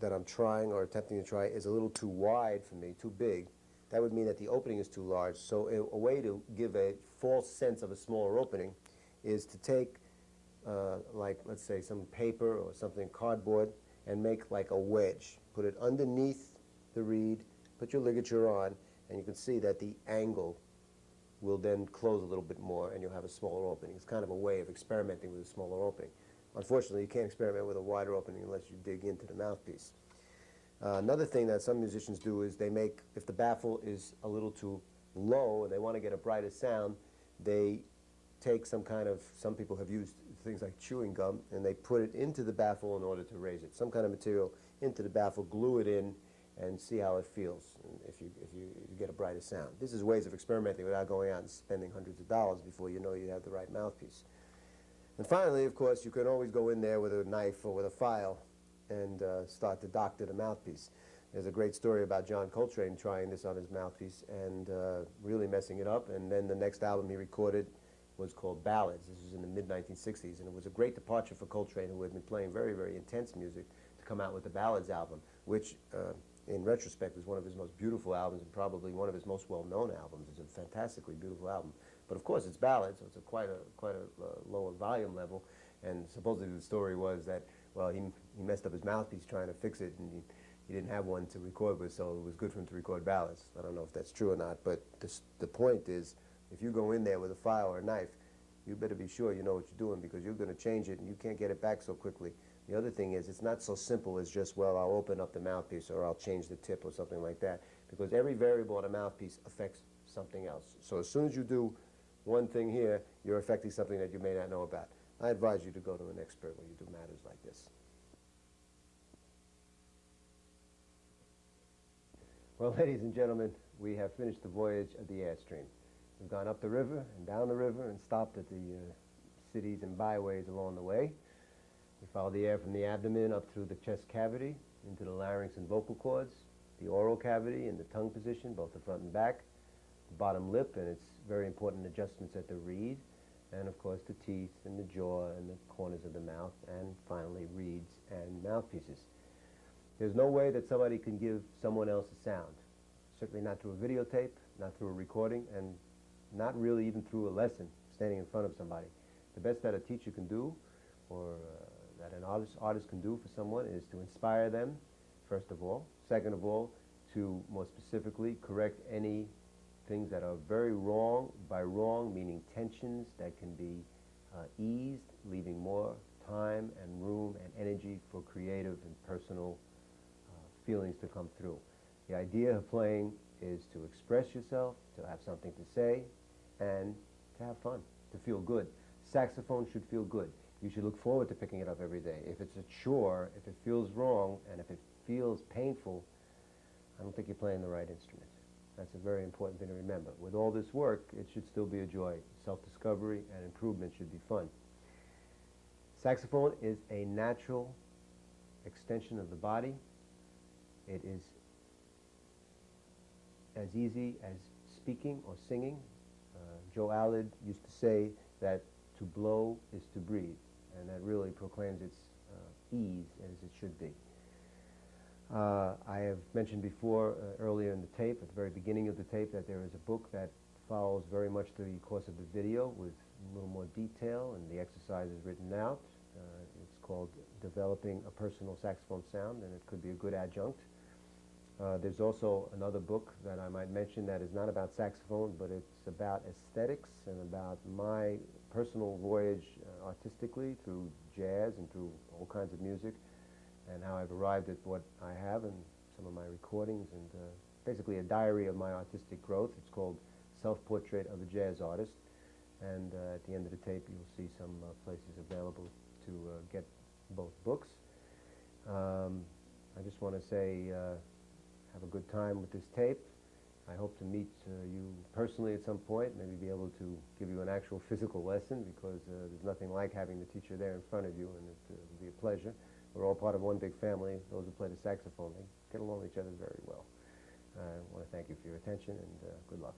that I'm trying or attempting to try is a little too wide for me, too big, that would mean that the opening is too large. So a way to give a false sense of a smaller opening is to take, like, let's say, some paper or something, cardboard, and make like a wedge. Put it underneath the reed, put your ligature on, and you can see that the angle will then close a little bit more, and you'll have a smaller opening. It's kind of a way of experimenting with a smaller opening. Unfortunately, you can't experiment with a wider opening unless you dig into the mouthpiece. Another thing that some musicians do is they make, if the baffle is a little too low and they want to get a brighter sound, they take some people have used things like chewing gum, and they put it into the baffle in order to raise it. Some kind of material into the baffle, glue it in, and see how it feels if you get a brighter sound. This is ways of experimenting without going out and spending hundreds of dollars before you know you have the right mouthpiece. And finally, of course, you can always go in there with a knife or with a file and start to doctor the mouthpiece. There's a great story about John Coltrane trying this on his mouthpiece and really messing it up, and then the next album he recorded was called Ballads. This was in the mid-1960s, and it was a great departure for Coltrane, who had been playing very, very intense music, to come out with the Ballads album, which in retrospect is one of his most beautiful albums and probably one of his most well-known albums. It's a fantastically beautiful album. But of course it's ballads, so it's quite a lower volume level, and supposedly the story was that, well, he messed up his mouthpiece trying to fix it, and he didn't have one to record with, so it was good for him to record ballads. I don't know if that's true or not, but the point is, if you go in there with a file or a knife, you better be sure you know what you're doing, because you're going to change it and you can't get it back so quickly. The other thing is, it's not so simple as just, well, I'll open up the mouthpiece or I'll change the tip or something like that, because every variable on a mouthpiece affects something else. So as soon as you do one thing here, you're affecting something that you may not know about. I advise you to go to an expert when you do matters like this. Well, ladies and gentlemen, we have finished the voyage of the airstream. We've gone up the river and down the river and stopped at the cities and byways along the way. We followed the air from the abdomen up through the chest cavity into the larynx and vocal cords, the oral cavity and the tongue position, both the front and back, the bottom lip and its very important adjustments at the reed, and of course the teeth and the jaw and the corners of the mouth, and finally reeds and mouthpieces. There's no way that somebody can give someone else a sound, certainly not through a videotape, not through a recording, and not really even through a lesson, standing in front of somebody. The best that a teacher can do, or that an artist can do for someone, is to inspire them, first of all. Second of all, to more specifically correct any things that are very wrong, by wrong meaning tensions that can be eased, leaving more time and room and energy for creative and personal feelings to come through. The idea of playing is to express yourself, to have something to say, and to have fun, to feel good. Saxophone should feel good. You should look forward to picking it up every day. If it's a chore, if it feels wrong, and if it feels painful, I don't think you're playing the right instrument. That's a very important thing to remember. With all this work, it should still be a joy. Self-discovery and improvement should be fun. Saxophone is a natural extension of the body. It is as easy as speaking or singing. Joe Allard used to say that to blow is to breathe, and that really proclaims its ease as it should be. I have mentioned before, earlier in the tape, at the very beginning of the tape, that there is a book that follows very much the course of the video with a little more detail and the exercises written out. It's called Developing a Personal Saxophone Sound, and it could be a good adjunct. There's also another book that I might mention that is not about saxophone, but it's about aesthetics and about my personal voyage artistically through jazz and through all kinds of music, and how I've arrived at what I have and some of my recordings, and basically a diary of my artistic growth. It's called Self-Portrait of a Jazz Artist, and at the end of the tape you'll see some places available to get both books. I just want to say have a good time with this tape. I hope to meet you personally at some point, maybe be able to give you an actual physical lesson, because there's nothing like having the teacher there in front of you, and it will be a pleasure. We're all part of one big family. Those who play the saxophone, they get along with each other very well. I want to thank you for your attention, and good luck.